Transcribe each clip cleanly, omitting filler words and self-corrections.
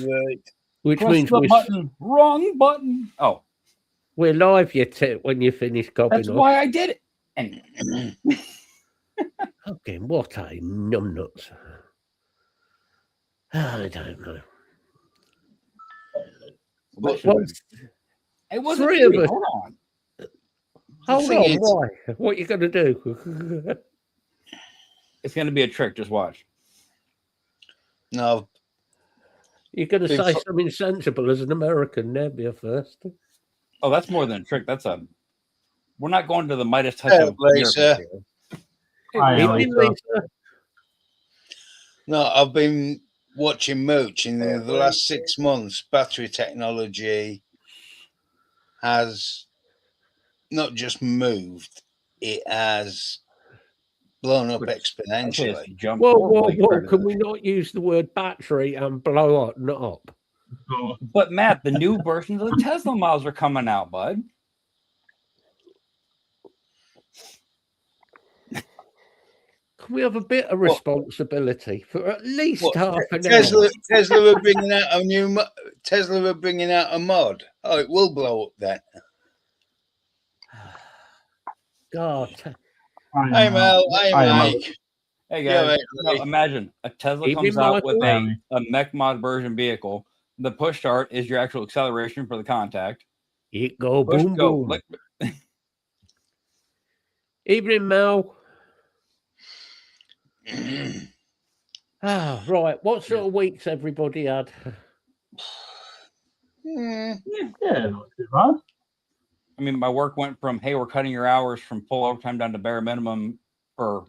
Right. Which Press means the button. Wrong button. Oh, we're live yet when you finish gobbing that's off. why I did it. And Okay, what a numbnuts. I don't know. Well, it wasn't three of me. us. Hold on. Hold thing on, is- why? What are you going to do? It's going to be a trick. Just watch. No, You're going to Big say fu- something sensible as an American, Nebia, first. Oh, that's more than a trick. That's a. We're not going to the Midas touch Fair of play, miracles sir. here. Hi, Evening, Lisa. Lisa. no, I've been watching Mooch in the last 6 months. Battery technology has not just moved; it has blown up Actually, it's exponentially. jumped Whoa, horribly whoa. compared to Can this. we not use the word battery and blow up? Not up. But Matt, the new versions of the Tesla models are coming out, bud. Can we have a bit of responsibility for at least What, half an Tesla, hour? Tesla are bringing out a new. Tesla are bringing out a mod. Oh, it will blow up then. God. Hey Mel, hey Mike. Hey Yeah, guys, mate, no, right. imagine a Tesla Evening, comes out with Michael. a mech mod version vehicle. The push start is your actual acceleration for the contact. It go Push boom go. boom. Evening, Mel. Right. What sort of weeks everybody had? Yeah, not too bad. I mean, my work went from, hey, we're cutting your hours from full overtime down to bare minimum for,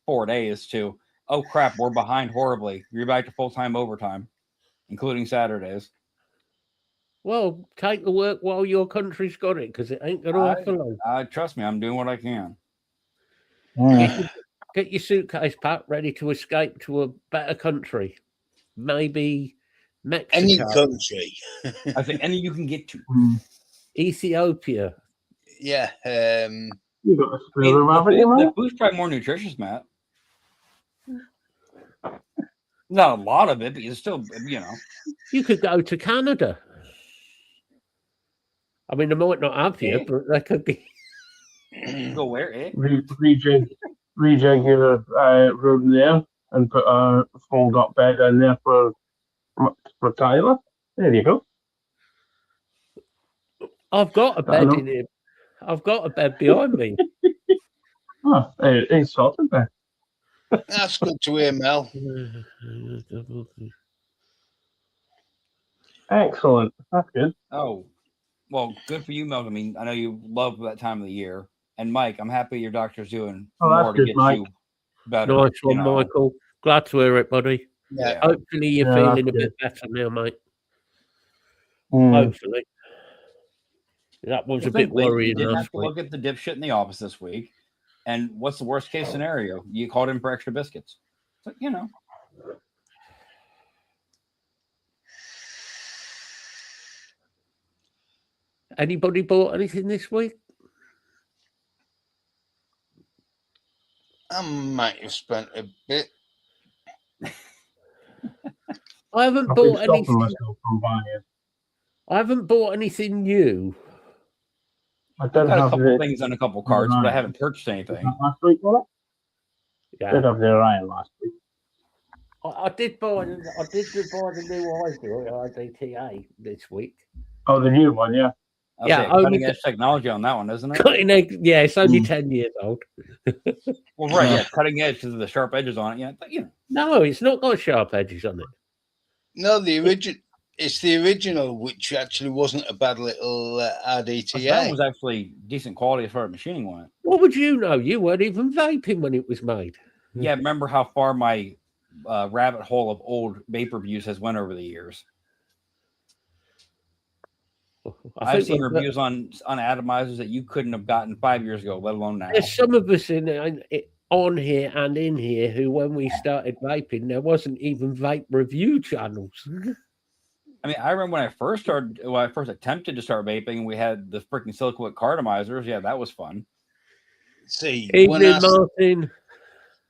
4 days to, oh crap, we're behind horribly. You're back to full-time overtime, including Saturdays. Well, take the work while your country's got it, because it ain't going to happen long. Trust me, I'm doing what I can. Get your suitcase packed, ready to escape to a better country. Maybe Mexico, Any country. I think any you can get to. Ethiopia. Yeah. You got a I spare mean, room, haven't you, the man? food's probably more nutritious, Matt. Not a lot of it, but you still, You could go to Canada. I mean, they might not have you, but they could be. go where, eh? Rejig your room there and put a fold up bed in there for Tyler. There you go. I've got a bed in here. I've got a bed behind me. Oh, it's sorted there. That's good to hear, Mel. Excellent. That's good. Oh, well, good for you, Mel. I mean, I know you love that time of the year. And Mike, I'm happy your doctor's doing that's more to good, get Mike. you better. Nice one, Michael. Glad to hear it, buddy. Yeah. Hopefully you're Yeah, feeling a that's bit better now, mate. Mm. Hopefully. That was a bit Thankfully, worrying you didn't have last to week. look at the dipshit in the office this week. And what's the worst case scenario? You called in for extra biscuits. So, Anybody bought anything this week? I might have spent a bit. I haven't I've been bought stopping anything. myself from buying. I haven't bought anything new. I I've did got a have couple the things on a couple cards, but I haven't purchased anything. last week, was it? Yeah. Did have the Orion last week. I did buy the new IDTA this week. Oh, the new one, yeah. I'll Yeah, say only cutting edge technology on that one, isn't it? Cutting edge, yeah, it's only 10 years old. Well, right, yeah, cutting edge because of the sharp edges on it. Yeah, but, No, it's not got sharp edges on it. No, the original. It's the original, which actually wasn't a bad little that RDTA. was actually decent quality as far as machining went. What would you know? You weren't even vaping when it was made. Yeah, remember how far my rabbit hole of old vapor reviews has went over the years. I've seen reviews on atomizers that you couldn't have gotten 5 years ago, let alone now. There's some of us on here and in here who, when we started vaping, there wasn't even vape review channels. I mean, I remember when I first attempted to start vaping, we had the freaking Silicowick cartomizers. Yeah, that was fun. See, Evening, Martin.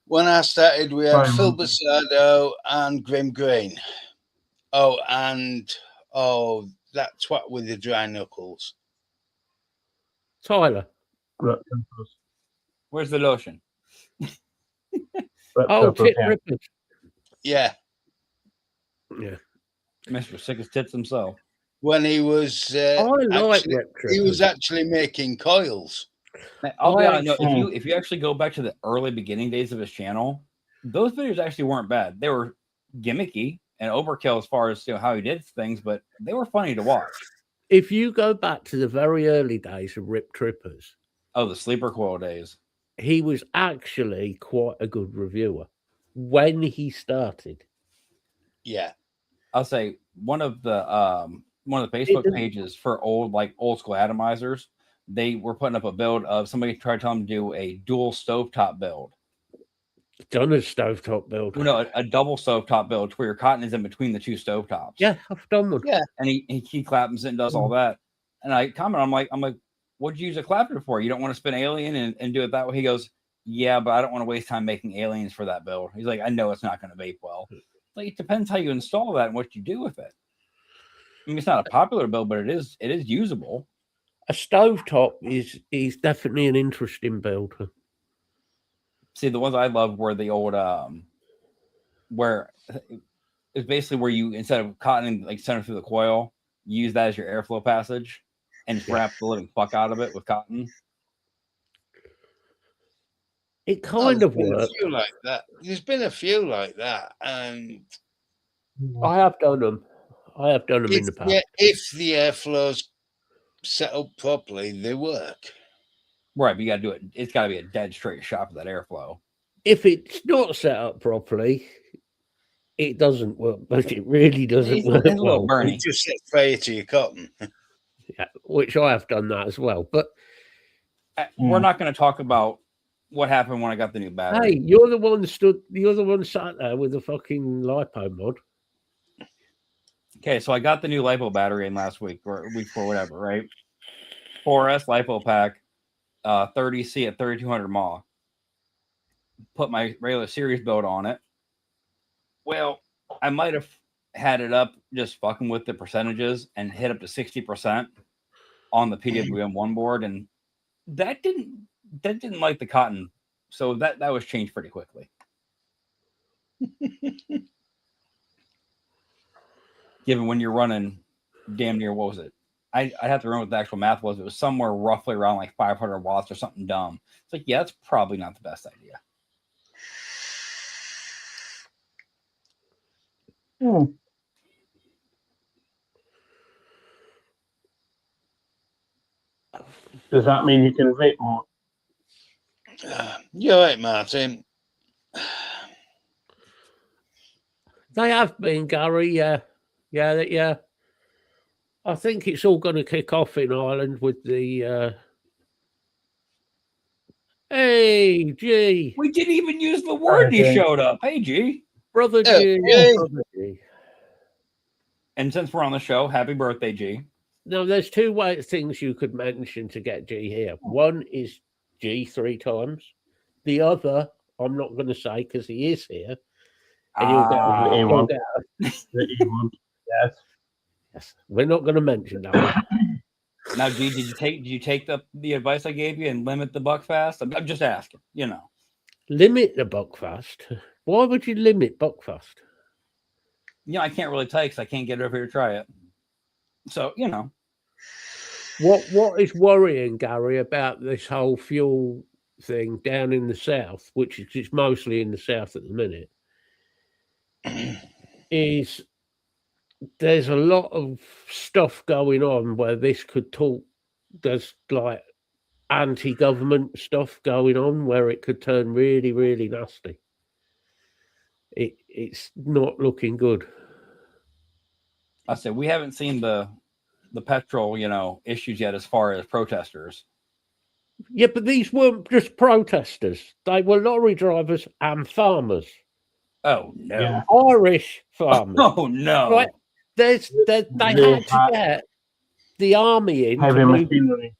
When I started, we had Phil Basado and Grim Green. Oh, and that twat with the dry knuckles. Tyler. Rip Trippers. Where's the lotion? Rip Oh, Trippers, Tit yeah. Rippers. Yeah, Yeah. Mr. Sickest Tits himself. when he was I like actually, Rip he was Trippers. actually making coils. Man, I'll be I honest, no, if you actually go back to the early beginning days of his channel, those videos actually weren't bad. They were gimmicky and overkill as far as how he did things, but they were funny to watch. If you go back to the very early days of Rip Trippers, Oh, the sleeper coil days. he was actually quite a good reviewer when he started. Yeah, I'll say one of the Facebook doesn't- pages for old school atomizers, they were putting up a build of somebody tried to tell them to do a dual stovetop build. Done a stovetop build. Well, no, a double stovetop build where your cotton is in between the two stovetops. Yeah, I've done one. Yeah. And he claps and does all that. And I comment, I'm like, what'd you use a clapper for? You don't want to spin alien and do it that way? He goes, yeah, but I don't want to waste time making aliens for that build. He's like, I know it's not going to vape well. Like, it depends how you install that and what you do with it. I mean, it's not a popular build, but it is usable. A stovetop is definitely an interesting build. See, the ones I love were the old where it's basically where you, instead of cotton like sending through the coil, you use that as your airflow passage and just wrap the living fuck out of it with cotton. It kind of there's been a works. few like that. There's been a few like that, and I have done them. I have done them in if, the past. yeah, if the airflow's set up properly, they work. Right, but you got to do it. It's got to be a dead straight shot for that airflow. If it's not set up properly, it doesn't work. But it really doesn't It's work a little well. Bernie. You just set fire to your cotton. Yeah, which I have done that as well. But We're not going to talk about what happened when I got the new battery. hey, you're the one sat there with the fucking lipo mod. Okay, so I got the new lipo battery in last week or week before, whatever, right? 4S lipo pack, 30C at 3200 mAh. Put my regular series build on it. Well, I might have had it up just fucking with the percentages and hit up to 60% on the PWM1 board, and that didn't like the cotton, so that was changed pretty quickly. Given when you're running damn near, what was it? I'd have to remember what the actual math was. It was somewhere roughly around like 500 watts or something dumb. It's like, yeah, that's probably not the best idea. Does that mean you can vape more? You're right, Martin. They have been, Gary. Yeah. I think it's all going to kick off in Ireland with the. Hey, G, We didn't even use the word Okay. he showed up. Hey, G. brother Oh, G, hey. brother G. And since we're on the show, happy birthday, G. Now, there's two things you could mention to get G here. One is G 3 times. The other, I'm not going to say because he is here. And you'll get, Ah, you'll A1. get- The E1. Yes. yes, we're not going to mention that one. Now, G, did you take the advice I gave you and limit the buck fast? I'm just asking, you know. Limit the Buckfast. Why would you limit Buckfast? You know, I can't really tell you because I can't get over here to try it. So, you know. What is worrying, Gary, about this whole fuel thing down in the south, which is it's mostly in the south at the minute, is there's a lot of stuff going on where this could talk. There's like anti-government stuff going on where it could turn really, really nasty. It's not looking good. I said we haven't seen the petrol, you know, issues yet as far as protesters. Yeah, but these weren't just protesters. They were lorry drivers and farmers. Oh no. Yeah. Irish farmers. Oh no. Right. They had to get the army in. Heavy To move, machinery.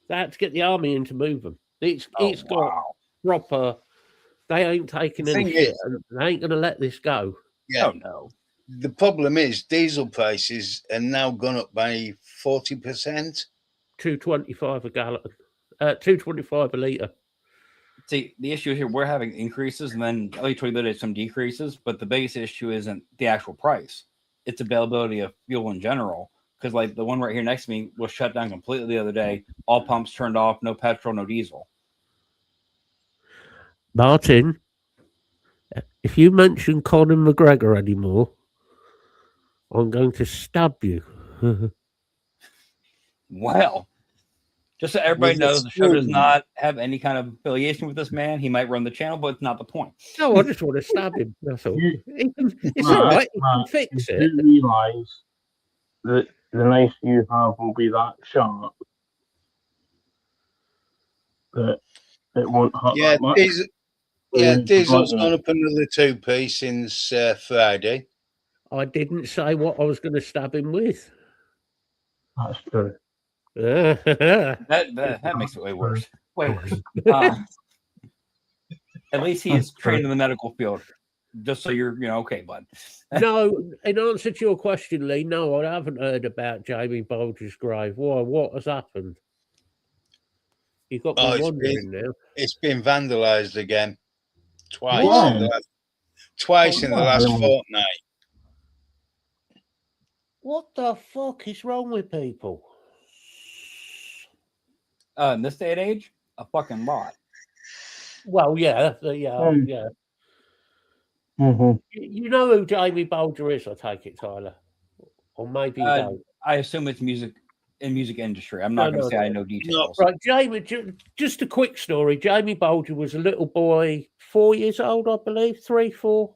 they had to get the army in to move them. It's Oh, got wow. proper. They ain't taking The any thing shit. is- And they ain't going to let this go. Yeah. Oh no. the problem is diesel prices are now gone up by 40%. $2.25 a gallon, $2.25 a litre. See, the issue here, we're having increases, and then at least there's some decreases, but the biggest issue isn't the actual price. It's availability of fuel in general. Because like the one right here next to me was shut down completely the other day. All pumps turned off, no petrol, no diesel. Martin, if you mention Conor McGregor anymore, I'm going to stab you. Well, just so everybody With a knows, the show does spoon. not have any kind of affiliation with this man. He might run the channel, but it's not the point. No, I just want to stab him. That's all. It's Matt, all right. He can Matt, fix you it. do realise that the knife you have will be that sharp that it won't hurt Yeah, that much. diesel's gone up another 2p since Friday. I didn't say what I was going to stab him with. That's true. That makes it way worse. Way worse. At least he is trained in the medical field. Just so you're, okay, bud. No, in answer to your question, Lee, no, I haven't heard about Jamie Bulger's grave. Why? What has happened? You got me wondering now. It's been vandalised again. Twice. Wow. In the last fortnight. What the fuck is wrong with people? In this day and age, a fucking lot. Well, yeah. Mm-hmm. You know who Jamie Bulger is, I take it, Tyler. Or maybe you don't. I assume it's music industry. I'm not going to say I know details. Right, Jamie, just a quick story. Jamie Bulger was a little boy, 4 years old, I believe, 3, 4. Do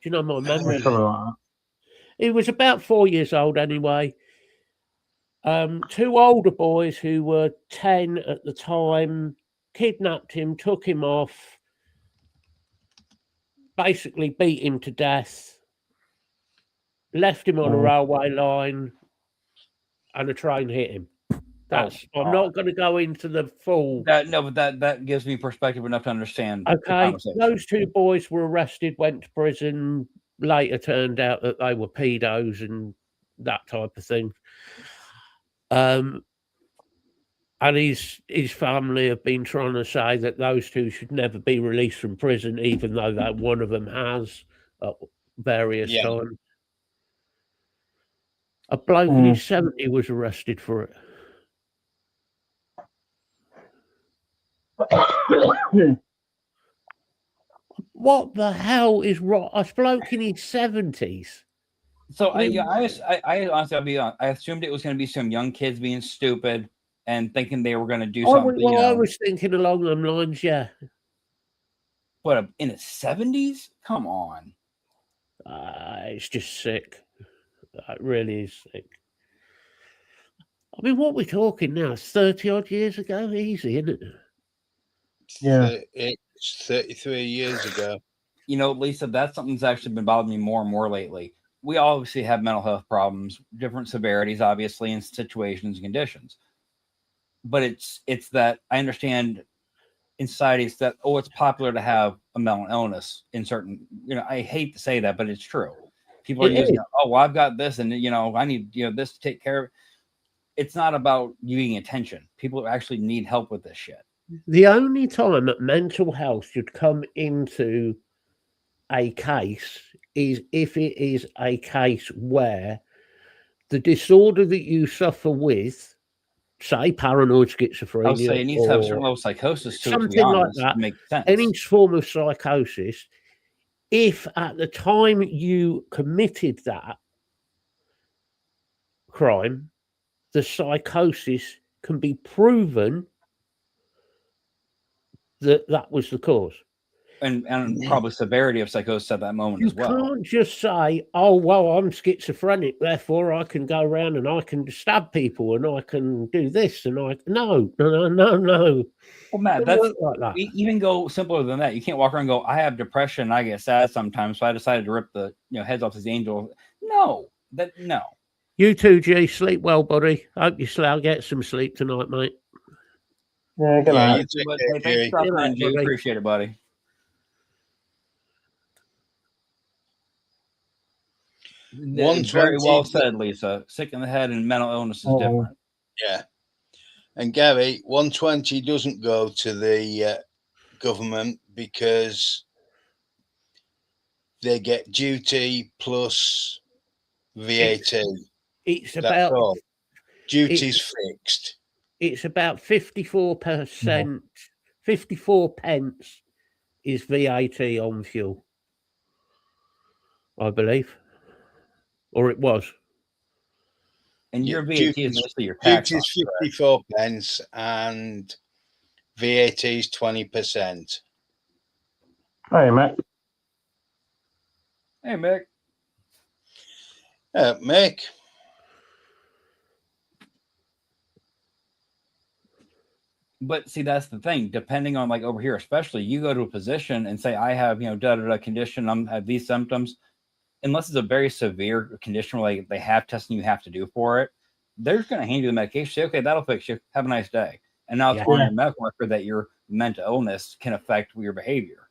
you know my memory? He was about 4 years old anyway. Two older boys who were 10 at the time kidnapped him, took him off, basically beat him to death, left him on a railway line, and a train hit him. I'm not going to go into the full. But that gives me perspective enough to understand. Okay, those two boys were arrested, went to prison. Later turned out that they were pedos and that type of thing. And his family have been trying to say that those two should never be released from prison, even though that one of them has at various times. A bloke in his 70 was arrested for it. What the hell is wrong? A bloke in his 70s. So I honestly, I'll be honest, I assumed it was going to be some young kids being stupid and thinking they were going to do something. I was thinking along them lines, yeah. But in his 70s? Come on. It's just sick. It really is sick. I mean, what we're talking now is 30 odd years ago. Easy, isn't it? Yeah. It's 33 years ago. Lisa, that's something that's actually been bothering me more and more lately. We obviously have mental health problems, different severities, obviously, in situations and conditions. But it's that I understand in societies that, it's popular to have a mental illness in certain, I hate to say that, but it's true. People are using, I've got this and, I need, this to take care of. It's not about you getting attention. People actually need help with this shit. The only time that mental health should come into a case is if it is a case where the disorder that you suffer with, say paranoid schizophrenia, I'll say it needs to have a certain level of psychosis to something it, to be honest, like that, to make sense. any form of psychosis, if at the time you committed that crime, the psychosis can be proven that was the cause. And probably severity of psychosis at that moment as well. You can't just say, I'm schizophrenic, therefore I can go around and I can stab people and I can do this and no. Well, Matt, that's like that. Even go simpler than that. You can't walk around and go, I have depression, I get sad sometimes, so I decided to rip the heads off his angel. No. You too, G. Sleep well, buddy. Hope you get some sleep tonight, mate. Yeah, good night. Thanks for stopping in, G. Appreciate it, buddy. Very well 120 said, Lisa. Sick in the head and mental illness is Oh. different. Yeah. And Gary, 120 doesn't go to the government because they get duty plus VAT. It's That's about all. Duty's fixed. it's about 54%, 54 pence is VAT on fuel, I believe, or it was. And your Yeah, VAT is basically your tax. Duty's 54 pence and VAT is 20%. Hey, Matt. Hey, Mick. Mick, But see, that's the thing. Depending on like over here, especially, you go to a physician and say, "I have da condition. I have these symptoms." Unless it's a very severe condition where they have testing you have to do for it, they're just going to hand you the medication. Say, "Okay, that'll fix you. Have a nice day." And now it's on your medical record that your mental illness can affect your behavior.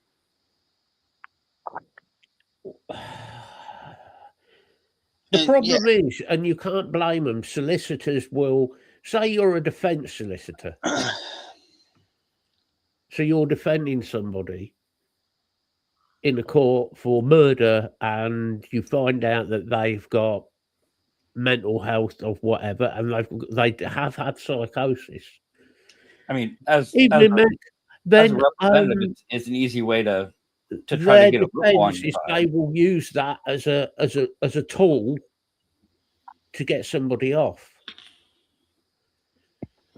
The problem is, and you can't blame them, solicitors will say you're a defense solicitor. So you're defending somebody in a court for murder and you find out that they've got mental health of whatever and they have had psychosis. I mean, as a then representative, it's an easy way to try to get a football on your side. They will use that as a tool to get somebody off.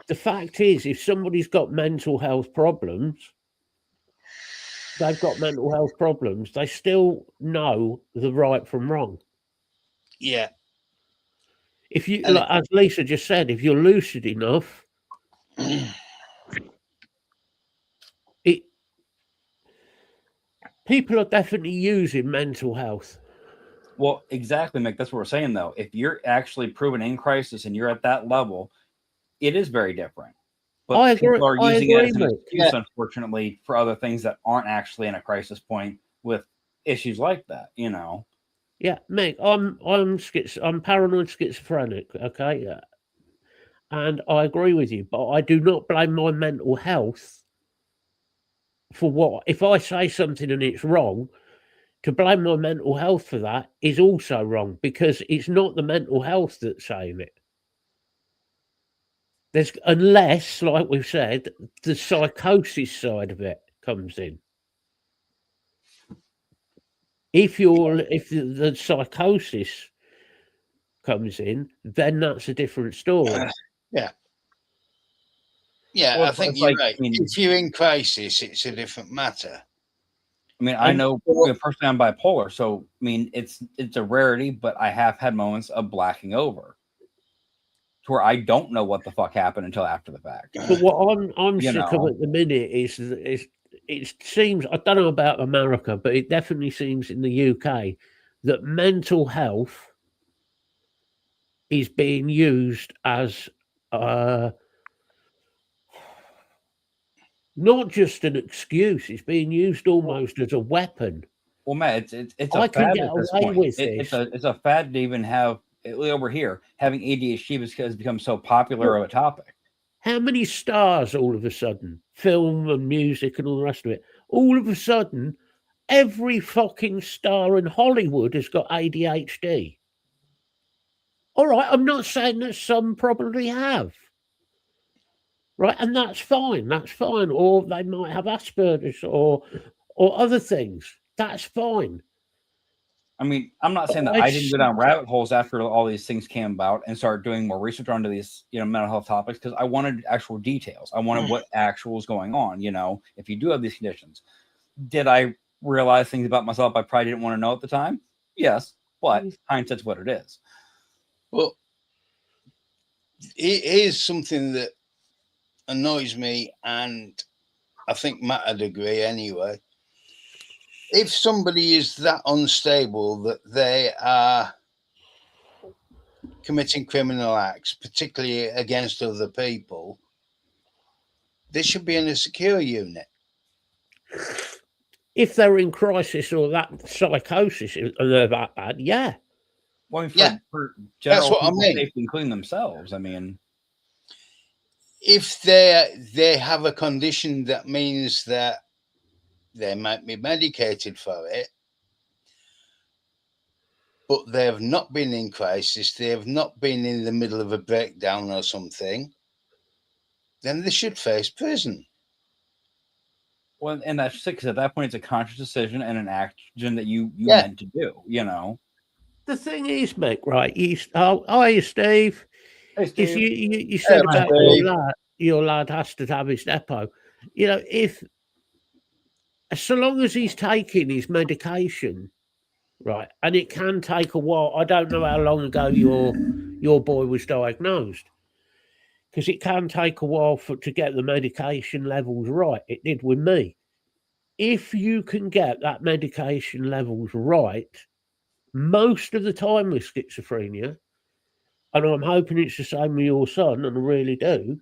The fact is, if somebody's got mental health problems, they've got mental health problems, they still know the right from wrong. Yeah. If you, like, as Lisa just said, if you're lucid enough, people are definitely using mental health. Well, exactly, Mick. That's what we're saying, though. If you're actually proven in crisis and you're at that level, it is very different. But I agree, people are using it as an excuse, Yeah. unfortunately, for other things that aren't actually in a crisis point with issues like that, Yeah, Mick, I'm paranoid schizophrenic, okay? Yeah. And I agree with you, but I do not blame my mental health for what. If I say something and it's wrong, to blame my mental health for that is also wrong because it's not the mental health that's saying it. Unless, like we've said, the psychosis side of it comes in. If the psychosis comes in, then that's a different story. Yeah. Yeah, Well, I think it's you're like, right. I mean- If you're in crisis, it's a different matter. I mean, I know personally I'm bipolar, so I mean it's a rarity, but I have had moments of blacking over to where I don't know what the fuck happened until after the fact. But what I'm You sick of know. at the minute is it seems, I don't know about America, but it definitely seems in the UK that mental health is being used as not just an excuse; it's being used almost as a weapon. Well, Matt, it's I a can fad get at this away point. with It's this. a fad to even have over here having ADHD has become so popular of a topic. How many stars all of a sudden, film and music and all the rest of it, all of a sudden, every fucking star in Hollywood has got ADHD. All right, I'm not saying that some probably have. Right, and that's fine. That's fine. Or they might have Asperger's or other things. That's fine. I mean, I'm not saying that I didn't go down rabbit holes after all these things came about and start doing more research onto these, mental health topics because I wanted actual details. I wanted what actual is going on. If you do have these conditions, did I realize things about myself I probably didn't want to know at the time? Yes, but hindsight's what it is. Well, here's something that annoys me, and I think Matt would agree anyway. If somebody is that unstable that they are committing criminal acts, particularly against other people, they should be in a secure unit. If they're in crisis or that psychosis and they're that bad, yeah. Well, I mean, Yeah, for general what I people's mean. safety, including themselves. I mean, if they have a condition that means that they might be medicated for it, but they have not been in crisis, they have not been in the middle of a breakdown or something, then they should face prison. well, and that's because at that point it's a conscious decision and an action that you Yeah. meant to do. You know. The thing is, Mick, right? Hi, Steve. Hey, Is Steve. you said Hey, about Steve. your lad has to have his depot. You know, if so long as he's taking his medication, right, and it can take a while. I don't know how long ago your boy was diagnosed, because it can take a while to get the medication levels right. It did with me. If you can get that medication levels right, most of the time with schizophrenia, and I'm hoping it's the same with your son, and I really do,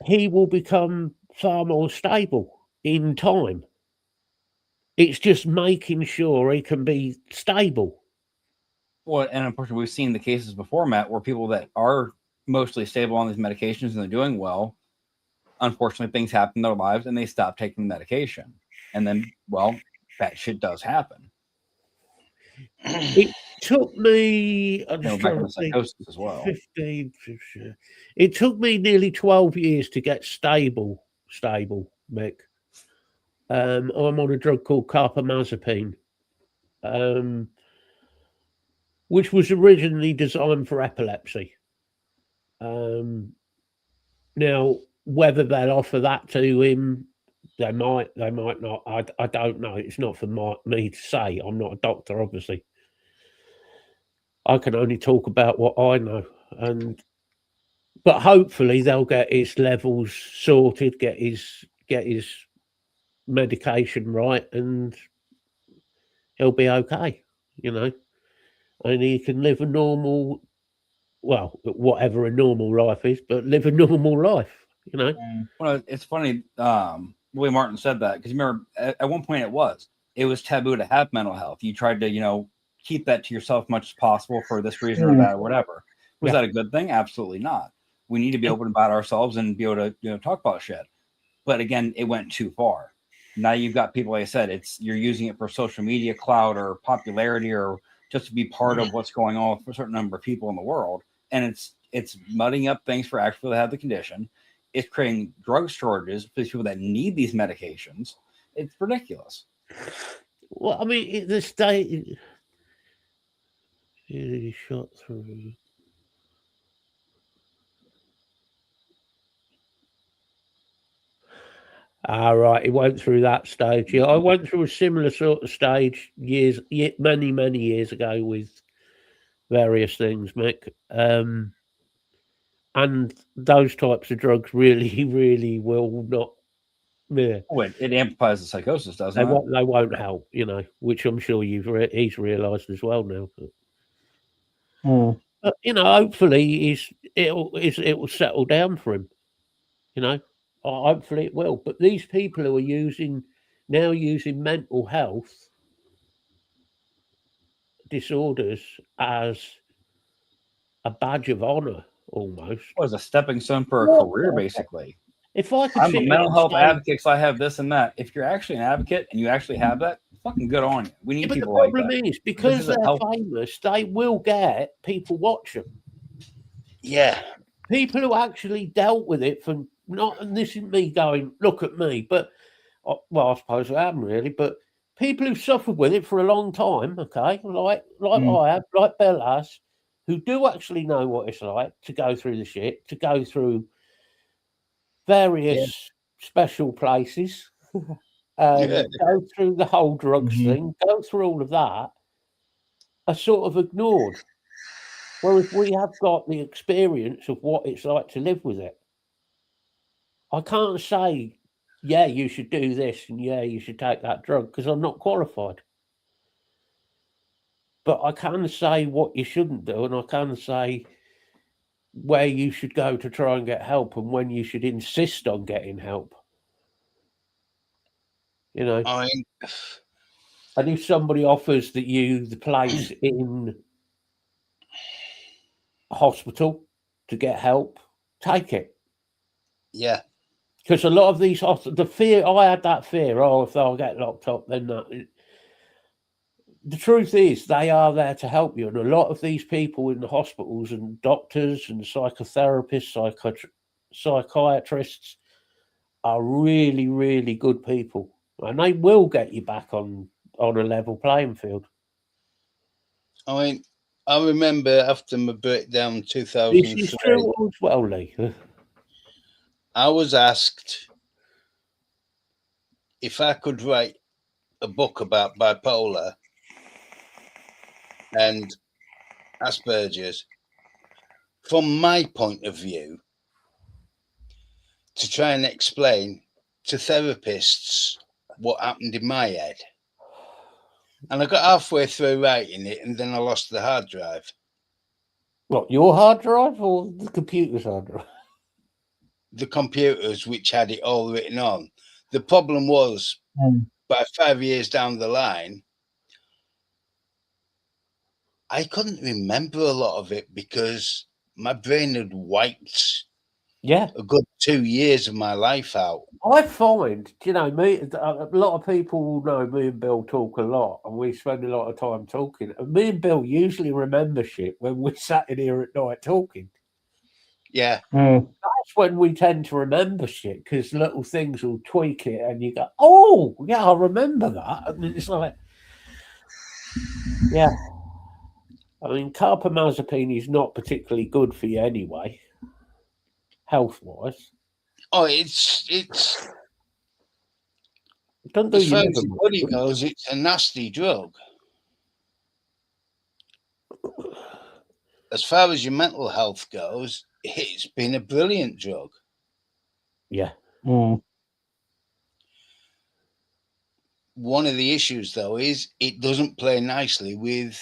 he will become far more stable in time. It's just making sure he can be stable. Well, and unfortunately, we've seen the cases before, Matt, where people that are mostly stable on these medications and they're doing well, unfortunately, things happen in their lives and they stop taking the medication. And then, well, that shit does happen. It took me, I'm just Back trying in to the think, psychosis as well. 15, it took me nearly 12 years to get stable, Mick. I'm on a drug called carbamazepine, which was originally designed for epilepsy. Now, whether they'll offer that to him, they might not. I don't know. It's not for me to say. I'm not a doctor, obviously. I can only talk about what I know, but hopefully they'll get his levels sorted, get his medication right, and he'll be okay. You know, and he can live a normal, well, whatever a normal life is, but live a normal life. You know. Well, it's funny. Willie Martin said that because you remember at one point it was taboo to have mental health. You tried to, keep that to yourself as much as possible for this reason or that or whatever. Was that a good thing? Absolutely not. We need to be open about ourselves and be able to, talk about shit. But again, it went too far. Now you've got people, like I said, you're using it for social media clout or popularity or just to be part of what's going on for a certain number of people in the world. And it's mudding up things for actually people that have the condition. It's creating drug shortages for these people that need these medications. It's ridiculous. Well, I mean, the state he shot through. Right, he went through that stage. Yeah, I went through a similar sort of stage many years ago with various things, Mick. And those types of drugs really will not. Yeah, It amplifies the psychosis, doesn't it? They won't help, which I'm sure he's realised as well now. But, hopefully it will settle down for him. Hopefully it will. But these people who are using mental health disorders as a badge of honour, almost. Well, as a stepping stone for a career, basically. If I could, I'm a mental health advocate because I have this and that. If you're actually an advocate and you actually have that, fucking good on you. We need people like that. The problem is, because they're famous, they will get people watch them. Yeah. People who actually dealt with it and this is me going, look at me, but, well, I suppose I am really, but people who suffered with it for a long time, okay, like I have, like Bell has, who do actually know what it's like to go through the shit, to go through various special places, go through the whole drugs thing, go through all of that, are sort of ignored. Whereas we have got the experience of what it's like to live with it. I can't say, yeah, you should do this and yeah, you should take that drug because I'm not qualified. But I can say what you shouldn't do, and I can say where you should go to try and get help and when you should insist on getting help. I mean, And if somebody offers that you the place in hospital to get help, take it. Yeah. Because a lot of these, the fear, I had that fear, if I'll get locked up, then that. The truth is, they are there to help you. And a lot of these people in the hospitals and doctors and psychotherapists, psychiatrists are really, really good people. And they will get you back on a level playing field. I mean, I remember after my breakdown in This 2003, is true as well, Lee. I was asked if I could write a book about bipolar and Asperger's from my point of view to try and explain to therapists what happened in my head. And I got halfway through writing it and then I lost the hard drive. What, your hard drive or the computer's hard drive? The computers which had it all written on. The problem was, by 5 years down the line, I couldn't remember a lot of it because my brain had wiped a good 2 years of my life out. I find, a lot of people know me and Bill talk a lot, and we spend a lot of time talking. And me and Bill usually remember shit when we're sat in here at night talking. Yeah. That's when we tend to remember shit, because little things will tweak it, and you go, "Oh, yeah, I remember that." And it's like, yeah. I mean, carbamazepine is not particularly good for you anyway, health-wise. Oh, it's Don't do as far your as your body goes, it's a nasty drug. As far as your mental health goes, it's been a brilliant drug. Yeah. One of the issues, though, is it doesn't play nicely with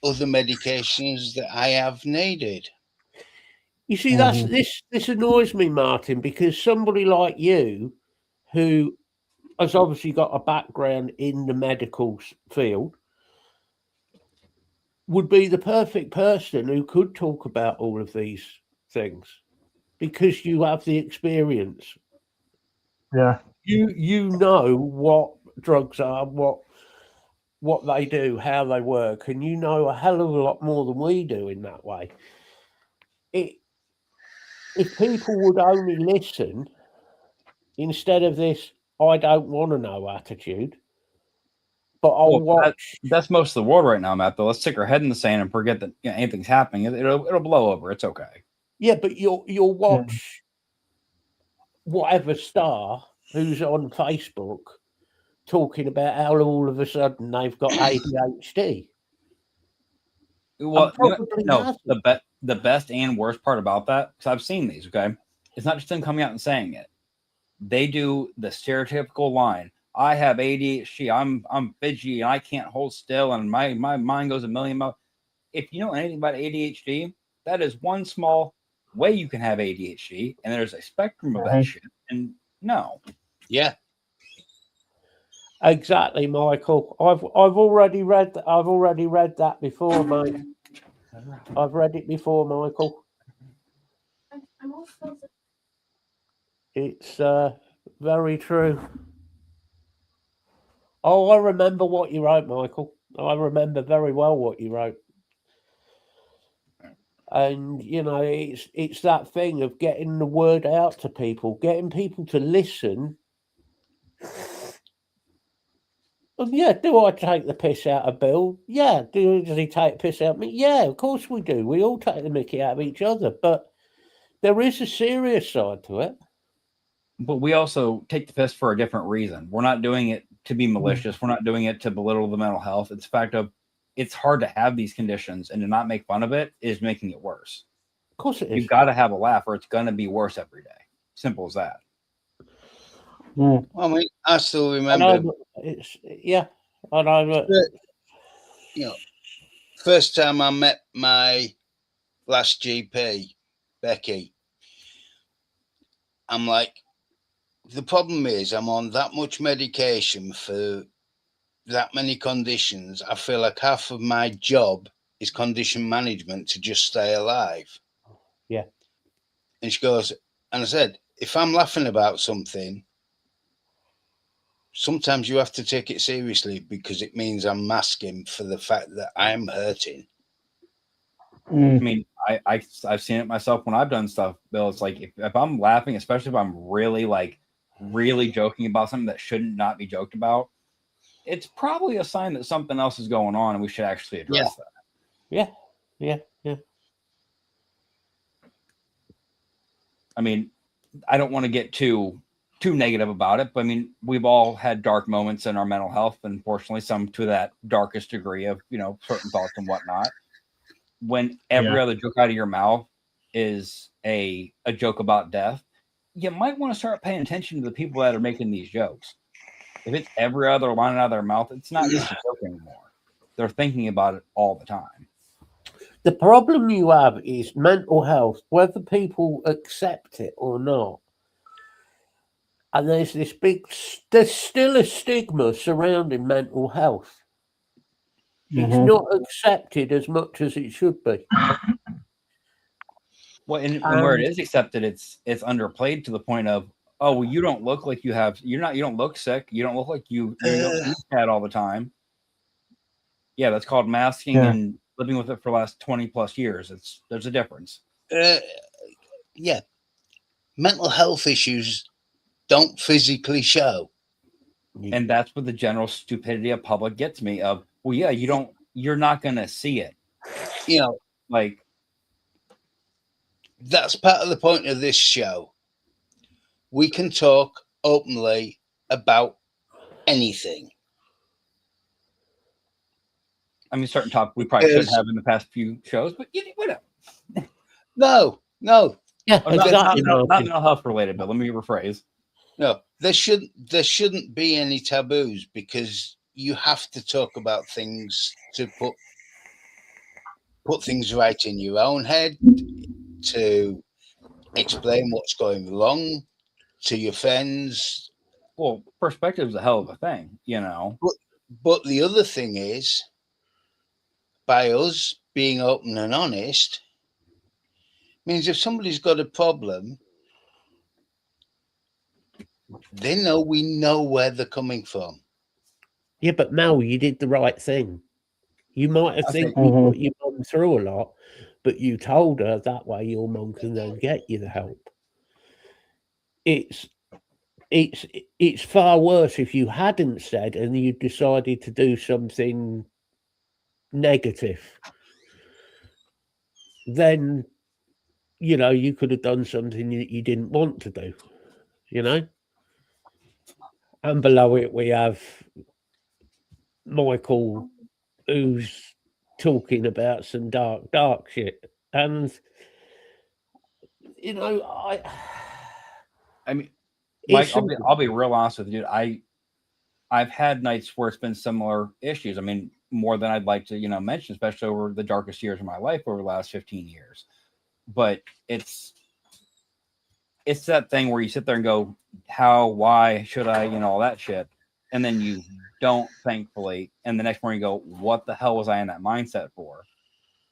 other medications that I have needed. You see, this annoys me, Martin, because somebody like you, who has obviously got a background in the medical field, would be the perfect person who could talk about all of these things, because you have the experience. Yeah. You know what drugs are, what they do, how they work, and you know a hell of a lot more than we do in that way. If people would only listen instead of this "I don't want to know" attitude, but I'll watch. That's most of the world right now, Matt. Though, let's stick our head in the sand and forget that anything's happening. It'll blow over. It's okay. Yeah, but you'll watch whatever star who's on Facebook talking about how all of a sudden they've got ADHD. Well, the best and worst part about that, because I've seen these, okay? It's not just them coming out and saying it. They do the stereotypical line, I have ADHD, I'm fidgety, and I can't hold still, and my mind goes a million miles. If you know anything about ADHD, that is one small way you can have ADHD, and there's a spectrum of that shit. And no. Yeah. Exactly, Michael. I've already read that before, mate. I've read it before, Michael. It's very true. Oh, I remember what you wrote, Michael. I remember very well what you wrote. And it's that thing of getting the word out to people, getting people to listen. And yeah, do I take the piss out of Bill? Yeah. Does he take the piss out of me? Yeah, of course we do. We all take the mickey out of each other, but there is a serious side to it. But we also take the piss for a different reason. We're not doing it to be malicious. We're not doing it to belittle the mental health. It's the fact of it's hard to have these conditions, and to not make fun of it is making it worse. Of course it is. You've got to have a laugh, or it's going to be worse every day. Simple as that. I mean, I still remember. I know. First time I met my last GP, Becky, I'm like, the problem is I'm on that much medication for that many conditions, I feel like half of my job is condition management to just stay alive. Yeah. And she goes, and I said, if I'm laughing about something, sometimes you have to take it seriously because it means I'm masking for the fact that I'm hurting. I mean, I've seen it myself when I've done stuff, Bill. It's like if I'm laughing, especially if I'm really joking about something that shouldn't not be joked about, it's probably a sign that something else is going on and we should actually address that. Yeah. I mean, I don't want to get too negative about it, but I mean, we've all had dark moments in our mental health, unfortunately, some to that darkest degree of, certain thoughts and whatnot. When every other joke out of your mouth is a joke about death, you might want to start paying attention to the people that are making these jokes. If it's every other line out of their mouth, it's not just a joke anymore. They're thinking about it all the time. The problem you have is mental health, whether people accept it or not. And there's still a stigma surrounding mental health. It's not accepted as much as it should be. Well, and where it is accepted, it's underplayed to the point of, oh, well, you don't look like you don't look sick. You don't look like you don't eat that all the time. Yeah, that's called masking and living with it for the last 20 plus years. There's a difference. Yeah. Mental health issues don't physically show. And that's what the general stupidity of public gets me of, well, yeah, you're not going to see it. Like, that's part of the point of this show. We can talk openly about anything. I mean, certain topics we probably shouldn't have in the past few shows, but whatever. No. Yeah, not mental health related, but let me rephrase. No, there shouldn't be any taboos because you have to talk about things to put things right in your own head, to explain what's going wrong to your friends. Well, perspective is a hell of a thing, But the other thing is, by us being open and honest, means if somebody's got a problem, we know where they're coming from. Yeah, but Mel, you did the right thing. You might have think you put your mum through a lot, but you told her that way your mum can then get you the help. It's far worse if you hadn't said and you decided to do something negative. Then, you could have done something that you didn't want to do, And below it, we have Michael, who's talking about some dark shit. And, I mean, Mike, I'll be real honest with you. I've had nights where it's been similar issues. I mean, more than I'd like to, mention, especially over the darkest years of my life over the last 15 years. But it's that thing where you sit there and go, why should I, all that shit. And then you don't, thankfully. And the next morning you go, what the hell was I in that mindset for?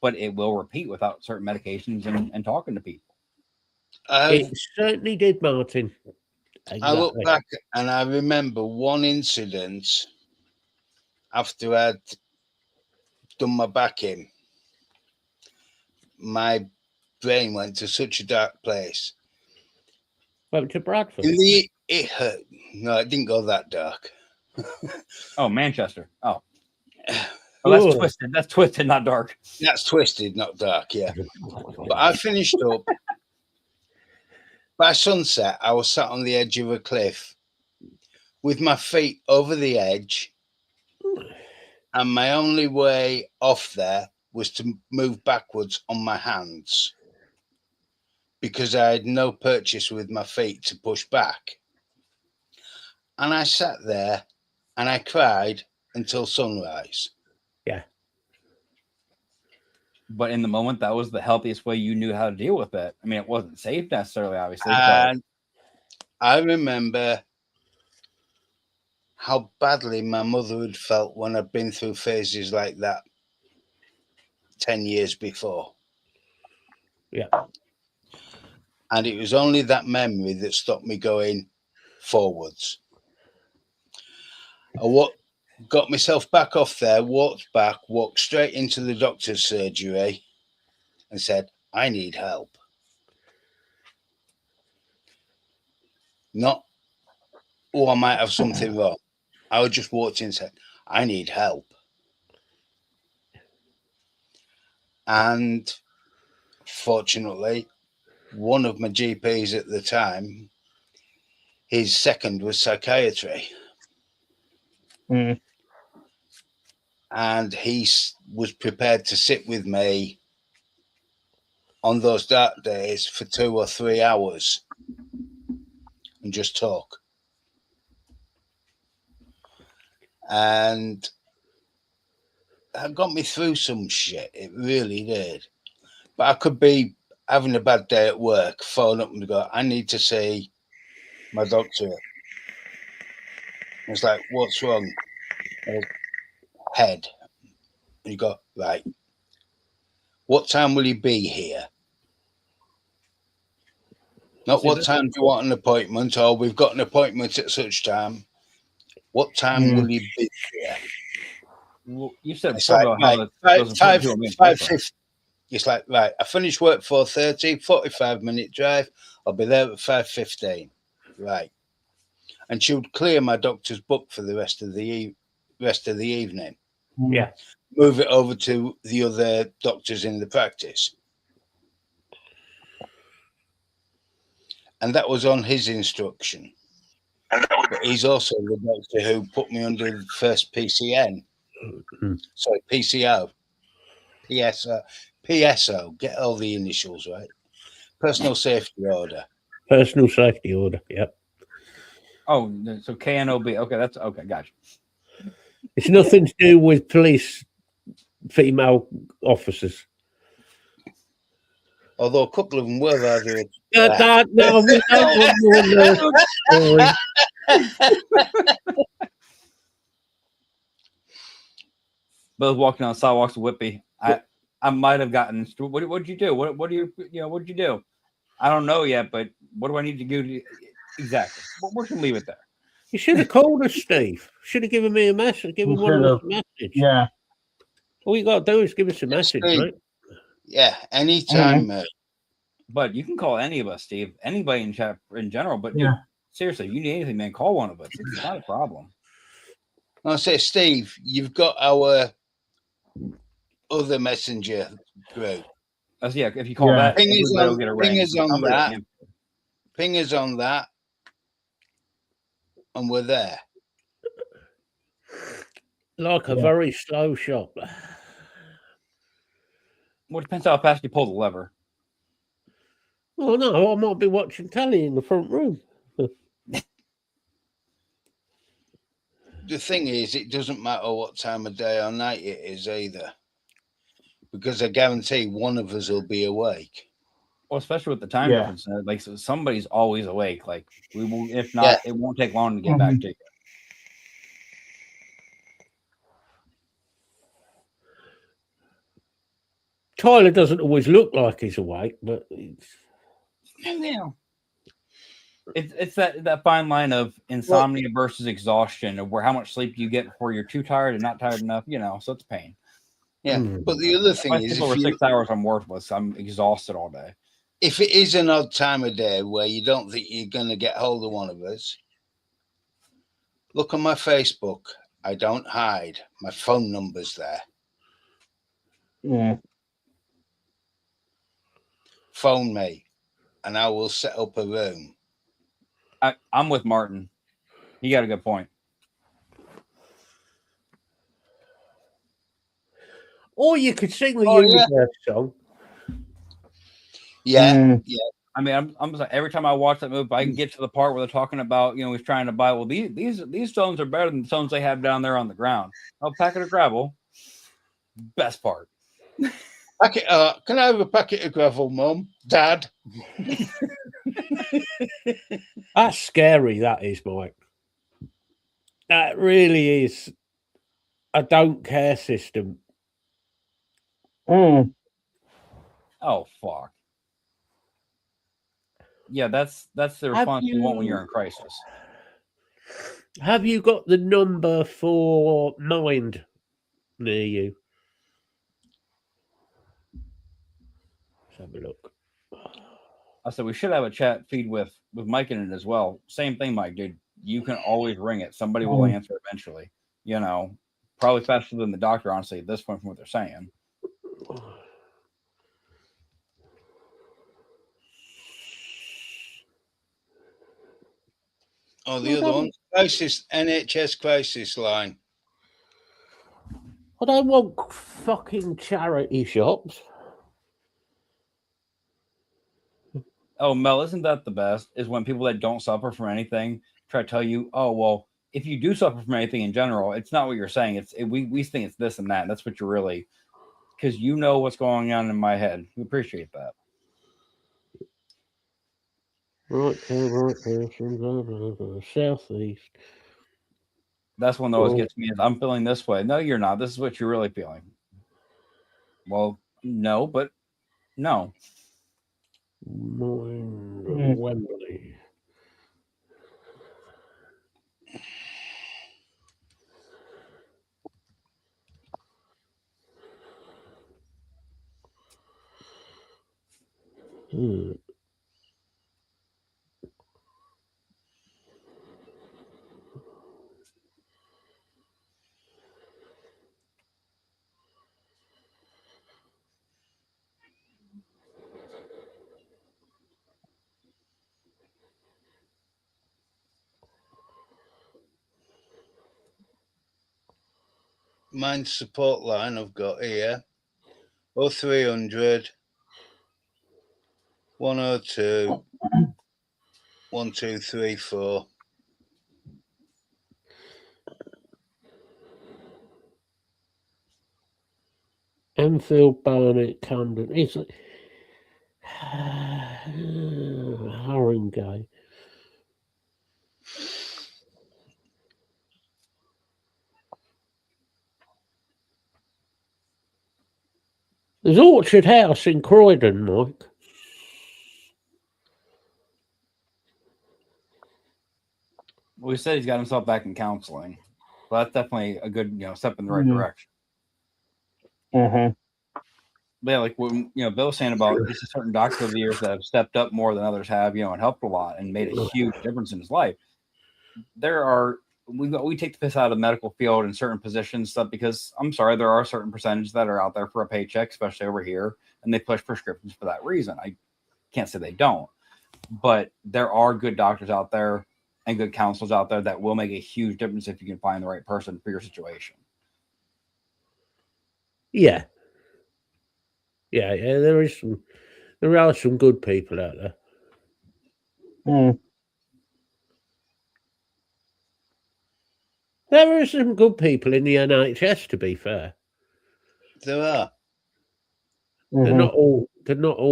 But it will repeat without certain medications and talking to people. It certainly did, Martin. Exactly. I look back and I remember one incident after I'd done my back in. My brain went to such a dark place. Went to Bradford. It hurt. No, it didn't go that dark. Oh, Manchester. Oh, that's twisted. That's twisted, not dark. That's twisted, not dark. Yeah. But I finished up. By sunset, I was sat on the edge of a cliff with my feet over the edge, and my only way off there was to move backwards on my hands because I had no purchase with my feet to push back. And I sat there and I cried until sunrise. Yeah. But in the moment, that was the healthiest way you knew how to deal with it. I mean, it wasn't safe necessarily, obviously. And I remember how badly my mother had felt when I'd been through phases like that 10 years before. Yeah. And it was only that memory that stopped me going forwards. I got myself back off there, walked straight into the doctor's surgery and said, I need help. Not, oh, I might have something wrong. I just walked in and said, I need help. And fortunately, one of my GPs at the time, his second was psychiatry. Mm. And he was prepared to sit with me on those dark days for 2 or 3 hours and just talk. And that got me through some shit. It really did. But I could be having a bad day at work, phone up and go, I need to see my doctor. It's like, what's wrong? Head. And you go, right. What time will you be here? Not what time do you want an appointment, or we've got an appointment at such time. What time will you be here? Well, you said It's before like, about right, how those appointments are being 5:50. It's like, right, I finish work 4:30, 45-minute drive. I'll be there at 5:15. Right. And she would clear my doctor's book for the rest of the evening. Yeah. Move it over to the other doctors in the practice. And that was on his instruction. But he's also the doctor who put me under the first PCN. Sorry, PCO. PSO. Get all the initials right. Personal Safety Order. Personal safety order. Yep. Oh, so KNOB. Okay, that's okay. Gotcha. It's nothing to do with police female officers. Although a couple of them were rather. No, we don't want more Both walking on sidewalks of Whitby. I might have gotten. What'd you do? What do you what'd you do? I don't know yet, but what do I need to do? Exactly. We're gonna leave it there. You should have called us, Steve. Should have given me a message. Given You one of us should a message. Yeah. All you got to do is give us a message, Steve. right? Yeah, anytime, mate. But you can call any of us, Steve. Anybody in chat in general. But dude, Yeah. seriously, you need anything, man? Call one of us. It's not a problem. I say, Steve, you've got our other messenger group. Yeah, if you call Yeah. that, Ping us everybody will on- get a ping ring. us on Somebody that. can- Ping us on that, and we're there. Like a Yeah. very slow shot. Well, it depends how fast you pull the lever. Oh no, I might be watching telly in the front room. The thing is, it doesn't matter what time of day or night it is either, because I guarantee one of us will be awake. Well, especially with the time Yeah. difference, like so somebody's always awake. Like we will, if not, it won't take long to get back to you. Tyler doesn't always look like he's awake, but Yeah. It's that fine line of insomnia versus exhaustion, of where how much sleep you get before you're too tired and not tired enough. So it's pain. Yeah, Hmm. but the other If thing I is, sleep over 6 hours, I'm worthless. I'm exhausted all day. if it is an odd time of day where you don't think you're going to get hold of one of us, look on my Facebook. I don't hide. My phone number's there. Yeah. Phone me, and I will set up a room. I'm with Martin. He got a good point. or you could sing the Oh, yeah. Universe song. Yeah, Mm. I mean, I'm just like, every time I watch that movie, I can get to the part where they're talking about, he's trying to buy. Well, these stones are better than the stones they have down there on the ground. Oh, packet of gravel. Best part. packet. Can I have a packet of gravel, Mum? Dad? That's scary, that is, Mike. That really is a don't care system. Mm. Oh fuck. Yeah, that's the Have response you want when you- you're in crisis. Have you got the number for Mind near you? Let's have a look. I said we should have a chat feed with Mike in it as well. Same thing, Mike, dude. You can always ring it. Somebody will answer eventually. You know, probably faster than the doctor, honestly, at this point from what they're saying. Oh, the other one, crisis NHS crisis line. I don't want fucking charity shops. Oh, Mel, isn't that the best? Is when people that don't suffer from anything try to tell you, oh, well, if you do suffer from anything in general, it's not what you're saying. We think it's this and that. And that's what you're really, because you know what's going on in my head. We appreciate that. Right southeast. That's one that always gets me. Is I'm feeling this way. No, you're not. This is what you're really feeling. Well, no, but no. Wembley. Mind support line I've got here. 0300 102 1234. Enfield, Barnet, Camden. It's Haringey. There's Orchard House in Croydon, Mike. We said he's got himself back in counseling. Well, that's definitely a good, step in the right direction. Mm-hmm. But yeah, like when Bill was saying about there's certain doctors over the years that have stepped up more than others have, and helped a lot and made a huge difference in his life. We take the piss out of the medical field in certain positions stuff because I'm sorry, there are certain percentages that are out there for a paycheck, especially over here, and they push prescriptions for that reason. I can't say they don't, but there are good doctors out there and good counselors out there that will make a huge difference if you can find the right person for your situation. Yeah. There are some good people out there. There are some good people in the NHS, to be fair. There are. They're not all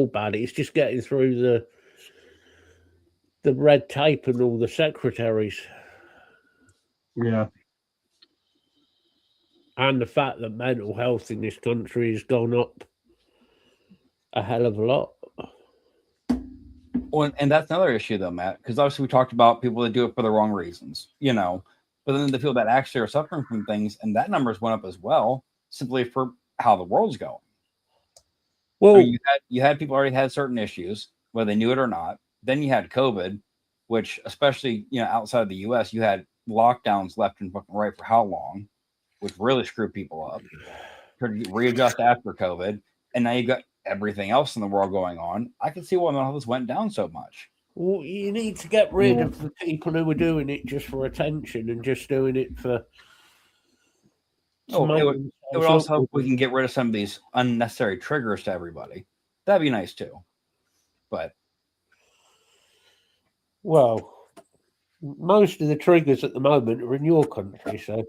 bad. It's just getting through the red tape and all the secretaries. Yeah. And the fact that mental health in this country has gone up a hell of a lot. Well, and that's another issue, though, Matt, because obviously we talked about people that do it for the wrong reasons, but then the people that actually are suffering from things, and that numbers went up as well, simply for how the world's going. Well, you had people already had certain issues, whether they knew it or not. Then you had COVID, which, especially outside of the U.S., you had lockdowns left and fucking right for how long, which really screwed people up. To readjust after COVID, and now you got everything else in the world going on. I can see why mental health went down so much. Well, you need to get rid of the people who are doing it just for attention and just doing it for. It would also help if we can get rid of some of these unnecessary triggers to everybody. That'd be nice too. But well, most of the triggers at the moment are in your country, so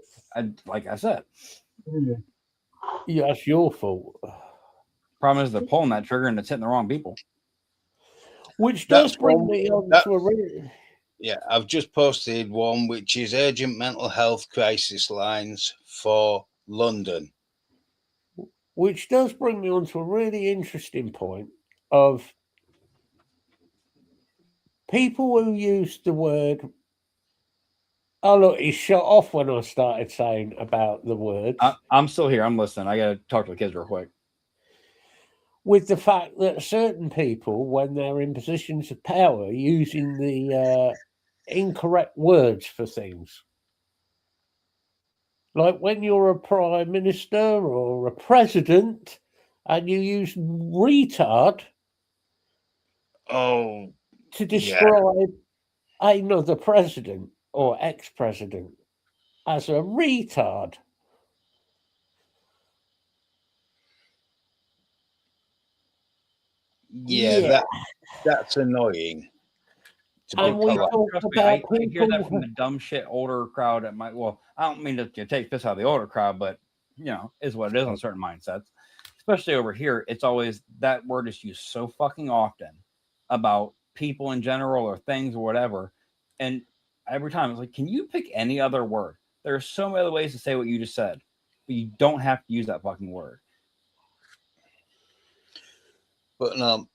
like I said, that's your fault. Problem is they're pulling that trigger and it's hitting the wrong people. Which does bring me on to Yeah, I've just posted one which is urgent mental health crisis lines for London. Which does bring me on to a really interesting point of people who use the word. Oh, look, he shut off when I started saying about the words. I'm still here. I'm listening. I got to talk to the kids real quick. With the fact that certain people, when they're in positions of power, are using the incorrect words for things. Like when you're a prime minister or a president and you use retard Oh, to describe another president or ex-president as a retard. yeah. That's annoying. And we talk Trust me, about I hear that people from the dumb shit older crowd. At my well, I don't mean to take this out of the older crowd, but is what it is on certain mindsets. Especially over here, it's always that word is used so fucking often about people in general or things or whatever. And every time it's like, can you pick any other word? There are so many other ways to say what you just said, but you don't have to use that fucking word. But no.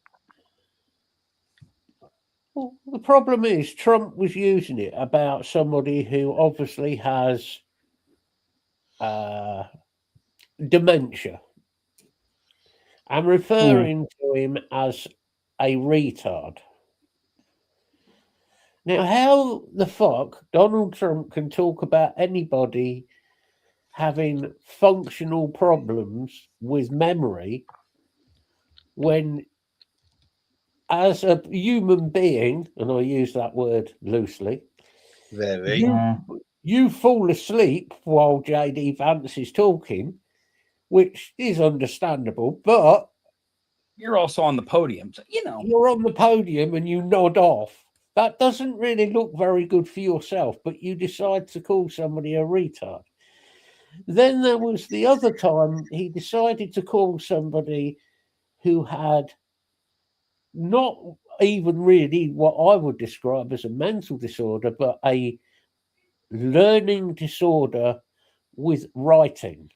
Well, the problem is Trump was using it about somebody who obviously has dementia and referring to him as a retard. Now, how the fuck Donald Trump can talk about anybody having functional problems with memory when, as a human being, and I use that word loosely, you fall asleep while JD Vance is talking, which is understandable, but you're also on the podium, so you're on the podium and you nod off. That doesn't really look very good for yourself, but you decide to call somebody a retard. Then there was the other time he decided to call somebody who had not even really what I would describe as a mental disorder, but a learning disorder with writing,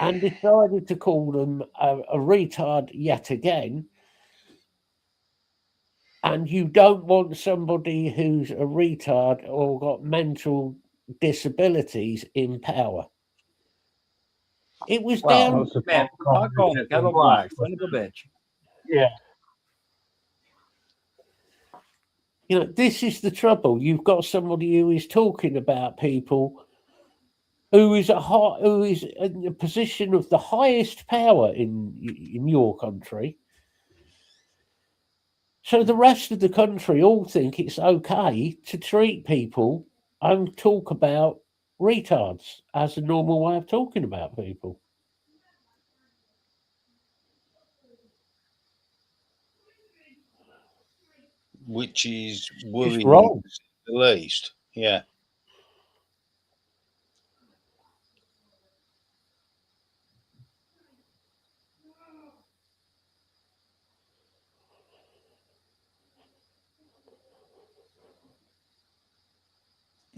and decided to call them a retard yet again. And you don't want somebody who's a retard or got mental disabilities in power. It was down. Man, fuck on it. Kettle black. Son of a bitch. Yeah. This is the trouble. You've got somebody who is talking about people who is in a position of the highest power in your country. So the rest of the country all think it's okay to treat people and talk about retards as a normal way of talking about people. Which is worrying, wrong. At least. Yeah.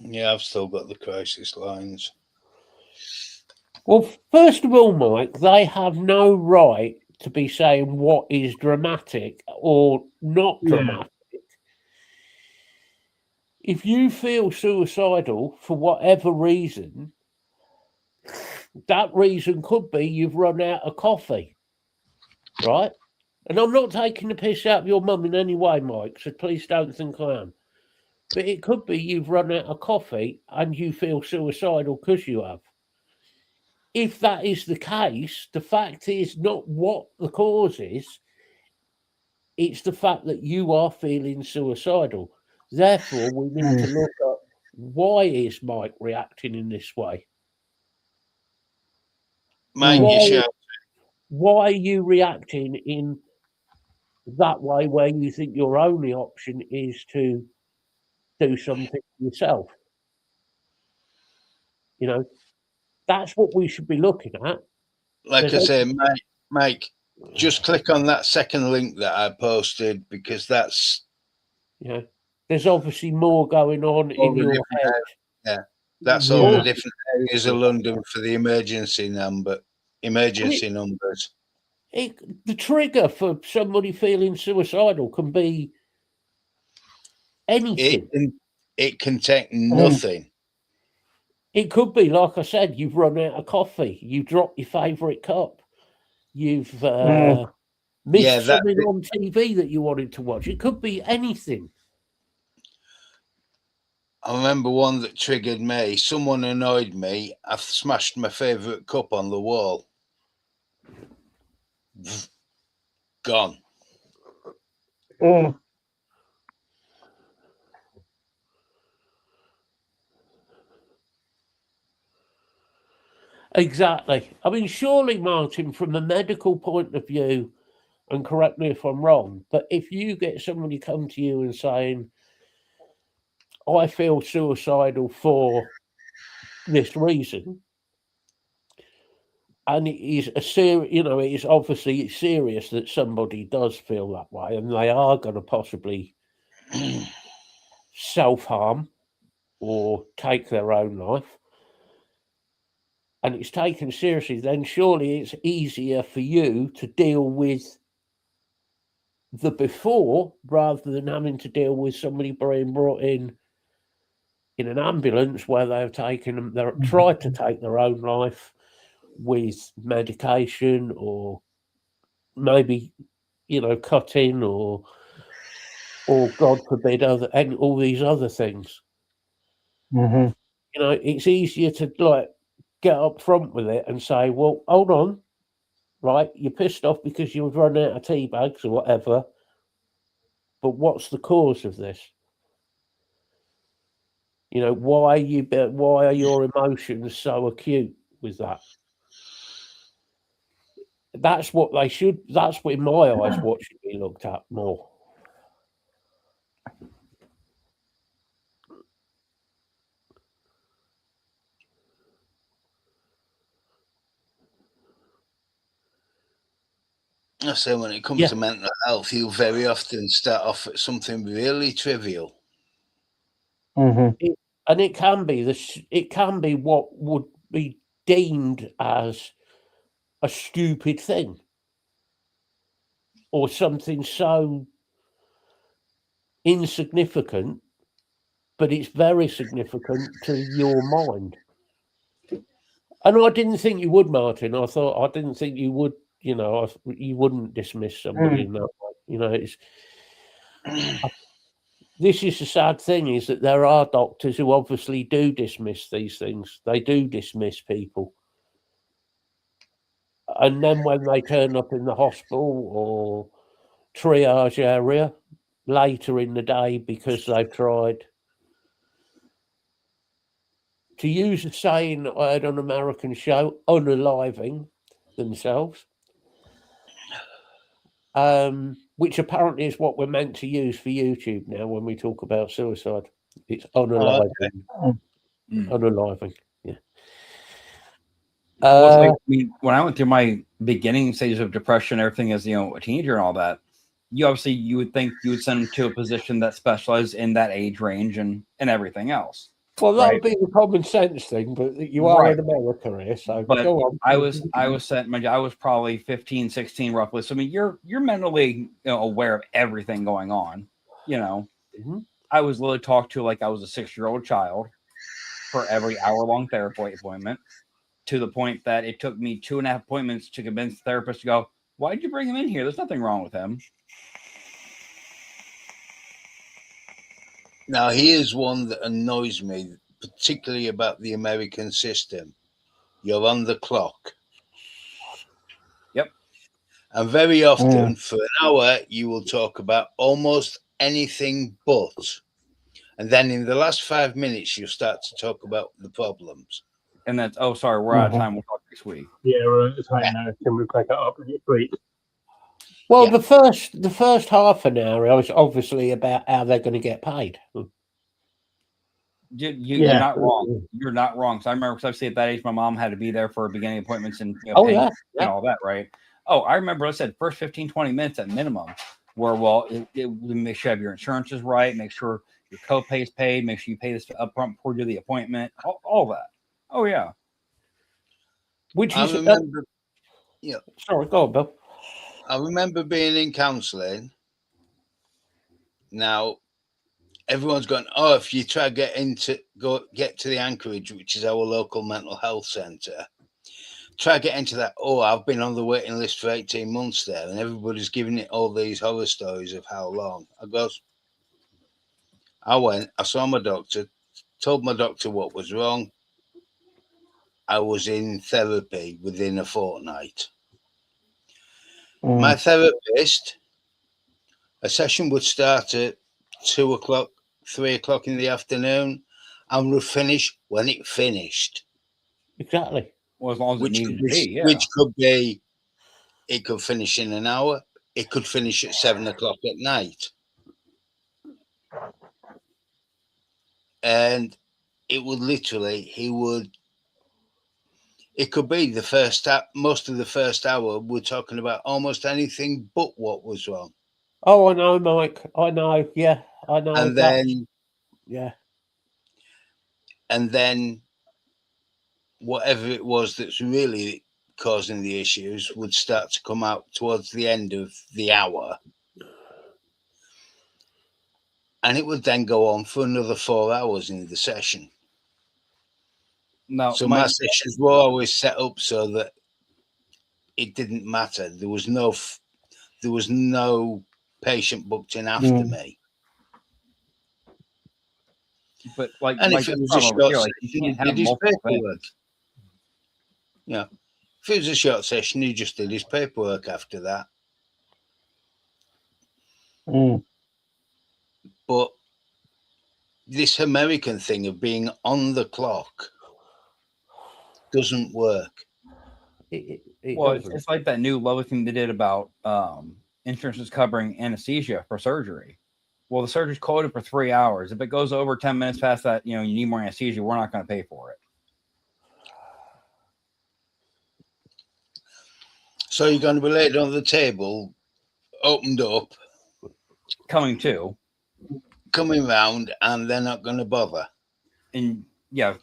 Yeah, I've still got the crisis lines. Well, first of all, Mike, they have no right to be saying what is dramatic or not dramatic. If you feel suicidal for whatever reason, that reason could be you've run out of coffee, right? And I'm not taking the piss out of your mum in any way, Mike, so please don't think I am. But it could be you've run out of coffee and you feel suicidal because you have. If that is the case, the fact is not what the cause is, it's the fact that you are feeling suicidal. Therefore, we need to look at why is Mike reacting in this way? Mike, why are you reacting in that way where you think your only option is to do something yourself? That's what we should be looking at. Like I say, Mike, just click on that second link that I posted because that's there's obviously more going on in All the your different head. That's all the Yeah. different areas of London for the emergency numbers. The trigger for somebody feeling suicidal can be anything. It can take nothing. It could be, like I said, you've run out of coffee, you dropped your favourite cup, you've missed something on TV that you wanted to watch. It could be anything. I remember one that triggered me. Someone annoyed me. I smashed my favourite cup on the wall. Gone. Exactly. I mean, surely, Martin, from a medical point of view, and correct me if I'm wrong, but if you get somebody come to you and saying, I feel suicidal for this reason, and it is it is obviously serious that somebody does feel that way, and they are going to possibly self-harm or take their own life, and it's taken seriously, then surely it's easier for you to deal with the before rather than having to deal with somebody being brought in an ambulance where they've tried to take their own life with medication or maybe cutting or God forbid all these other things. It's easier to get up front with it and say, well, hold on, right, you're pissed off because you've run out of tea bags or whatever, but what's the cause of this? Why are your emotions so acute with that? That's what in my eyes, what should be looked at more. I say when it comes to mental health, you very often start off at something really trivial. And it can be what would be deemed as a stupid thing or something so insignificant, but it's very significant to your mind. And I didn't think you would, Martin. I didn't think you would, you wouldn't dismiss somebody in that way. This is the sad thing, is that there are doctors who obviously do dismiss these things. They do dismiss people. And then when they turn up in the hospital or triage area later in the day because they've tried, to use a saying I heard on an American show, unaliving themselves, which apparently is what we're meant to use for YouTube now when we talk about suicide. It's unaliving. Unaliving, yeah. When I went through my beginning stages of depression, everything as a teenager and all that, you would think you would send them to a position that specialized in that age range and everything else. Well, that would be the common sense thing, but you are in America here, so but go on. I was probably 15, 16 roughly. So I mean, you're mentally aware of everything going on. I was literally talked to like I was a 6-year-old child for every hour-long therapy appointment, to the point that it took me 2.5 appointments to convince the therapist to go, why did you bring him in here? There's nothing wrong with him. Now, here's one that annoys me, particularly about the American system. You're on the clock. Yep. And very often, for an hour, you will talk about almost anything but. And then in the last 5 minutes, you start to talk about the problems. And that's, sorry, we're out of time. We'll talk next week. Yeah, we're out of time now. Can we pick it up next week? Well, the first half an hour was obviously about how they're going to get paid. You're not wrong. You're not wrong. So I remember, because I've at that age, my mom had to be there for beginning appointments and and all that, right? Oh, I remember I said first 15, 20 minutes at minimum, where make sure you have your insurance is right, make sure your copay's paid. Make sure you pay this upfront before you do the appointment. All that. Oh yeah. Which I is remember, sorry, go on, Bill. I remember being in counselling. Now, everyone's going, oh, if you try get to the Anchorage, which is our local mental health centre, try get into that. Oh, I've been on the waiting list for 18 months there, and everybody's giving it all these horror stories of how long. I went, I saw my doctor, told my doctor what was wrong. I was in therapy within a fortnight. My therapist, a session would start at 2 o'clock, 3 o'clock in the afternoon, and would finish when it finished. Exactly. Well, as long as it needed to be, yeah. Which could be, it could finish in an hour. It could finish at 7 o'clock at night. And it would literally, it could be most of the first hour, we're talking about almost anything but what was wrong. Oh, I know, Mike. I know. Yeah, I know. And then, and then whatever it was that's really causing the issues would start to come out towards the end of the hour. And it would then go on for another 4 hours in the session. No, so my sessions were always set up so that it didn't matter. There was no patient booked in after me. But like, and if it was a short session, he did his paperwork. Yeah, if it was a short session, he just did his paperwork after that. But this American thing of being on the clock doesn't work. It's like that new lovely thing they did about insurance is covering anesthesia for surgery. Well, the surgery's quoted for 3 hours. If it goes over 10 minutes past that, you need more anesthesia, we're not going to pay for it. So you're going to be laid on the table, opened up, coming round, and they're not going to bother. And yeah,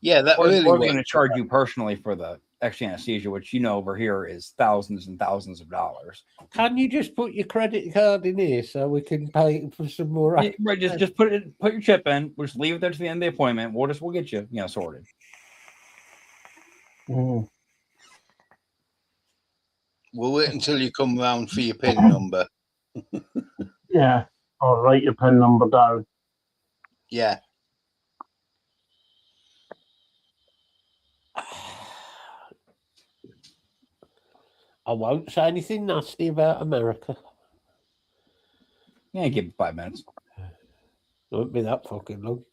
that we're really going to charge you personally for the extra anesthesia, which over here is thousands and thousands of dollars. Can you just put your credit card in here so we can pay for some more? Right, just put your chip in. We'll just leave it there to the end of the appointment. We'll get you sorted. We'll wait until you come round for your PIN number. Yeah, or write your PIN number down. Yeah. I won't say anything nasty about America. Yeah, give it 5 minutes. Won't be that fucking long.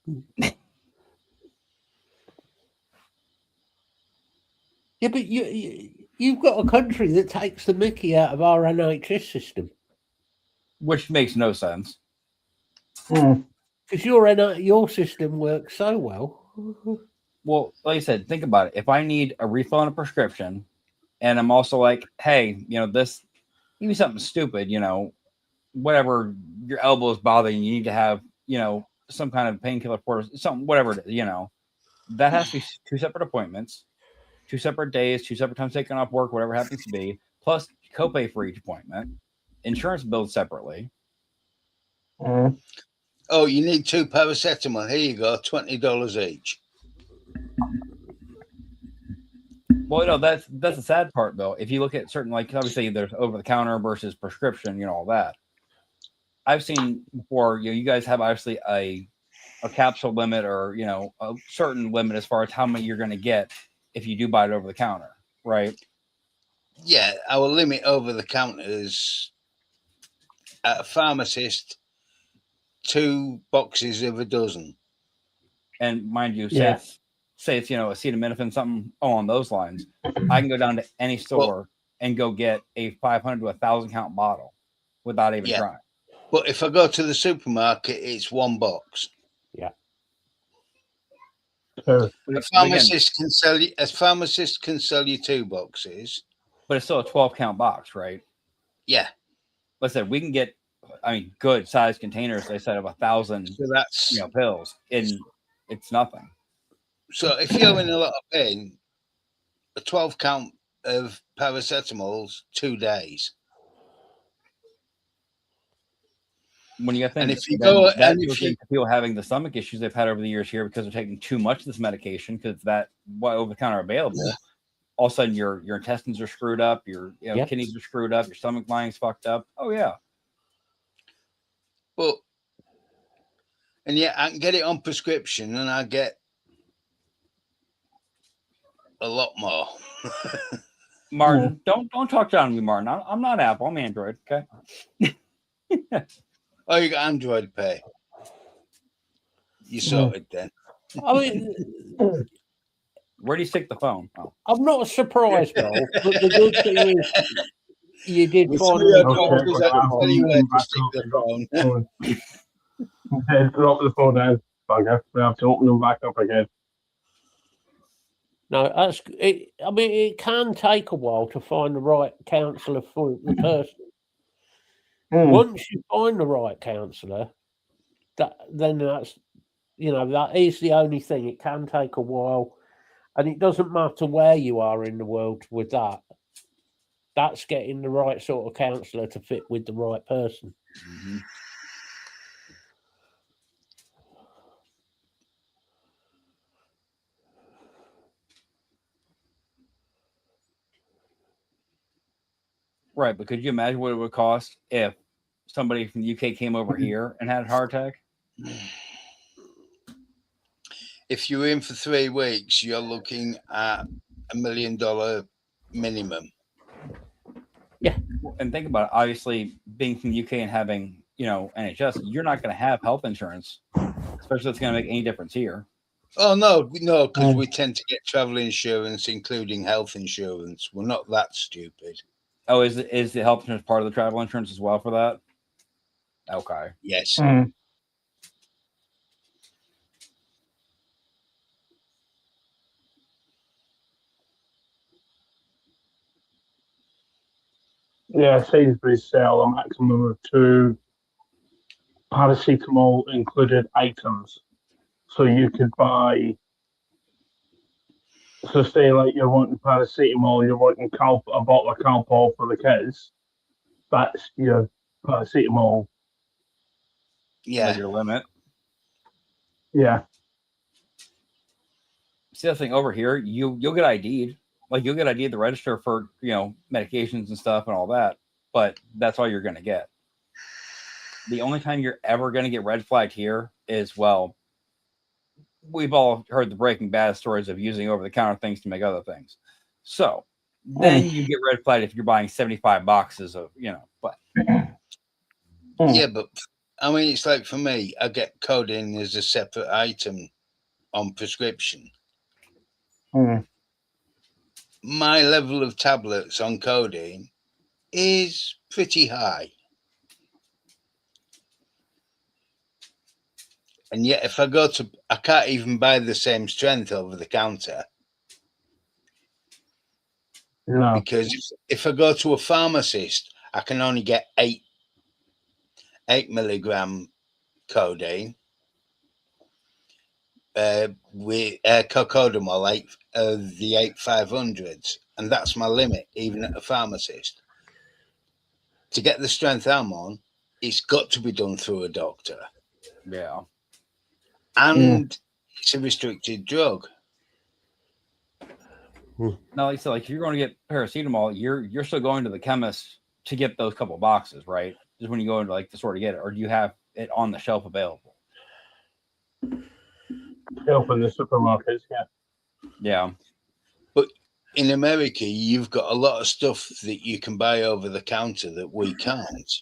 Yeah, but you've got a country that takes the mickey out of our NHS system. Which makes no sense. Because your system works so well. Well, like I said, think about it. If I need a refill on a prescription, and I'm also like, hey, this, give me something stupid, whatever, your elbow is bothering you, need to have, some kind of painkiller for something, whatever it is, that has to be 2 separate appointments, 2 separate days, 2 separate times taken off work, whatever happens to be, plus copay for each appointment, insurance billed separately. Oh, you need 2 paracetamol. Here you go, $20 each. Well, that's the sad part, though. If you look at certain, like, obviously there's over the counter versus prescription, all that. I've seen before, you guys have obviously a capsule limit or, a certain limit as far as how many you're going to get if you do buy it over the counter, right? Yeah, our limit over the counter is at a pharmacist, 2 boxes of a dozen. And mind you, say it's acetaminophen, something along those lines. I can go down to any store and go get a 500 to 1,000 count bottle without even trying. But if I go to the supermarket, it's 1 box. Yeah. A pharmacist can sell you 2 boxes. But it's still a 12 count box, right? Yeah. Like I said, we can get I mean, good sized containers. They said of 1,000, So that's pills, and it's nothing. so if you're in a lot of pain, a 12 count of paracetamol's 2 days. When you think, And if you then go, that and if goes you, into people having the stomach issues they've had over the years here because they're taking too much of this medication because that what over the counter available. All of a sudden, your intestines are screwed up, your Yep. kidneys are screwed up, your stomach lining's fucked up. Oh yeah, well, and yet I can get it on prescription, and I get a lot more. Martin, don't talk down to me, Martin. I'm not Apple. I'm Android. Okay. Oh, you got Android Pay. You sorted then. I mean, Where do you stick the phone? Oh. I'm not surprised, Bill, but the good thing is you did With find some of your a doctors, I can tell you where to stick the phone. Drop the phone down. Bugger. We have to open them back up again. No, that's it. I mean, it can take a while to find the right counsellor for the person. Once you find the right counsellor, then that's that is the only thing. It can take a while, and it doesn't matter where you are in the world with that. That's getting the right sort of counsellor to fit with the right person. Mm-hmm. Right, but could you imagine what it would cost if somebody from the UK came over here and had a heart attack? If you're in for 3 weeks, you're looking at $1 million minimum. Yeah, and think about it. Obviously, being from the UK and having NHS, you're not going to have health insurance, especially if it's going to make any difference here. Oh no, because we tend to get travel insurance, including health insurance. We're not that stupid. Oh, is the health insurance part of the travel insurance as well for that? Okay. Yes. Yeah, Sainsbury's sell a maximum of 2 paracetamol included items. So you could buy, so say like you're wanting paracetamol, you're wanting a bottle of Calpol for the kids. That's your paracetamol. Yeah. That's your limit. Yeah. See, the thing over here, you'll get ID'd. Like you'll get ID'd at the register for medications and stuff and all that, but that's all you're going to get. The only time you're ever going to get red flagged here is, well, we've all heard the Breaking Bad stories of using over-the-counter things to make other things. So then you get red flagged if you're buying 75 boxes of, but. Yeah, but I mean, it's like for me, I get codeine as a separate item on prescription. My level of tablets on codeine is pretty high. And yet, if I go to, I can't even buy the same strength over the counter. No. Because if I go to a pharmacist, I can only get 8 milligram codeine with cocodamol, the 8,500s, and that's my limit, even at a pharmacist. To get the strength I'm on, it's got to be done through a doctor. Yeah. And it's a restricted drug. Now, like I said, if you're going to get paracetamol, you're still going to the chemist to get those couple boxes, right? Just when you go into the store to get it, or do you have it on the shelf available? Shelf in the supermarkets, yeah. Yeah. But in America, you've got a lot of stuff that you can buy over the counter that we can't.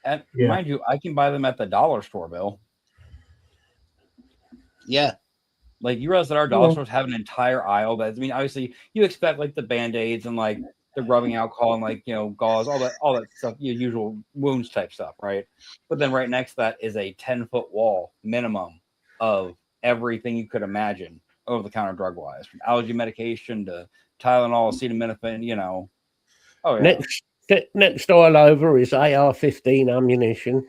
And mind you, I can buy them at the dollar store, Bill. Yeah. Like you realize that our dollar stores have an entire aisle that, obviously you expect like the Band-Aids and like the rubbing alcohol and like, gauze, all that stuff, usual wounds type stuff, right? But then right next to that is a 10-foot wall minimum of everything you could imagine over the counter drug wise, from allergy medication to Tylenol, acetaminophen, Oh yeah. Next aisle over is AR-15 ammunition.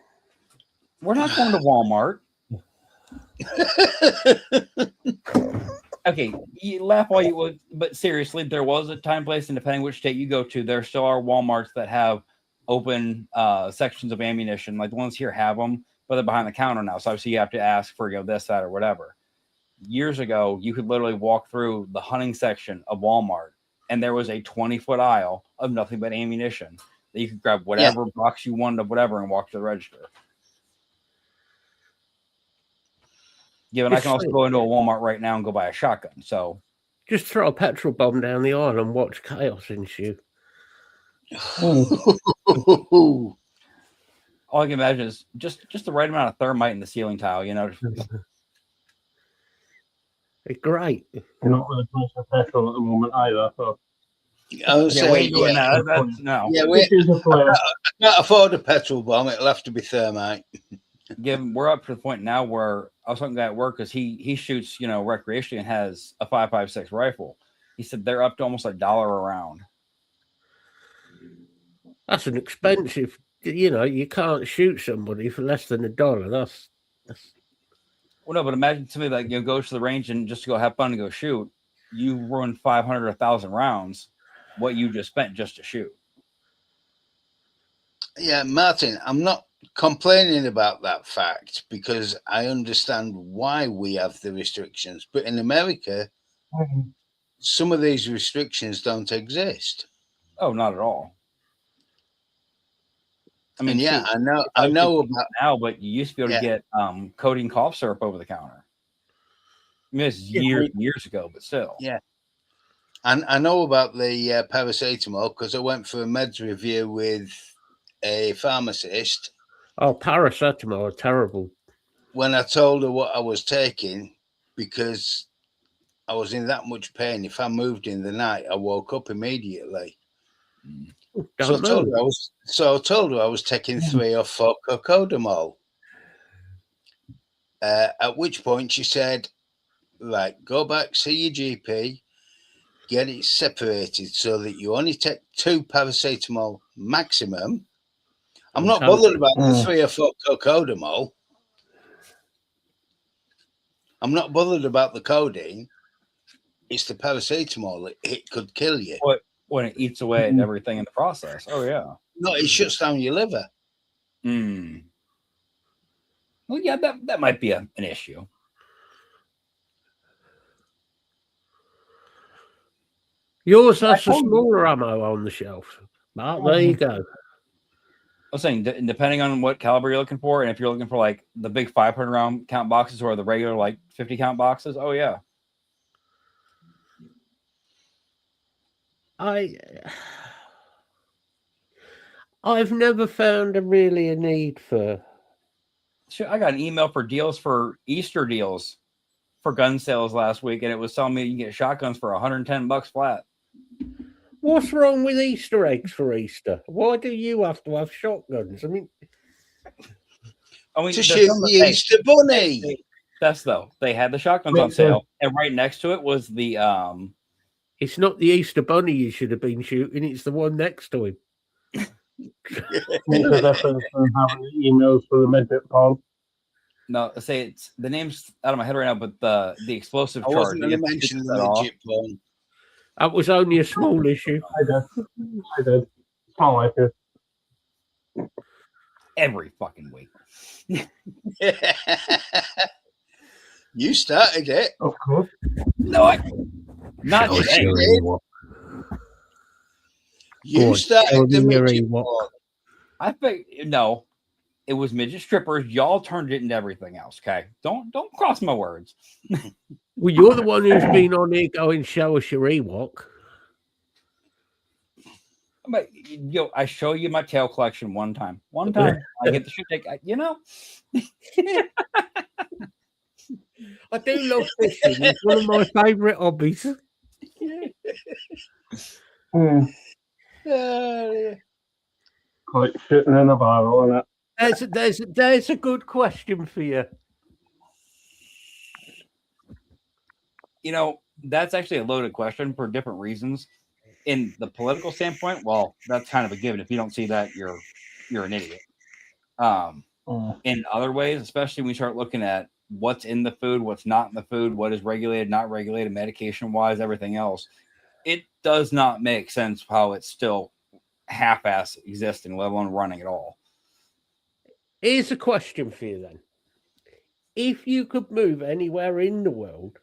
We're not going to Walmart. Okay, you laugh all you would, but seriously, there was a time, place, and depending which state you go to, there still are Walmarts that have open sections of ammunition. Like the ones here have them, but they're behind the counter now. So obviously you have to ask for this, that, or whatever. Years ago, you could literally walk through the hunting section of Walmart, and there was a 20-foot aisle of nothing but ammunition that you could grab whatever box you wanted of whatever and walk to the register. Yeah, and I can also go into a Walmart right now and go buy a shotgun. So just throw a petrol bomb down the aisle and watch chaos ensue. All I can imagine is just the right amount of thermite in the ceiling tile, you know. It's great. You're not with a price of petrol at the moment either. So. I was saying, no. Yeah, I can't afford a petrol bomb. It'll have to be thermite. We're up to the point now where I was talking to a guy at work because he shoots, recreationally and has a 5.56 rifle. He said they're up to almost $1 a round. That's an expensive. You can't shoot somebody for less than $1. That's. Well, no, but imagine somebody that goes to the range and just to go have fun and go shoot. You ruin 500 or 1,000 rounds. What you just spent just to shoot. Yeah, Martin, I'm not complaining about that fact because I understand why we have the restrictions. But in America, some of these restrictions don't exist. Oh, not at all. I mean, yeah, I know about now, but you used to be able to get codeine cough syrup over the counter. I mean, it's years ago, but still. Yeah. And I know about the paracetamol because I went for a meds review with a pharmacist. Oh, paracetamol are terrible. When I told her what I was taking, because I was in that much pain, if I moved in the night, I woke up immediately. So I told her I was taking 3 or 4 cocodamol. At which point she said, right, go back, see your GP, get it separated so that you only take 2 paracetamol maximum. I'm not bothered about the 3 or 4 cocodamol. I'm not bothered about the codeine. It's the paracetamol. It could kill you. When it eats away at everything in the process. Oh, yeah. No, it shuts down your liver. Well, yeah, that might be an issue. Yours has the smaller ammo on the shelf. Mark, there you go. I was saying, depending on what caliber you're looking for, and if you're looking for like the big 500 round count boxes or the regular like 50 count boxes, oh yeah. I've never found really a need for. I got an email for deals for Easter deals for gun sales last week, and it was telling me you can get shotguns for $110 flat. What's wrong with Easter eggs for Easter? Why do you have to have shotguns? I mean, to shoot the Easter bunny. That's though. They had the shotguns on sale, and right next to it was the. It's not the Easter bunny you should have been shooting. It's the one next to him. Makes a difference from having the emails for the midget palm. No, say it's the name's out of my head right now, but the explosive charge. I wasn't going to mention the midget palm. That was only a small issue. I did. Small issue. Every fucking week. You started it. Of course. No, not today. You started the midget palm. I think no. It was midget strippers. Y'all turned it into everything else. Okay, don't cross my words. Well, you're the one who's been on here going, show us your Ewok. But I show you my tail collection one time. I get the shit take. I do love fishing. It's one of my favourite hobbies. Like shooting in a barrel, isn't it? There's a good question for you. That's actually a loaded question for different reasons. in the political standpoint, well, that's kind of a given. If you don't see that, you're an idiot. In other ways, especially when you start looking at what's in the food, what's not in the food, what is regulated, not regulated, medication wise, everything else, it does not make sense how it's still half-ass existing, let alone running at all. Here's a question for you then. If you could move anywhere in the world,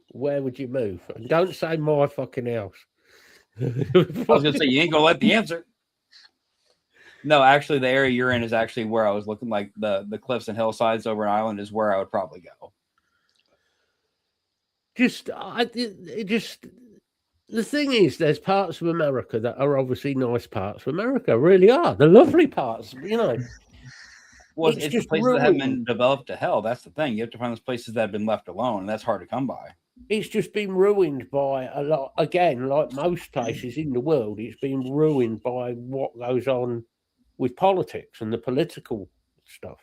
where would you move? And don't say my fucking house. I was gonna say you ain't gonna like the answer. No, actually, the area you're in is actually where I was looking. Like the cliffs and hillsides over in Ireland is where I would probably go. The thing is, there's parts of America that are obviously nice parts of America. Really are. The lovely parts, you know. Well, It's it's just the places that haven't been ruined. developed to hell. That's the thing. You have to find those places that have been left alone, and that's hard to come by. It's just been ruined by a lot. Again, like most places in the world, it's been ruined by what goes on with politics and the political stuff.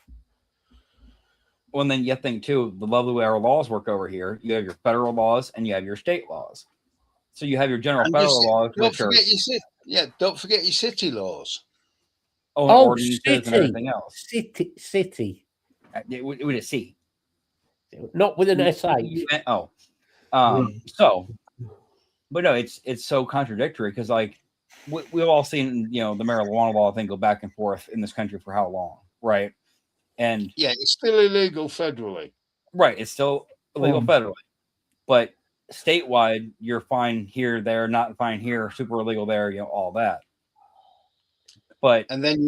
Well, and then you think too, the lovely way our laws work over here. You have your federal laws and you have your state laws. So you have your general And federal laws, don't which are forget your city. Yeah, don't forget your city laws. ordinances and everything else. City, With a C. not with an SH. Oh, so, but no, it's so contradictory because like we've all seen the marijuana law thing go back and forth in this country for how long, right? And Yeah, it's still illegal federally. right, it's still illegal federally, but statewide, you're fine here, there, not fine here, super illegal there, all that. But And then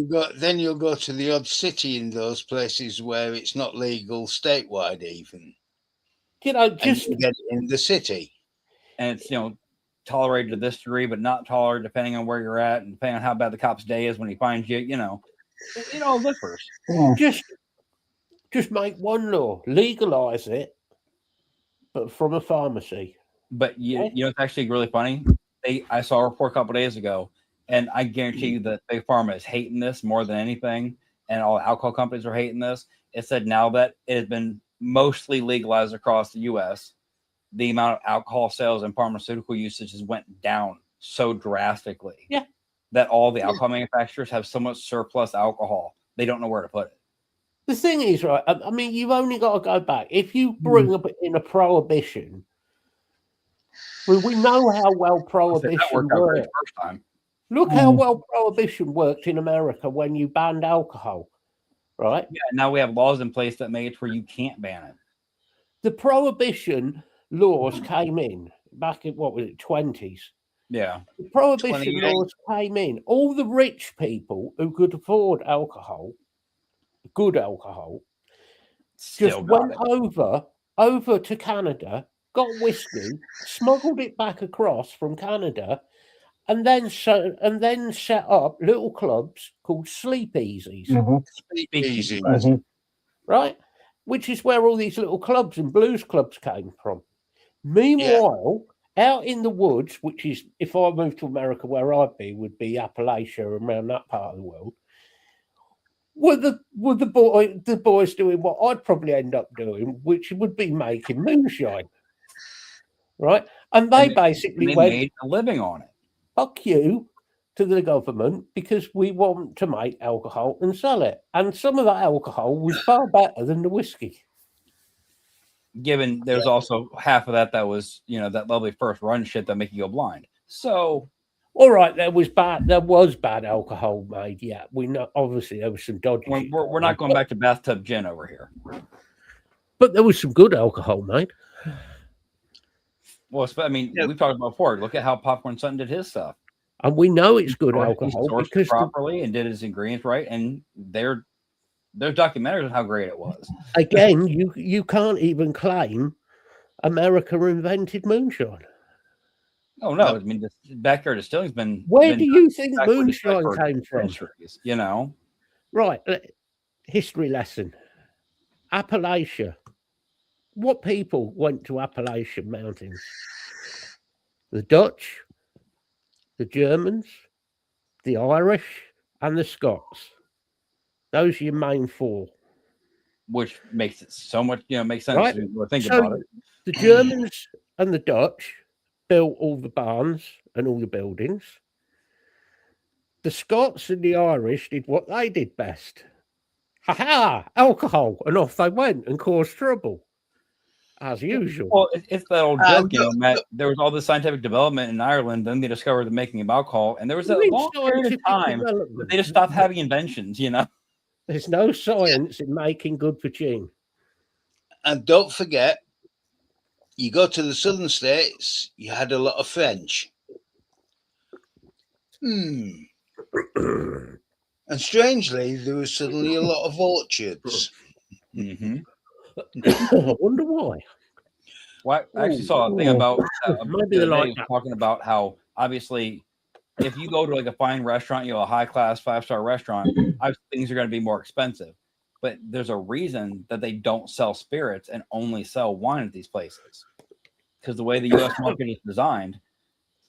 you'll go to the odd city in those places where it's not legal statewide even. Just and you get it in the city. and it's tolerated to this degree, but not tolerated depending on where you're at and depending on how bad the cop's day is when he finds you. Differs. just make one law, legalize it, but from a pharmacy. But it's actually really funny. I saw a report a couple days ago, and I guarantee you that Big Pharma is hating this more than anything, and all alcohol companies are hating this. It said now that it has been mostly legalized across the U.S., the amount of alcohol sales and pharmaceutical usage has went down so drastically. Yeah. That all the alcohol manufacturers have so much surplus alcohol, they don't know where to put it. The thing is, right, I mean, you've only got to go back. If you bring up in a prohibition, we know how well prohibition That worked out great worked. first time. Look how well prohibition worked in America when you banned alcohol, right? Yeah, now we have laws in place that make it where you can't ban it. The prohibition laws came in back in, 20s? Yeah. The prohibition 28. laws came in. All the rich people who could afford alcohol, good alcohol, Still just got went it. over to Canada, got whiskey, smuggled it back across from Canada, and then set up little clubs called sleepeasies, Easy. right? Which is where all these little clubs and blues clubs came from. Meanwhile, out in the woods, which is, if I moved to America, where I'd be, would be Appalachia, around that part of the world. Were the boys doing what I'd probably end up doing, which would be making moonshine, right? And they basically they went, made a living on it. fuck you to the government because we want to make alcohol and sell it. And some of that alcohol was far better than the whiskey. Given there's also half of that was, that lovely first run shit that make you go blind. So, all right, there was bad alcohol made. Yeah, we know. Obviously, there was some dodgy. we're not going back to bathtub gin over here. But there was some good alcohol made. Well, I mean, we've talked about before. Look at how Popcorn Sun did his stuff. And we know it's good He alcohol sourced because it properly and did his ingredients right, and there's documentaries on how great it was. again, you can't even claim America invented moonshine. Oh no! I mean, the backyard distilling's been. Where do you think backward distilled moonshine for came from? centuries, Right, history lesson. Appalachia. What people went to Appalachian Mountains? The Dutch, the Germans, the Irish, and the Scots. Those are your main four. Which makes it so much, makes sense Right. to think So about it. the Germans and the Dutch built all the barns and all the buildings. The Scots and the Irish did what they did best. Ha-ha! Alcohol! And off they went and caused trouble, as usual. Well, it's that old Uh, joke, you know, Matt. There was all this scientific development in Ireland, then they discovered the making of alcohol, and there was a long period of time that they just stopped having inventions, you know. There's no science in making good poutine. And don't forget, you go to the southern states, you had a lot of French. And strangely, there was suddenly a lot of orchards. Mm-hmm. I wonder why. Well, I actually saw a thing about Maybe the they other like day that. talking about how obviously if you go to like a fine restaurant, you know, a high class 5-star restaurant, obviously things are going to be more expensive. But there's a reason that they don't sell spirits and only sell wine at these places. Because the way the US market is designed,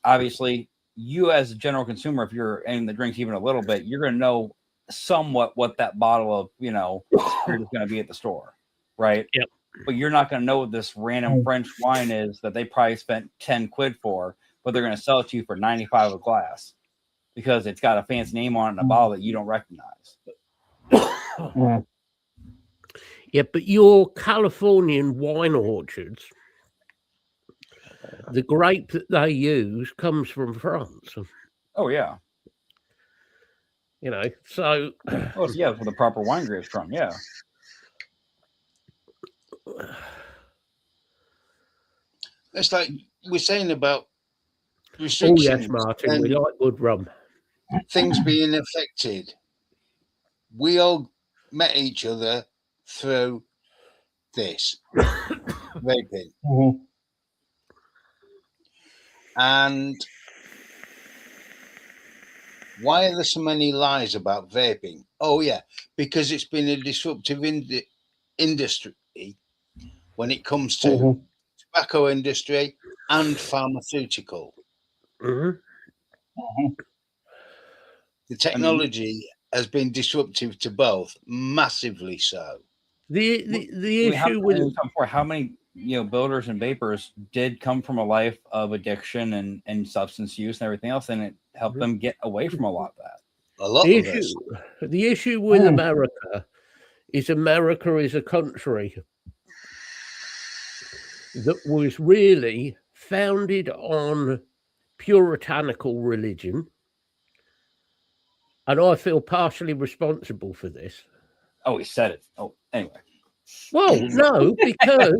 obviously you as a general consumer, if you're aiming the drinks even a little bit, you're going to know somewhat what that bottle of, you know, spirit is going to be at the store, right? Yep. But you're not going to know what this random French wine is that they probably spent 10 quid for, but they're going to sell it to you for 95 a glass because it's got a fancy name on it and a bottle that you don't recognize. Yeah, but your Californian wine orchards, the grape that they use comes from France. Oh, yeah. You know, so Well, yeah, for the proper wine grapes from, yeah. It's like we're saying about oh restrictions yes, Martin, we and like good rum. things being affected. We all met each other through this vaping. Mhm. And why are there so many lies about vaping? Oh, yeah, because it's been a disruptive industry when it comes to Mhm. tobacco industry and pharmaceutical. Mhm. The technology has been disruptive to both, massively so. The issue with How many, you know, builders and vapors did come from a life of addiction and substance use and everything else, and it helped them get away from a lot of that. A lot the of us. issue with America is a country that was really founded on puritanical religion, and I feel partially responsible for this. Oh, he said it. Oh, anyway. Well, no, because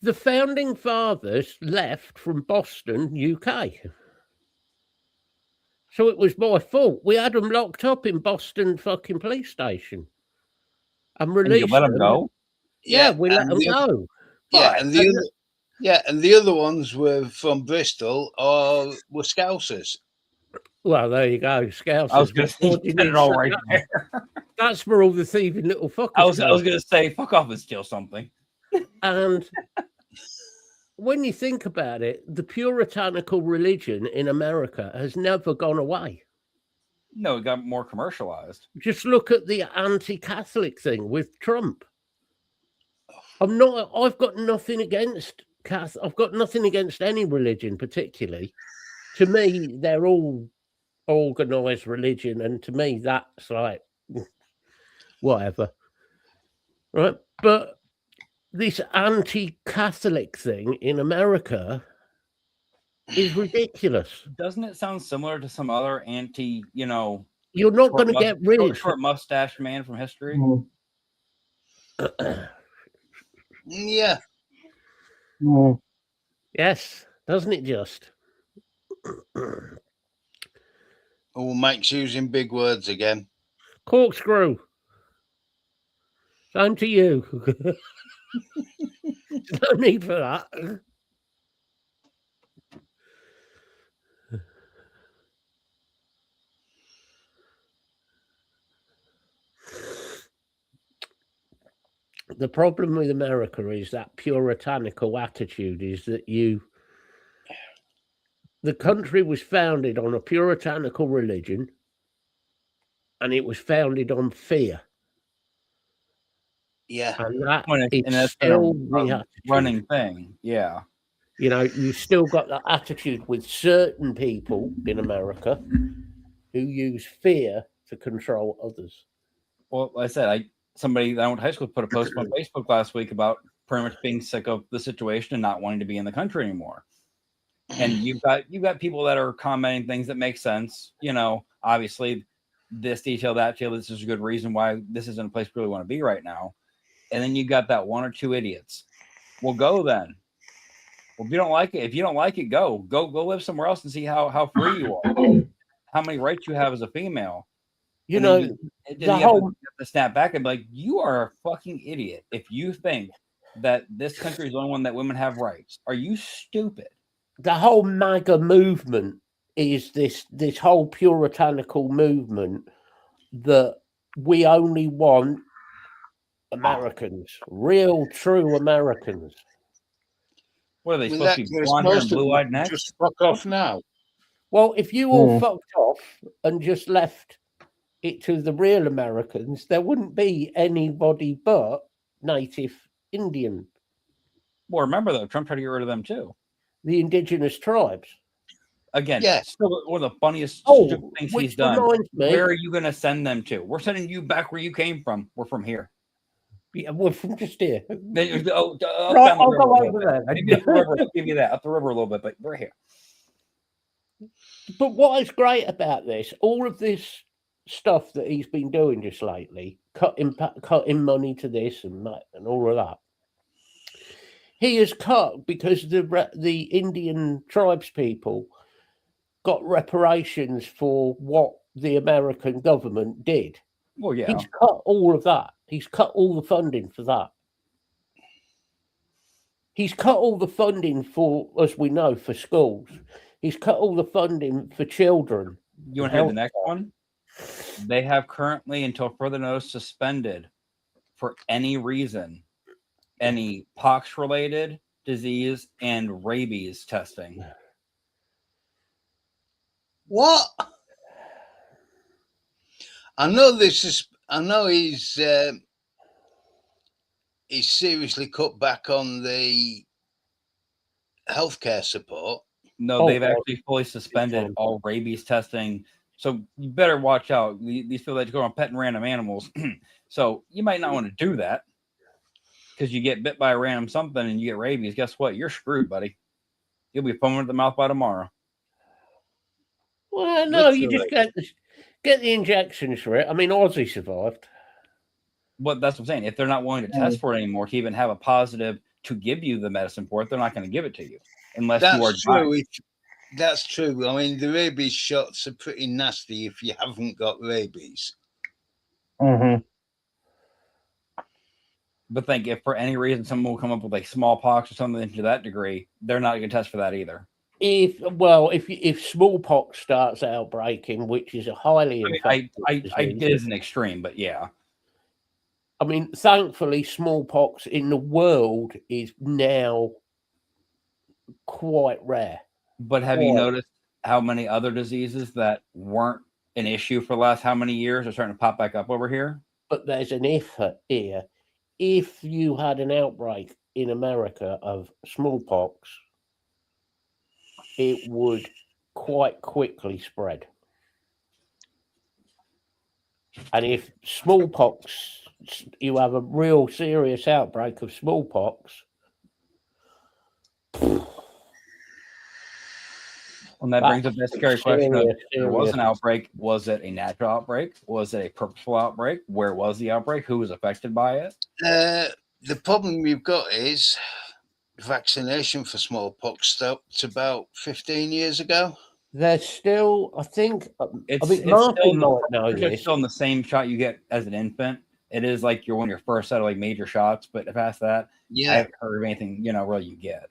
the founding fathers left from Boston, UK. So it was my fault. We had them locked up in Boston fucking police station and And you released let him go? Yeah, we let and them the- go. Yeah, Right, and the other ones were from Bristol or were Scousers. well, there you go, Scousers. I was going to say, What do you you said need it all to right say? there. That's where all the thieving little fuckers I was go. going to say, fuck off and steal something. And when you think about it, the puritanical religion in America has never gone away. No, it got more commercialized. Just look at the anti-Catholic thing with Trump. I've got nothing against I've got nothing against any religion particularly. To me, they're all organized religion, and to me that's like whatever. Right? But this anti-Catholic thing in America is ridiculous. Doesn't it sound similar to some other anti, you know, You're not going to get rid short mustache man from history? Mhm. Yeah. Mhm. Yes, doesn't it just? Oh, Mike's using big words again. Corkscrew. Same to you. No need for that. The problem with America is that puritanical attitude is that the country was founded on a puritanical religion and it was founded on fear. Yeah. And that And is that's been still a the attitude. running thing. Yeah. You know, you still got that attitude with certain people in America who use fear to control others. Well, like I said, somebody that I went to high school put a post on Facebook last week about pretty much being sick of the situation and not wanting to be in the country anymore. And you've got people that are commenting things that make sense. You know, obviously, this detail, that detail, this is a good reason why this isn't a place we really want to be right now. And then you got that one or two idiots. Well, go then. Well, if you don't like it, go live somewhere else and see how free you are, how many rights you have as a female. You And know, then you the have whole to snap back and be like, you are a fucking idiot if you think that this country is the only one that women have rights. Are you stupid? the whole MAGA movement is this whole puritanical movement that we only want Americans, real, true Americans. What are they With supposed that, to be there's blonde hair and most of blue eyed them necks? just fuck off now. Well, if you all Hmm. fucked off and just left it to the real Americans, there wouldn't be anybody but native Indian, Well, remember though, Trump tried to get rid of them too. the indigenous tribes. Again, Yeah. still one of the funniest Oh, stupid things which he's done. reminds me, Where are you going to send them to? We're sending you back where you came from. We're from here. yeah, we're from just here. Then, up Right, down the I'll river go a little over bit. there. Maybe up the river. I'll give you that up the river a little bit, but we're here. But what is great about this, all of this stuff that he's been doing just lately, cutting money to this and that and all of that, he has cut because the Indian tribes people got reparations for what the American government did. Well, yeah. He's cut all of that. He's cut all the funding for that. He's cut all the funding for, as we know, for schools. He's cut all the funding for children. You want to hear the next one? They have currently, until further notice, suspended for any reason any pox-related disease and rabies testing. What? I know he's seriously cut back on the healthcare support. No, Oh, they've God. actually fully suspended all rabies testing. So you better watch out. These people that go on petting random animals. So you might not want to do that because you get bit by a random something and you get rabies. Guess what? You're screwed, buddy. You'll be foaming at the mouth by tomorrow. Well, no, you Literally. just get the injections for it. I mean, Ozzy survived. Well, that's what I'm saying. If they're not willing to test for it anymore to even have a positive to give you the medicine for it, they're not going to give it to you unless you are That's true. dying. That's true. I mean, the rabies shots are pretty nasty if you haven't got rabies. Mm-hmm. But think if for any reason someone will come up with like smallpox or something to that degree, they're not going to test for that either. If smallpox starts outbreaking, which is a highly infectious I disease, did as an extreme, but yeah. I mean, thankfully, smallpox in the world is now quite rare. But have you Or- noticed how many other diseases that weren't an issue for the last how many years are starting to pop back up over here? But there's an if here. If you had an outbreak in America of smallpox, it would quite quickly spread. And if smallpox, you have a real serious outbreak of smallpox, And that brings up that scary question of if there was serious. an outbreak, was it a natural outbreak? Was it a purposeful outbreak? Where was the outbreak? Who was affected by it? The problem you've got is vaccination for smallpox stopped about 15 years ago. There's still, I think, It's, I mean, it's Martin still, might know it's this. still in the same shot you get as an infant. It is like you're one of your first set of like major shots, but past that, I Yeah, haven't heard of anything, really you get.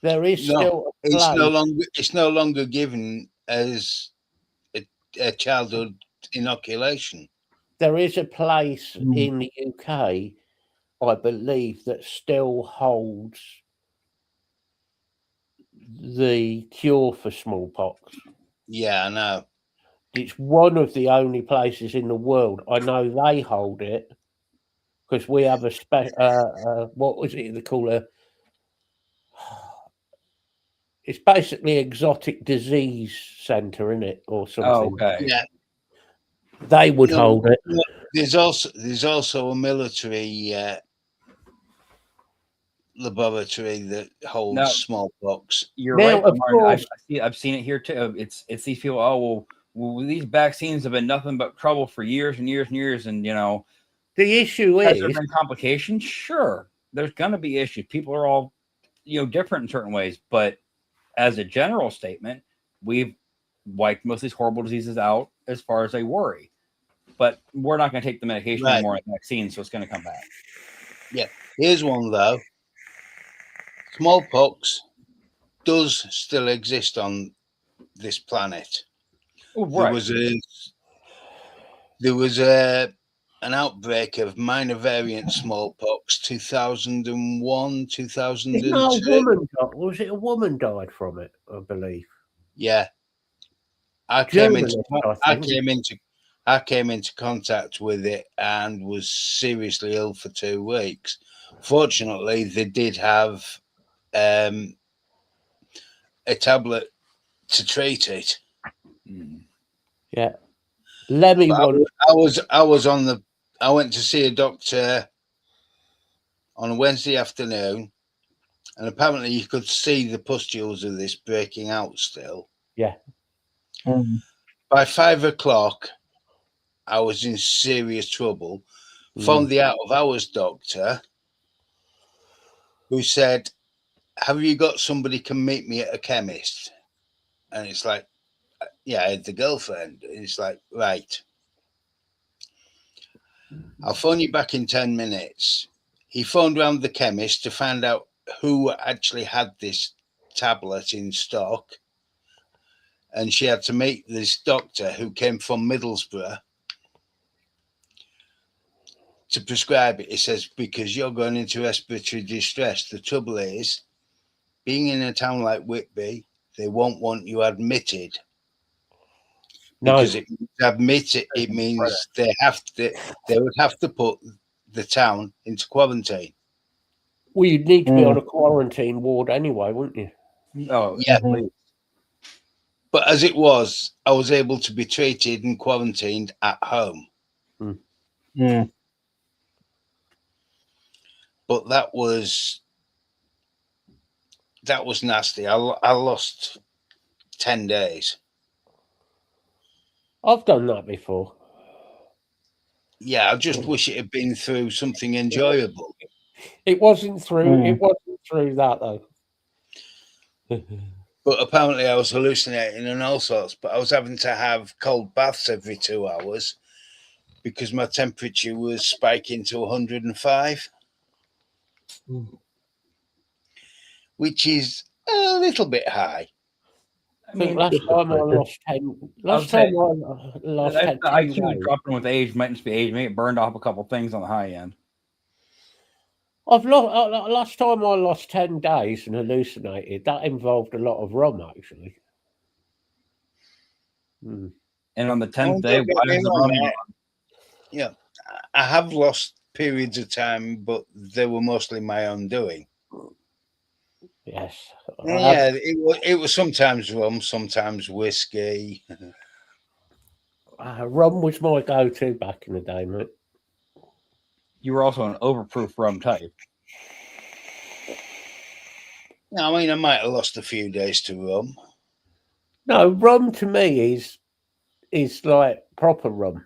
There is No, still a it's place. it's no longer given as a childhood inoculation. There is a place Mm. in the UK, I believe, that still holds the cure for smallpox. Yeah, I know. It's one of the only places in the world I know they hold it because we have a what was it they call It's basically exotic disease centre, isn't it, or something? Oh, okay. Yeah. They would No, hold it. no, there's also a military laboratory that holds No. smallpox. You're Now, right, of Martin. course- I've seen it here too. It's these people. Oh well, these vaccines have been nothing but trouble for years and years and years, and The issue has there is, been complications? Sure, there's going to be issues. People are all different in certain ways, but as a general statement, we've wiped most of these horrible diseases out as far as they worry. But we're not going to take the medication Right. anymore, the vaccine, so it's going to come back. Here's one though. Smallpox does still exist on this planet. Oh, There right. was an outbreak of minor variant smallpox 2001, 2002. no, was it a woman died from it? I believe. Yeah. I came Journalist, into contact with it and was seriously ill for 2 weeks. Fortunately, they did have a tablet to treat it. Mm. Yeah, Lemmy But one. I went to see a doctor on a Wednesday afternoon, and apparently you could see the pustules of this breaking out still. Yeah. By 5 o'clock, I was in serious trouble. Phoned the out of hours doctor, who said, "Have you got somebody can meet me at a chemist?" And it's like, "Yeah, I had the girlfriend." And it's like, "Right, I'll phone you back in 10 minutes. He phoned round the chemist to find out who actually had this tablet in stock. And she had to meet this doctor who came from Middlesbrough to prescribe it. He says, because you're going into respiratory distress. The trouble is, being in a town like Whitby, they won't want you admitted. No, Because it means they would have to put the town into quarantine. well, you'd need to be on a quarantine ward anyway, wouldn't you? Oh, Yeah. please. But as it was, I was able to be treated and quarantined at home. But that was nasty. I lost 10 days. I've done that before. Yeah, I just wish it had been through something enjoyable. It wasn't through. It wasn't through that though. But apparently I was hallucinating and all sorts. But I was having to have cold baths every 2 hours because my temperature was spiking to 105, which is a little bit high. I I think mean, last time I lost 10. Last time I lost 10. I keep dropping with age. Might just be age. Maybe it burned off a couple things on the high end. I've lost last time I lost 10 days and hallucinated. That involved a lot of rum, actually. And on the 10th Oh, day, don't get why me is the wrong, rum I- gone? Yeah, I have lost periods of time, but they were mostly my own doing. Yes. Yeah, it was sometimes rum, sometimes whiskey. Rum was my go-to back in the day, mate. You were also an overproof rum type. I mean, I might have lost a few days to rum. No, rum to me is like proper rum.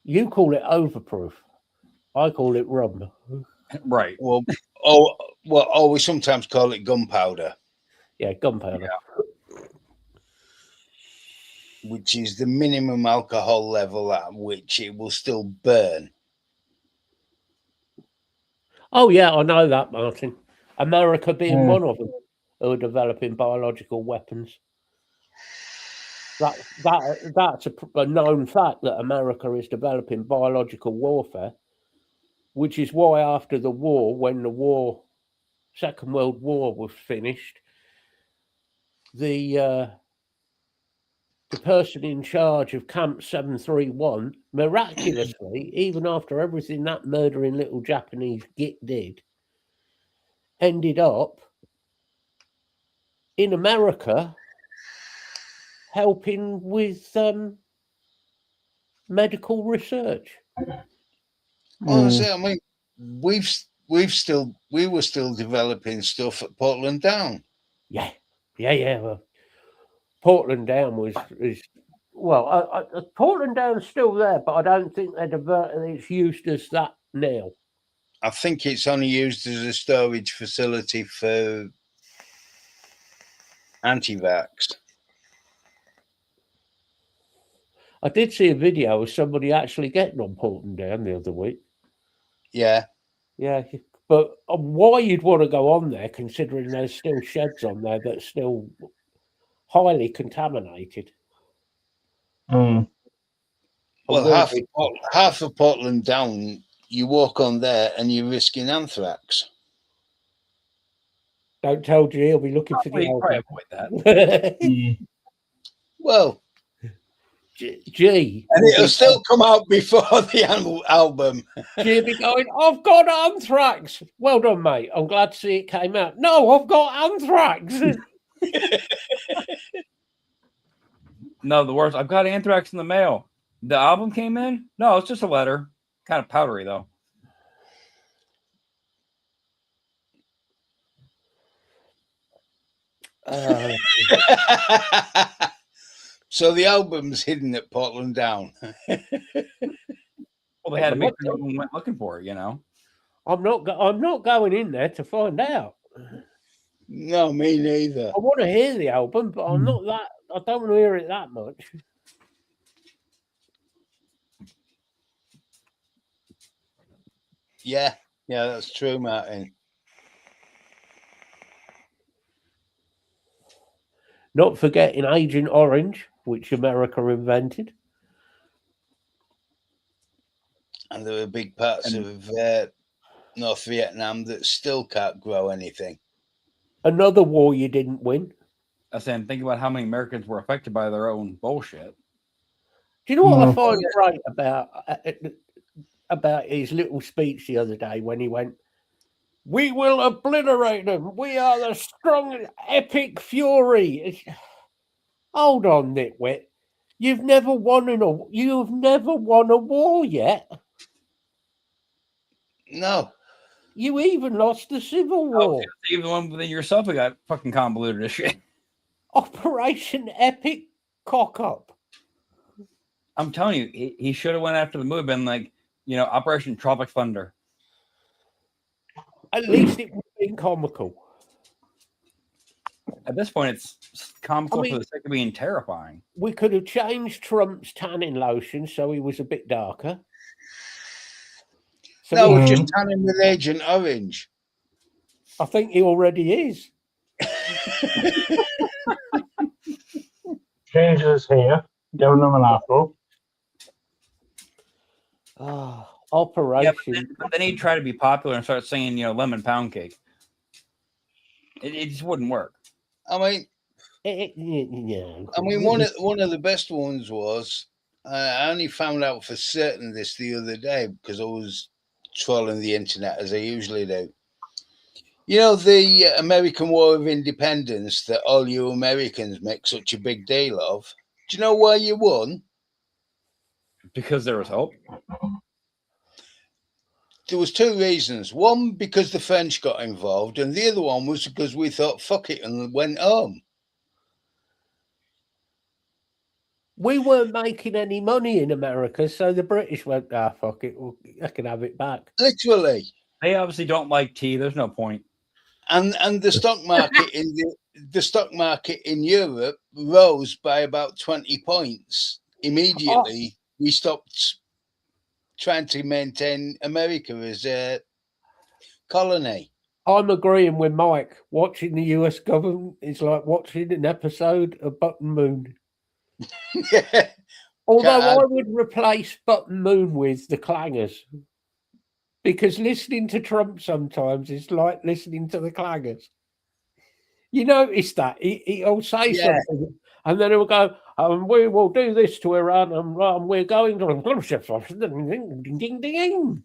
You call it overproof. I call it rum. Right. Well, we sometimes call it gunpowder, Yeah, gunpowder. which is the minimum alcohol level at which it will still burn. Oh, yeah, I know that, Martin. America being one of them who are developing biological weapons. That's a known fact that America is developing biological warfare, which is why after the war, when the Second World War was finished, the person in charge of Camp 731, miraculously, even after everything that murdering little Japanese git did, ended up in America helping with medical research. Honestly, I mean, we were still developing stuff at Portland Down. Yeah. Well, Portland Down is Portland Down's still there, but I don't think it's used as that now. I think it's only used as a storage facility for anti-vax. I did see a video of somebody actually getting on Portland Down the other week. Yeah. Yeah, but why you'd want to go on there, considering there's still sheds on there that's still highly contaminated. Mm. Well, half of Portland Down, you walk on there and you're risking anthrax. Don't tell G, he'll be looking for the Probably album. avoid that. Well, G. and it'll still come out before the album. G will be going, I've got anthrax. Well done, mate. I'm glad to see it came out. No, I've got anthrax. No, the worst. I've got anthrax in the mail. The album came in? No, it's just a letter. Kind of powdery, though. So the album's hidden at Portland Down. Well, they had to make sure no one went looking for it, you know. I'm not going in there to find out. No, me neither. I want to hear the album, but I don't want to hear it that much. Yeah, that's true, Martin. Not forgetting Agent Orange, which America invented. And there are big parts of North Vietnam that still can't grow anything. Another war you didn't win. I said, think about how many Americans were affected by their own bullshit. Do you know what I find great about his little speech the other day when he went, "We will obliterate them. We are the strong, epic fury." Hold on, nitwit. You've never won a war yet. No. You even lost the Civil War. Even one within yourself who got fucking convoluted as shit. Operation Epic Cock Up. I'm telling you, he should have went after the movie, been like, Operation Tropic Thunder. At least it would have been comical. At this point, it's comical for the sake of being terrifying. We could have changed Trump's tanning lotion so he was a bit darker. So no, we're just tanning with Agent Orange. I think he already is. Change his hair, give him an afro. Operation. Yeah, but then he'd try to be popular and start singing, Lemon Pound Cake. It just wouldn't work. I mean, one of the best ones was I only found out for certain this the other day because I was trolling the internet as I usually do. You know, the American War of Independence that all you Americans make such a big deal of. Do you know why you won? Because there was hope. There was two reasons. One, because the French got involved, and the other one was because we thought, fuck it, and went home. We weren't making any money in America, so the British went, fuck it, I can have it back. Literally. They obviously don't like tea. There's no point. And the stock market the stock market in Europe rose by about 20 points. Immediately, we stopped trying to maintain America as a colony. I'm agreeing with Mike. Watching the US government is like watching an episode of Button Moon. Yeah. Although I would replace Button Moon with the Clangers. Because listening to Trump sometimes is like listening to the Clangers. You notice that? He'll say something and then he'll go, we will do this to Iran and we're going to... Ding, ding, ding.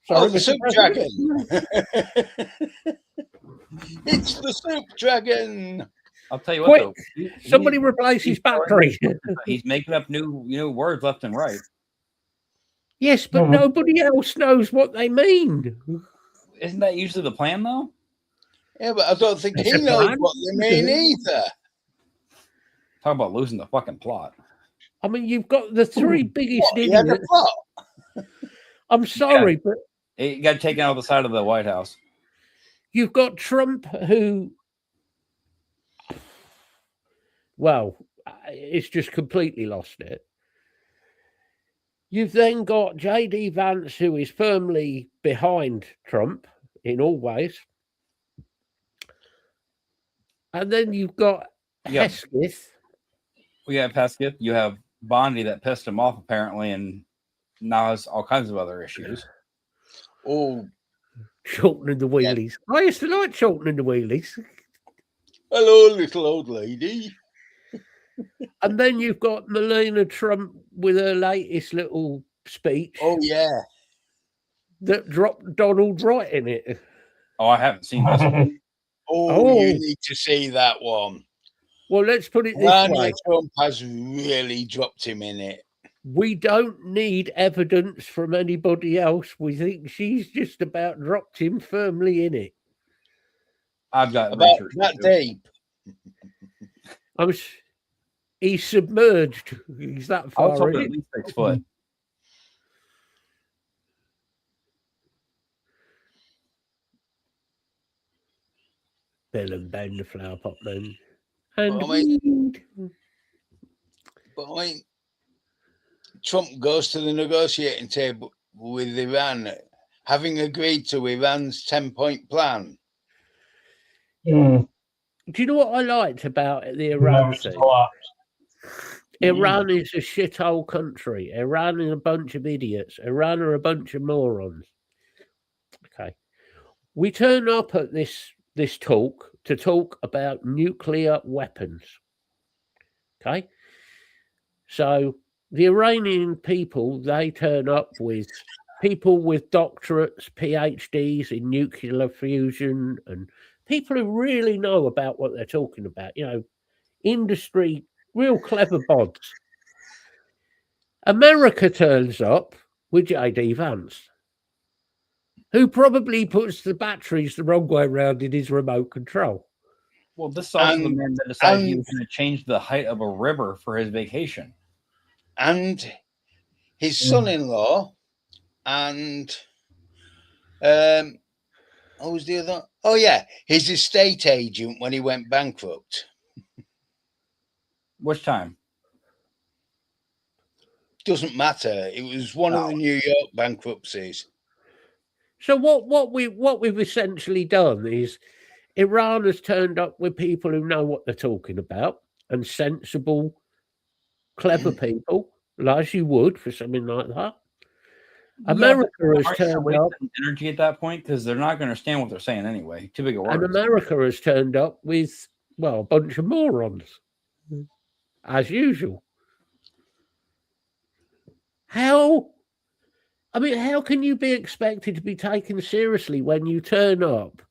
Sorry, the Soup Dragon. It's the soup dragon. I'll tell you Quick, what, though. somebody replace his battery. He's making up new words left and right. Yes, but nobody else knows what they mean. Isn't that usually the plan, though? Yeah, but I don't think It's he a knows plan. what they mean either. Talk about losing the fucking plot. I mean, you've got the three biggest What, he had a idiots. plot? I'm sorry, but He got taken out of the side of the White House. you've got Trump, who, well, it's just completely lost it. You've then got J.D. Vance, who is firmly behind Trump in all ways. And then you've got Yep. Hesketh. We have Pesketh. You have Bondi that pissed him off, apparently, and now has all kinds of other issues. Oh, Shortening the wheelies. I used to like shortening the wheelies. hello, little old lady. And then you've got Melania Trump with her latest little speech Oh, yeah. that dropped Donald right in it. Oh, I haven't seen this one. Oh, you Oh. need to see that one. Well, let's put it this Melania way. Trump has really dropped him in it. We don't need evidence from anybody else. We think she's just about dropped him firmly in it. I've got About research that to do. deep. He's submerged. He's that I was far hoping in at it. least 6 foot. Bill and Ben, the flower pot men. And Well, I weed. But I mean, Trump goes to the negotiating table with Iran, having agreed to Iran's 10-point plan. Do you know what I liked about the Iran thing? Iran is a shithole country. Iran is a bunch of idiots. Iran are a bunch of morons. Okay. We turn up at this talk to talk about nuclear weapons. Okay. So the Iranian people, they turn up with people with doctorates, PhDs in nuclear fusion, and people who really know about what they're talking about, you know, industry, real clever bods. America turns up with J.D. Vance, who probably puts the batteries the wrong way around in his remote control. Well, this is also the And- man that decided he and- was going to change the height of a river for his vacation. And his son-in-law and what was the other? Oh, yeah, his estate agent when he went bankrupt. Which time? Doesn't matter. It was one of the New York bankruptcies. So what we've essentially done is Iran has turned up with people who know what they're talking about and sensible, clever people, as you would for something like that. America has Aren't you turned up, wasting energy at that point because they're not going to understand what they're saying anyway. Too big a and word. America has turned up with, well, a bunch of morons, as usual. How can you be expected to be taken seriously when you turn up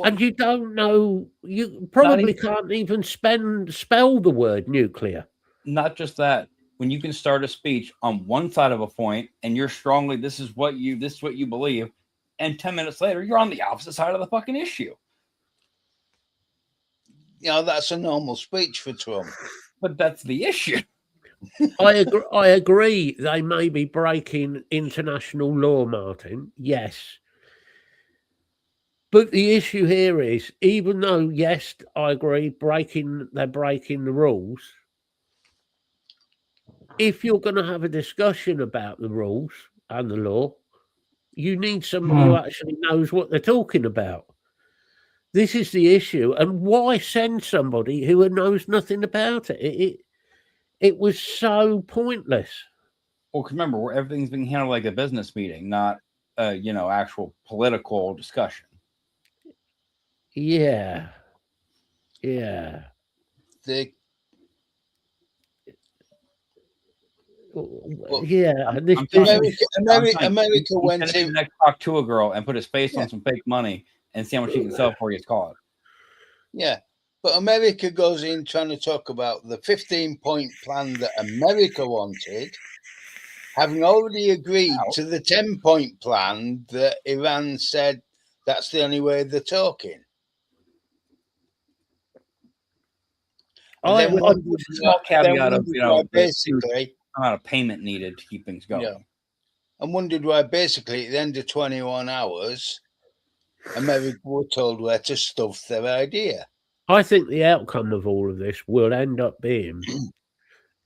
and you don't know, you probably can't even spell the word nuclear? Not just that. When you can start a speech on one side of a point and you're strongly, this is what you believe, and 10 minutes later you're on the opposite side of the fucking issue. You know, that's a normal speech for Trump. But that's the issue. I agree. They may be breaking international law, Martin. Yes. But the issue here is, even though, yes, I agree, they're breaking the rules. If you're going to have a discussion about the rules and the law, you need somebody who actually knows what they're talking about. This is the issue. And why send somebody who knows nothing about it? It was so pointless. Well, remember, everything's being handled like a business meeting, not actual political discussion. Yeah. Yeah, I'm- and this I'm telling you, business. America He went said it in. next talk to a girl and put his face Yeah. on some fake money and see how much he can sell before he gets caught. Yeah, but America goes in trying to talk about the 15-point plan that America wanted, having already agreed to the 10-point plan that Iran said that's the only way they're talking. And then wondered With the small caveat of, why the basically, amount of payment needed to keep things going. yeah, and wondered why basically at the end of 21 hours, America were told where to stuff their idea. I think the outcome of all of this will end up being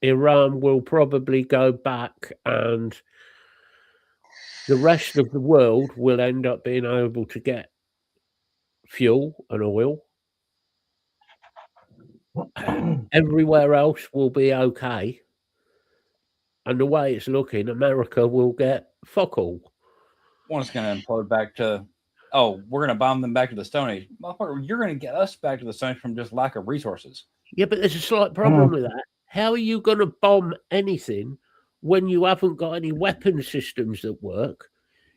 Iran will probably go back and the rest of the world will end up being able to get fuel and oil. Everywhere else will be okay. And the way it's looking, America will get fuck all. One's going to implode back to, we're going to bomb them back to the Stone Age. Motherfucker, you're going to get us back to the Stone Age from just lack of resources. Yeah, but there's a slight problem with that. How are you going to bomb anything when you haven't got any weapon systems that work?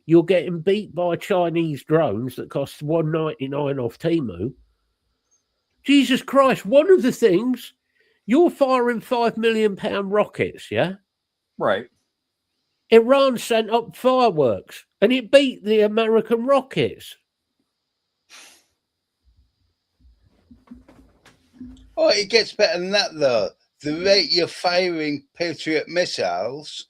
You're getting beat by Chinese drones that cost $199 off Temu. Jesus Christ, one of the things, you're firing £5 million rockets, yeah? Right. Iran sent up fireworks and it beat the American rockets. Oh, it gets better than that, though. The rate you're firing Patriot missiles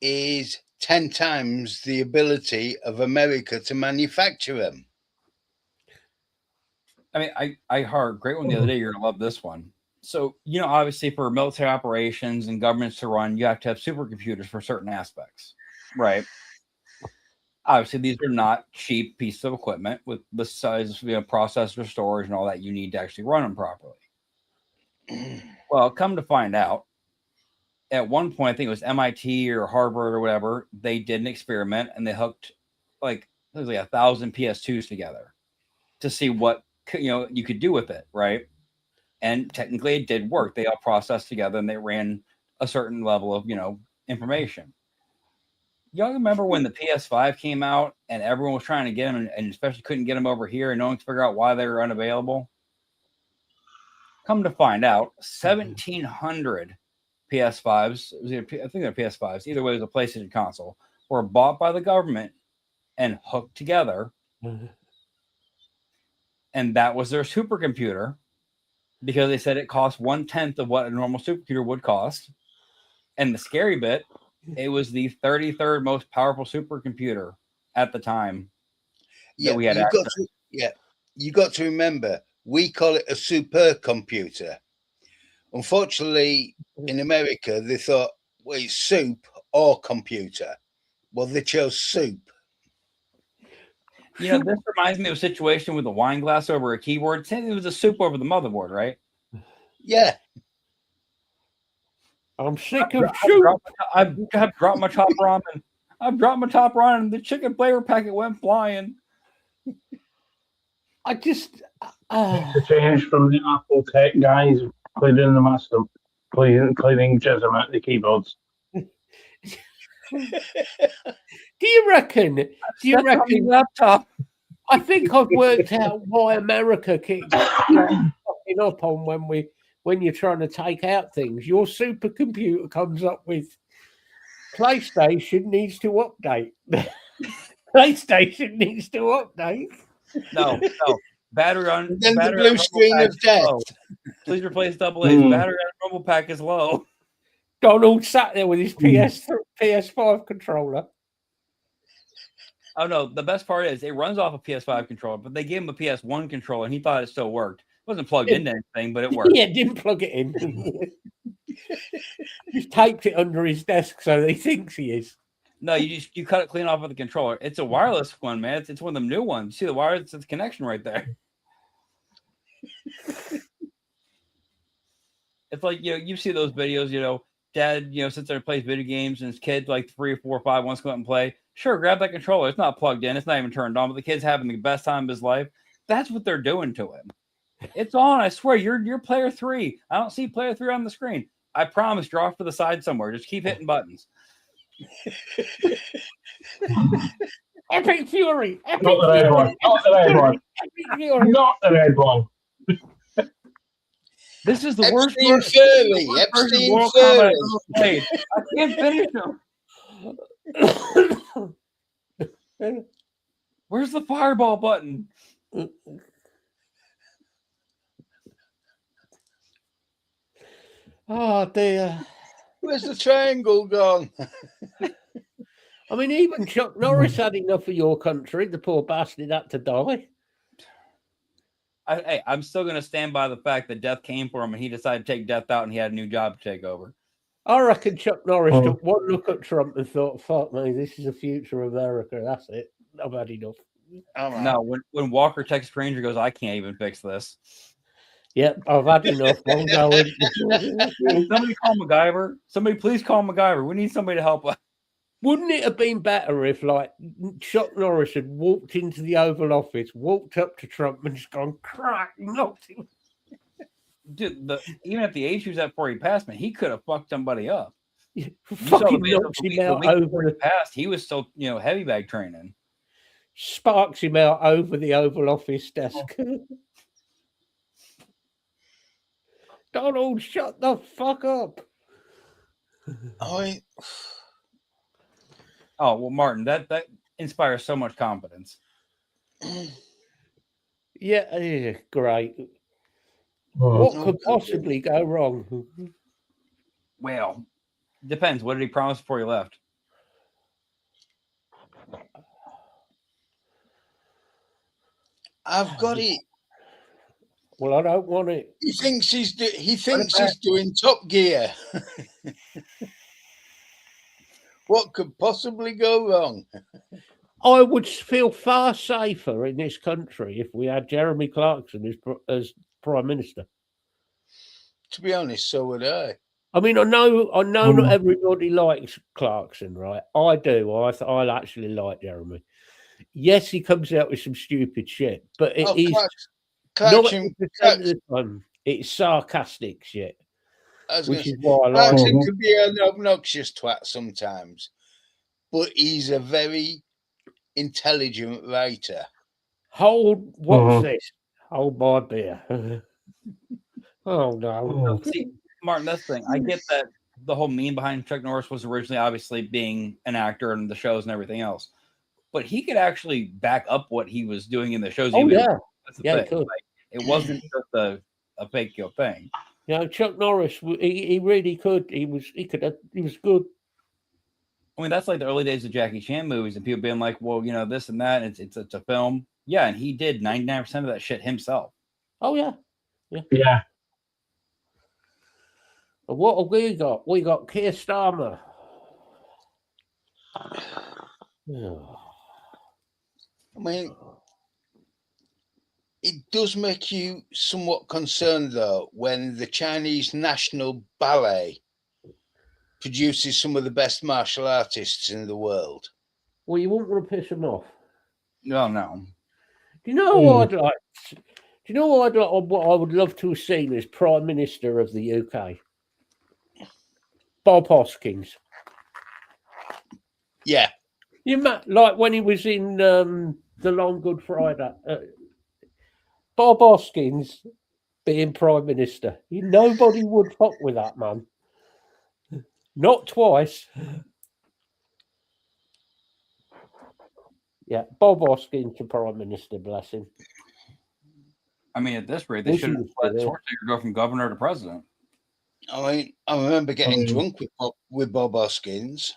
is 10 times the ability of America to manufacture them. I mean, I heard a great one the other day. You're going to love this one. So, obviously for military operations and governments to run, you have to have supercomputers for certain aspects, right? Obviously, these are not cheap pieces of equipment with the size, processor, storage, and all that you need to actually run them properly. Well, come to find out, at one point, I think it was MIT or Harvard or whatever, they did an experiment and they hooked like 1,000 PS2s together to see what you could do with it, right? And technically it did work. They all processed together and they ran a certain level of, information. Y'all remember when the PS5 came out and everyone was trying to get them and especially couldn't get them over here and no one could figure out why they were unavailable? Come to find out, 1,700 PS5s, I think they're PS5s, either way it was a PlayStation console, were bought by the government and hooked together. And that was their supercomputer because they said it cost 1/10 of what a normal supercomputer would cost. And the scary bit, it was the 33rd most powerful supercomputer at the time that we had access. You got to remember, we call it a supercomputer. Unfortunately, in America, they thought, well, it's soup or computer. Well, they chose soup. This reminds me of a situation with a wine glass over a keyboard. It was a soup over the motherboard, right? Yeah. I'm sick of soup. I've dropped my top ramen. I've dropped my top ramen and the chicken flavor packet went flying. I just... To change from the Apple Tech guys cleaning the master, cleaning Chisholm at the keyboards. Do you reckon? Laptop? I think I've worked out why America keeps fucking up on when you're trying to take out things. Your supercomputer comes up with PlayStation needs to update. PlayStation needs to update. No. Battery on. Then battery the blue on screen of death. Please replace AA's battery on rumble pack is low. Donald sat there with his PS5 controller. Oh no, the best part is it runs off a PS5 controller, but they gave him a PS1 controller and he thought it still worked. It wasn't plugged into anything, but it worked. Yeah, didn't plug it in. Just taped it under his desk so he thinks he is. No, you cut it clean off of the controller. It's a wireless one, man. It's one of them new ones. See the wireless connection right there. It's like you see those videos, dad, sits there and plays video games and his kid like 3 or 4 or 5 wants to go out and play. Sure, grab that controller. It's not plugged in, it's not even turned on, but the kid's having the best time of his life. That's what they're doing to him. It's on, I swear. You're player 3. I don't see player 3 on the screen. I promise you're off to the side somewhere. Just keep hitting buttons. Epic Fury! Epic Not the red Fury! one. Not the red one. Epic Fury! Not the red one. This is the worst Epstein version Furley. of Epstein Mortal Kombat Furley. I've ever played. I can't finish them. Where's the fireball button? Oh dear. Where's the triangle gone? I mean, even Chuck Norris had enough of your country. The poor bastard had to die. I'm still going to stand by the fact that death came for him and he decided to take death out and he had a new job to take over. I reckon Chuck Norris took one look at Trump and thought, fuck me, this is the future of America. That's it. I've had enough. No, when Walker Texas Ranger goes, I can't even fix this. Yep, I've had enough. I'm going. Somebody call MacGyver. Somebody please call MacGyver. We need somebody to help us. Wouldn't it have been better if, like, Chuck Norris had walked into the Oval Office, walked up to Trump, and just gone crack, knocked him? Dude, even at the age he was at before he passed, man, he could have fucked somebody up. Fucking knocked him out over the past. He was still, heavy bag training. Sparks him out over the Oval Office desk. Donald, shut the fuck up. Oh, well, Martin, that inspires so much confidence. Yeah, great. Oh. What could possibly go wrong? Well, depends. What did he promise before he left? I've got it. Well, I don't want it. He thinks he's doing Top Gear. What could possibly go wrong? I would feel far safer in this country if we had Jeremy Clarkson as Prime Minister. To be honest, so would I. I mean, I know not everybody likes Clarkson, right? I do. I actually like Jeremy. Yes, he comes out with some stupid shit, but it is Clarkson, 90% of the time it's sarcastic shit, which is why I like Clarkson him. could be an obnoxious twat sometimes, but he's a very intelligent writer. What's this? Hold my beer. Oh no. See, Martin, that's the thing. I get that the whole meme behind Chuck Norris was originally obviously being an actor and the shows and everything else, but he could actually back up what he was doing in the shows. Oh yeah, that's the yeah, thing. he could. Like, it wasn't just a fake thing. You know, Chuck Norris, he really could. He was good. I mean, that's like the early days of Jackie Chan movies and people being like, well, this and that, it's a film. Yeah, and he did 99% of that shit himself. Oh yeah. Yeah. But what have we got? We got Keir Starmer. I mean, it does make you somewhat concerned, though, when the Chinese National Ballet produces some of the best martial artists in the world. Well, you wouldn't want to piss him off. No. Do you know what I'd like? Do you know what I would love to have seen as Prime Minister of the UK? Bob Hoskins. Yeah. Like when he was in The Long Good Friday. Bob Hoskins being Prime Minister. Nobody would fuck with that man. Not twice. Yeah, Bob Hoskins to Prime Minister, bless him. I mean, at this rate, they should have let Schwarzenegger go from governor to president. I mean, I remember getting drunk with Bob Hoskins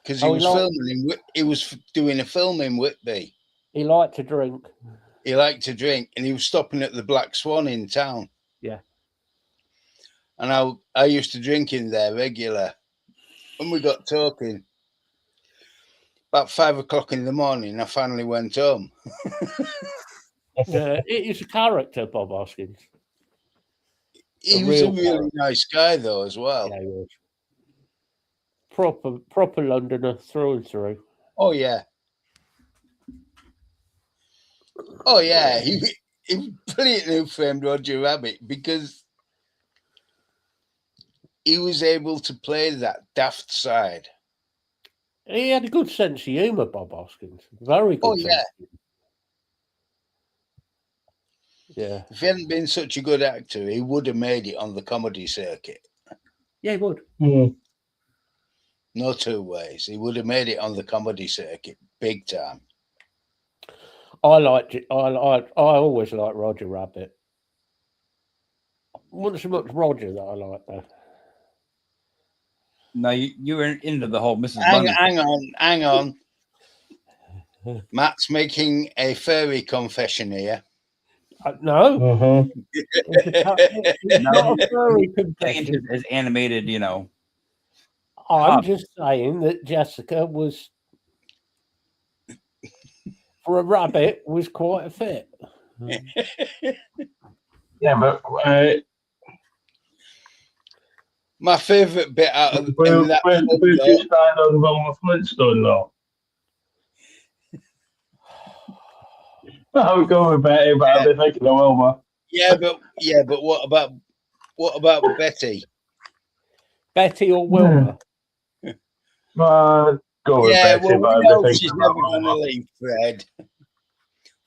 because he was doing a film in Whitby. He liked to drink. He liked to drink, and he was stopping at the Black Swan in town. Yeah. And I used to drink in there regular. When we got talking, about 5 o'clock in the morning, I finally went home. It is a character, Bob Hoskins. He was a really nice guy, though, as well. Yeah, he was. Proper Londoner through and through. Oh, yeah. Oh, yeah. He was brilliant who framed Roger Rabbit because he was able to play that daft side. He had a good sense of humour, Bob Hoskins. Very good. Oh, yeah. Yeah. If he hadn't been such a good actor, he would have made it on the comedy circuit. Yeah, he would. No two ways. He would have made it on the comedy circuit big time. I always liked Roger Rabbit. Wasn't so much Roger that I liked though. No, you were into the whole Mrs. Hang on. Matt's making a furry confession here. No. It's not a furry confession. As animated, you know. I'm just saying that Jessica was, for a rabbit, was quite a fit. Yeah, but my favourite bit out of where that did you stand on Wilma Flintstone, though? I would go with Betty, but I'd be thinking of Wilma. Yeah, but what about Betty? Betty or Wilma? Go with Betty, well, but we I'd know be she's thinking never about going to Wilma. leave Fred.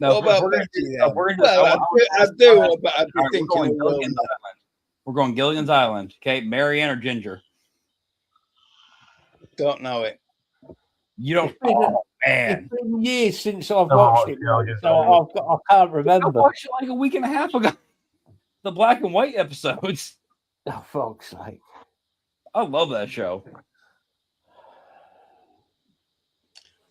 No, What about we're gonna Betty do- then? we're gonna- Well, I do, but I'd be All right, thinking we're of going Gilligan's Wilma. Island. We're going Gilligan's Island. Okay, Marianne or Ginger? Don't know it. You don't. It's been- Oh man, It's been years since I've No, watched it, yeah, mate, so I can't I remember. watched it like a week and a half ago. The black and white episodes. Oh, fuck's sake. I love that show.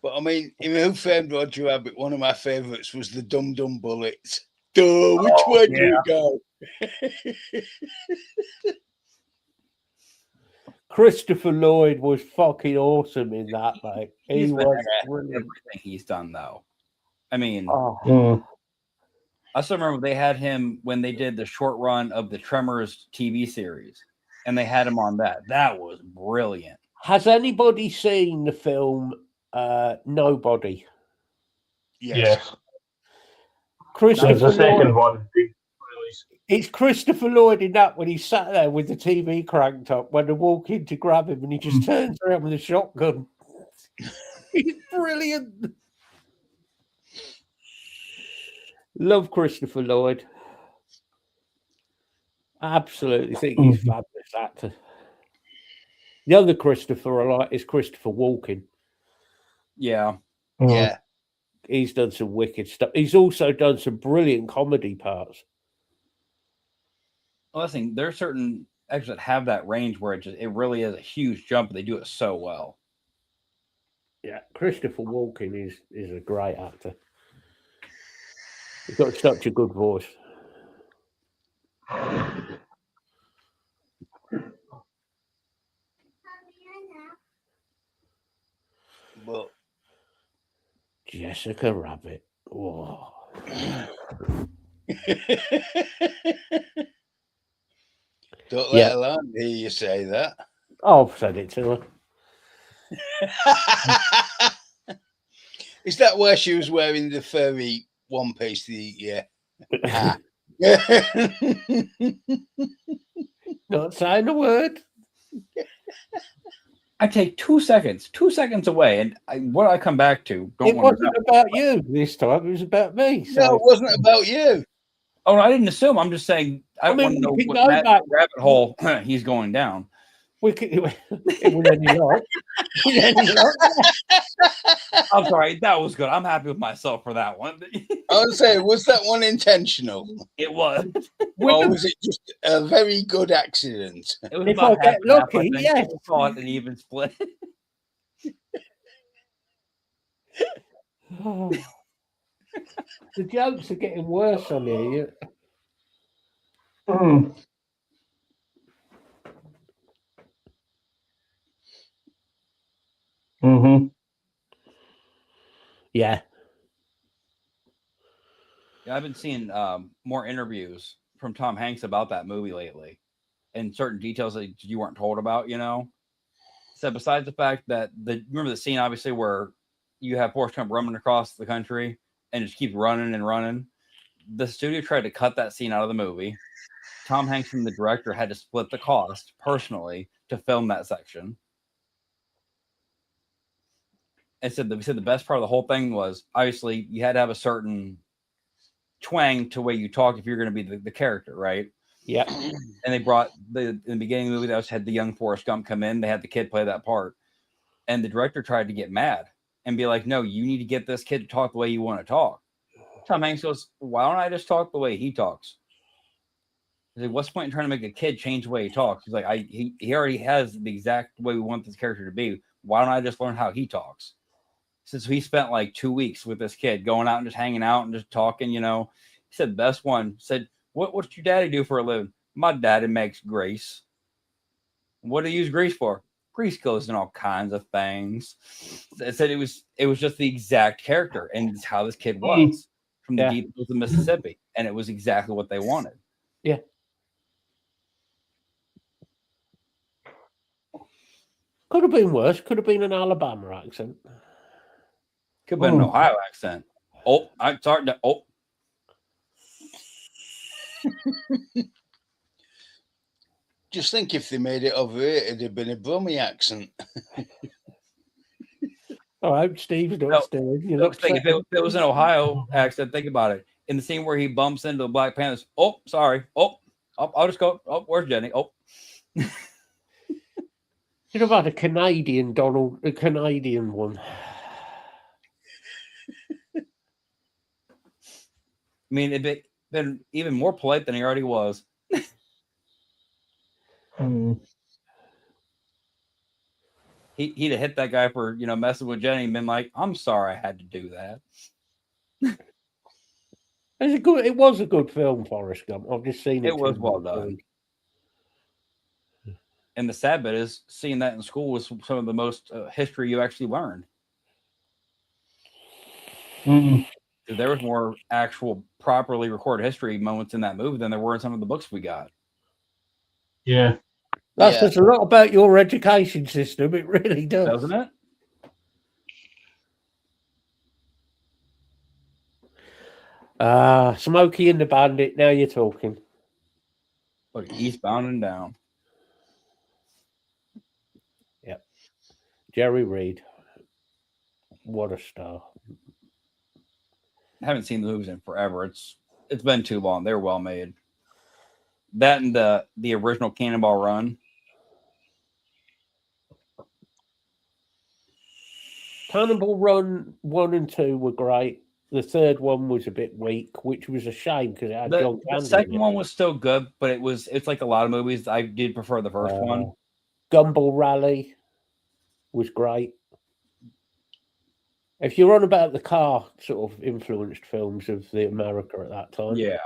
But I mean, in Who Framed Roger Rabbit, one of my favourites was the Dum Dum Bullets. Duh, which way do you go? Christopher Lloyd was fucking awesome in that, mate. He He's been was at brilliant. everything he's done, though. I mean, Oh, I still remember they had him when they did the short run of the Tremors TV series, and they had him on that. That was brilliant. has anybody seen the film Nobody? Yes. Christopher There's a second Lloyd, one. it's Christopher Lloyd in that when he sat there with the TV cranked up when they walk in to grab him and he just turns around with a shotgun. He's brilliant. Love Christopher Lloyd. Absolutely think he's a fabulous actor. The other Christopher I like is Christopher Walken. Yeah. Yeah. He's done some wicked stuff. He's also done some brilliant comedy parts. Well, listen, there are certain actors that have that range where it really is a huge jump, and they do it so well. Yeah, Christopher Walken is a great actor. He's got such a good voice. But Jessica Rabbit. Whoa. don't Yeah. let alone hear you say that. I've said it to her. Is that where she was wearing the furry one piece? Yeah. Not saying a word. I take 2 seconds away, and what I come back to, It wasn't about you this time. It was about me. So No, it wasn't about you. Oh, no, I didn't assume. I'm just saying I I mean, want to know we can what go back. rabbit hole he's going down. we could. It was any like. I'm sorry, that was good. I'm happy with myself for that one. I would say, was that one intentional? It was. Or was it just a very good accident? It was If about I get half and half, lucky, think. yes. I saw it an even split. Oh. The jokes are getting worse on here. Yeah. Yeah, I've been seeing more interviews from Tom Hanks about that movie lately, and certain details that you weren't told about. So besides the fact that remember the scene obviously where you have Forrest Gump running across the country and just keeps running and running. The studio tried to cut that scene out of the movie, Tom Hanks and the director had to split the cost personally to film that section. And said the best part of the whole thing was obviously you had to have a certain twang to the way you talk if you're going to be the character, right? Yeah. And they brought in the beginning of the movie, they had the young Forrest Gump come in. They had the kid play that part, and the director tried to get mad and be like, "No, you need to get this kid to talk the way you want to talk." Tom Hanks goes, "Why don't I just talk the way he talks?" He's like, "What's the point in trying to make a kid change the way he talks?" He's like, he already has the exact way we want this character to be. Why don't I just learn how he talks?" Since he spent like 2 weeks with this kid, going out and just hanging out and just talking, He said the best one said, What's your daddy do for a living? My daddy makes grease. What do you use grease for? Grease goes in all kinds of things. It said it was just the exact character, and it's how this kid was from the deep hills of Mississippi, and it was exactly what they wanted. Yeah. Could have been worse. Could have been an Alabama accent. Could have been an Ohio accent. Oh, I'm sorry. Oh. Just think if they made it over here, it'd have been a Brummie accent. I hope Steve's not staring. If it was an Ohio accent, think about it. In the scene where he bumps into the Black Panthers, oh, sorry. Oh, I'll just go. Oh, where's Jenny? Oh. You'd have had a Canadian one. I mean, it'd been even more polite than he already was. He'd have hit that guy for messing with Jenny and been like, "I'm sorry, I had to do that." It was a good film, Forrest Gump. I've just seen it. It was well done. And the sad bit is seeing that in school was some of the most history you actually learned. There was more actual properly recorded history moments in that movie than there were in some of the books we got. Yeah. That says a lot about your education system. It really does. Doesn't it? Smokey and the Bandit. Now you're talking. Look, Eastbound and Down. Yep. Jerry Reed. What a star. I haven't seen the movies in forever. It's been too long. They're well made. That and the original Cannonball Run. Cannonball Run 1 and 2 were great. The third one was a bit weak, which was a shame because it had John Candy. The second one was still good, but it's like a lot of movies. I did prefer the first one. Gumball Rally was great. If you're on about the car sort of influenced films of the America at that time. Yeah.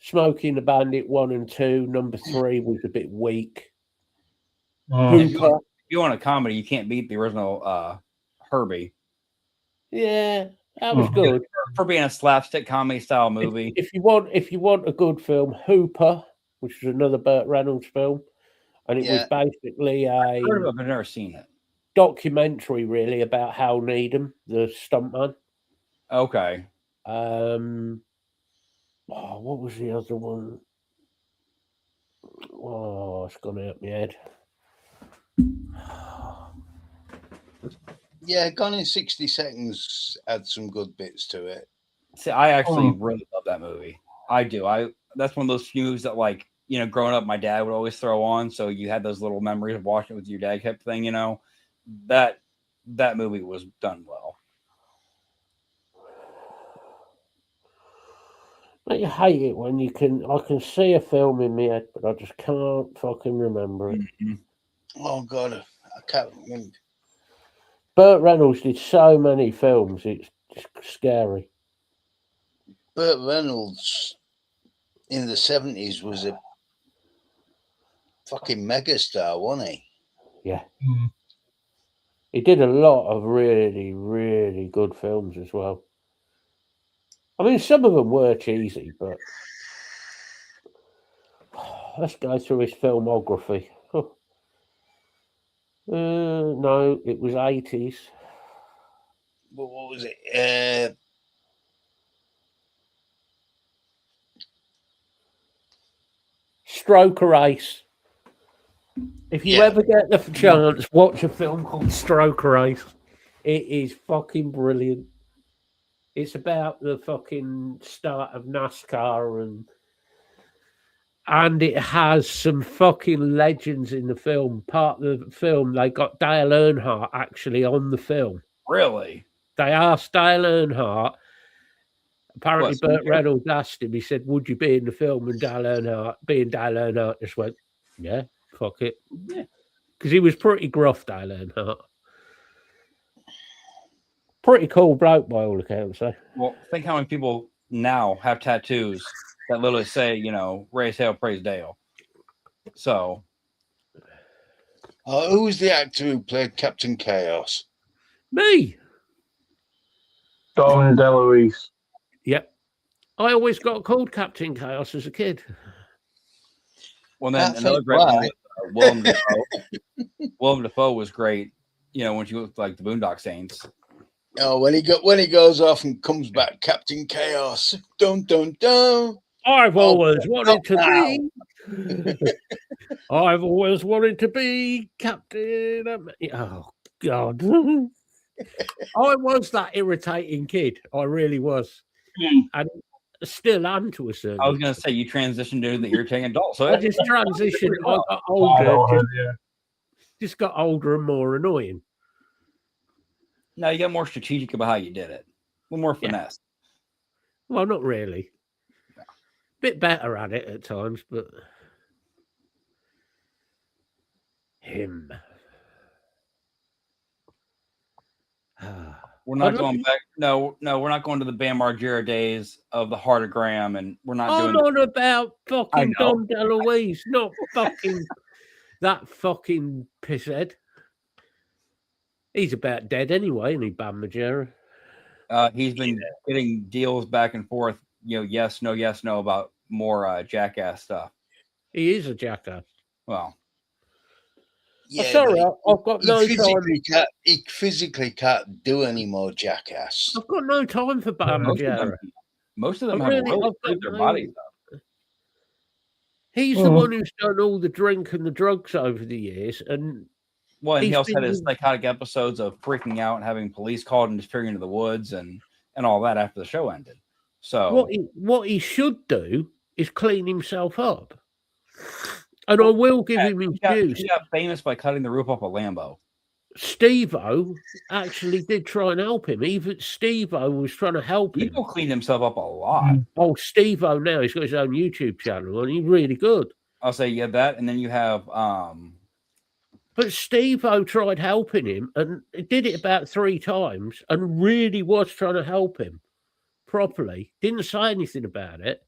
Smokey and the Bandit 1 and 2. Number 3 was a bit weak. If you want a comedy, you can't beat the original Herbie. Yeah, that was good. For being a slapstick comedy style movie. If you want a good film, Hooper, which was another Burt Reynolds film. And it was basically I've heard of it, but I've never seen it. Documentary really about Hal Needham, the stuntman. Okay. What was the other one? Oh, it's gone out my head. Yeah, Gone in 60 Seconds had some good bits to it. See, I actually really love that movie. I do. That's one of those few movies that, like, growing up, my dad would always throw on. So you had those little memories of watching it with your dad type thing, That movie was done well. I hate it when I can see a film in my head, but I just can't fucking remember it. Mm-hmm. Oh God, I can't remember. Burt Reynolds did so many films; it's just scary. Burt Reynolds in the 70s was a fucking megastar, wasn't he? Yeah. He did a lot of really, really good films as well. I mean, some of them were cheesy, but let's go through his filmography. No, it was 80s. But what was it? Stroker Race. If you Yeah. ever get the chance, watch a film called Stroker Race. It is fucking brilliant. It's about the fucking start of NASCAR and it has some fucking legends in the film. Part of the film, they got Dale Earnhardt actually on the film. Really? They asked Dale Earnhardt. Apparently, What, Burt Spencer? Reynolds asked him. He said, "Would you be in the film?" And Dale Earnhardt just went, "Yeah, fuck it," Yeah. because he was pretty gruff. Dale Earnhardt, pretty cool bloke by all accounts. Eh? Well, think how many people now have tattoos that literally say, raise hell, praise Dale. So, Who was the actor who played Captain Chaos? Me, Dom DeLuise. yep. I always got called Captain Chaos as a kid. well, then That's another it, great one right. was Willem Dafoe. Willem Dafoe was great, when she looked like the Boondock Saints. Oh, when he goes off and comes back, Captain Chaos. Dun dun dun. I've always wanted to now. be. I've always wanted to be Captain. Oh God! I was that irritating kid. I really was, and still am to a certain. I was going to say you transitioned to the irritating adult. So I just transitioned. I got I older. don't know, yeah. Just got older and more annoying. now you got more strategic about how you did it. A little more Yeah. finesse. Well, not really. Bit better at it at times, but him. We're not I'd going love- back. No, we're not going to the Bam Margera days of the heartogram, and we're not I'm doing. on about fucking know. Dom DeLuise, not fucking that fucking pisshead. He's about dead anyway, isn't he, Bam Margera? He's been getting deals back and forth. Yes, no about more jackass stuff. He is a jackass. Well, Yeah, Sorry, but I've got no time. he physically can't do any more Jackass. I've got no time for Bam Margera. most of them I have really- really I've got played their no- bodies up. He's the one who's done all the drink and the drugs over the years, and Well, and he he's also had his been- psychotic episodes of freaking out and having police called and disappearing into the woods and all that after the show ended. So what he should do is clean himself up. And I will give him his dues. he got famous by cutting the roof off a Lambo. Steve-O actually did try and help him. Even Steve-O was trying to help him. People cleaned himself up a lot. Oh, Steve-O now, he's got his own YouTube channel and he's really good. I'll say you have that, and then you have But Steve-O tried helping him and he did it about 3 times and really was trying to help him properly. Didn't say anything about it.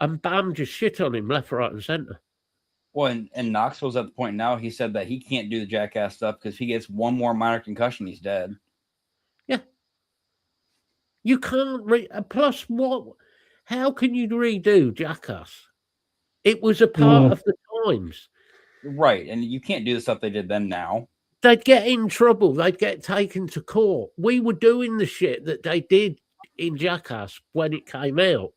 And Bam just shit on him left, right, and centre. well, and Knoxville's at the point now. He said that he can't do the jackass stuff because if he gets one more minor concussion, he's dead. You can't plus what? How can you redo Jackass? It was a part of the times. Right, and you can't do the stuff they did then now. They'd get in trouble. They'd get taken to court. We were doing the shit that they did in Jackass when it came out.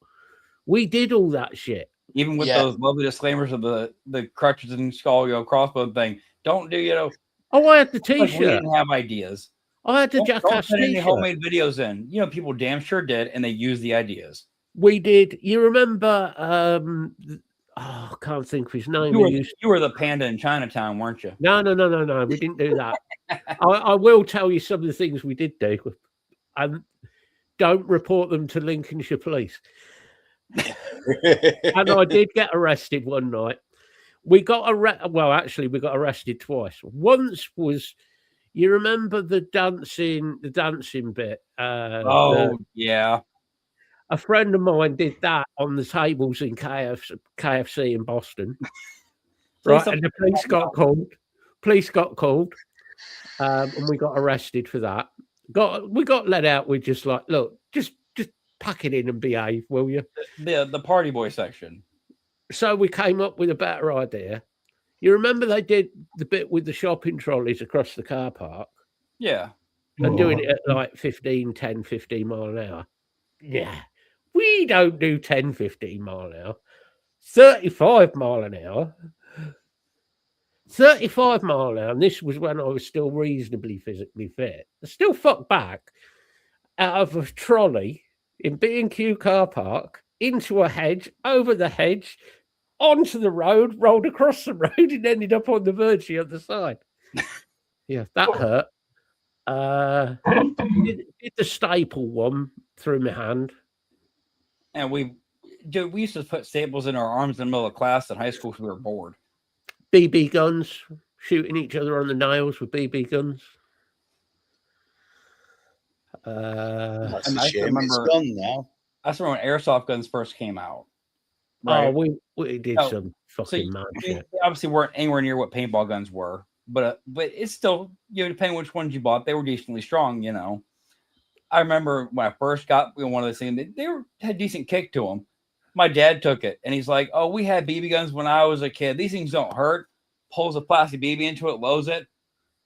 We did all that shit. Even with Yeah. those lovely disclaimers of the crutches and skull, crossbow thing. Don't do, Oh, I had the like we T-shirt. didn't have ideas. I had the Don't Jackass put any T-shirt. homemade videos in. People damn sure did, and they used the ideas. We did. You remember? I can't think of his name. You were the panda in Chinatown, weren't you? No. We didn't do that. I will tell you some of the things we did do, and don't report them to Lincolnshire Police. And I did get arrested one night. We got we got arrested twice. Once was, you remember the dancing bit? Yeah. A friend of mine did that on the tables in KFC in Boston. Right, and the police got called. And we got arrested for that. We got let out. We just like, look, just pack it in and behave, will you? The party boy section. So we came up with a better idea. You remember they did the bit with the shopping trolleys across the car park Yeah. and doing it at like 15 mile an hour? Yeah. We don't do 10, 15 mile an hour. 35 mile an hour. 35 mile an hour. And this was when I was still reasonably physically fit. I still fucked back out of a trolley in B&Q car park into a hedge, over the hedge, onto the road, rolled across the road, and ended up on the verge of the other side. Yeah, that hurt. Did the staple one through my hand. And we used to put staples in our arms in the middle of class in high school because we were bored. BB guns, shooting each other on the nails with BB guns. That's and a I shame. remember- It's gone now. I remember when airsoft guns first came out. Oh, we did Oh, some So fucking mad I mean, shit. they obviously weren't anywhere near what paintball guns were, but it's still, depending which ones you bought, they were decently strong. I remember when I first got one of those things, they had decent kick to them. My dad took it, and he's like, "Oh, we had BB guns when I was a kid. These things don't hurt." Pulls a plastic BB into it, loads it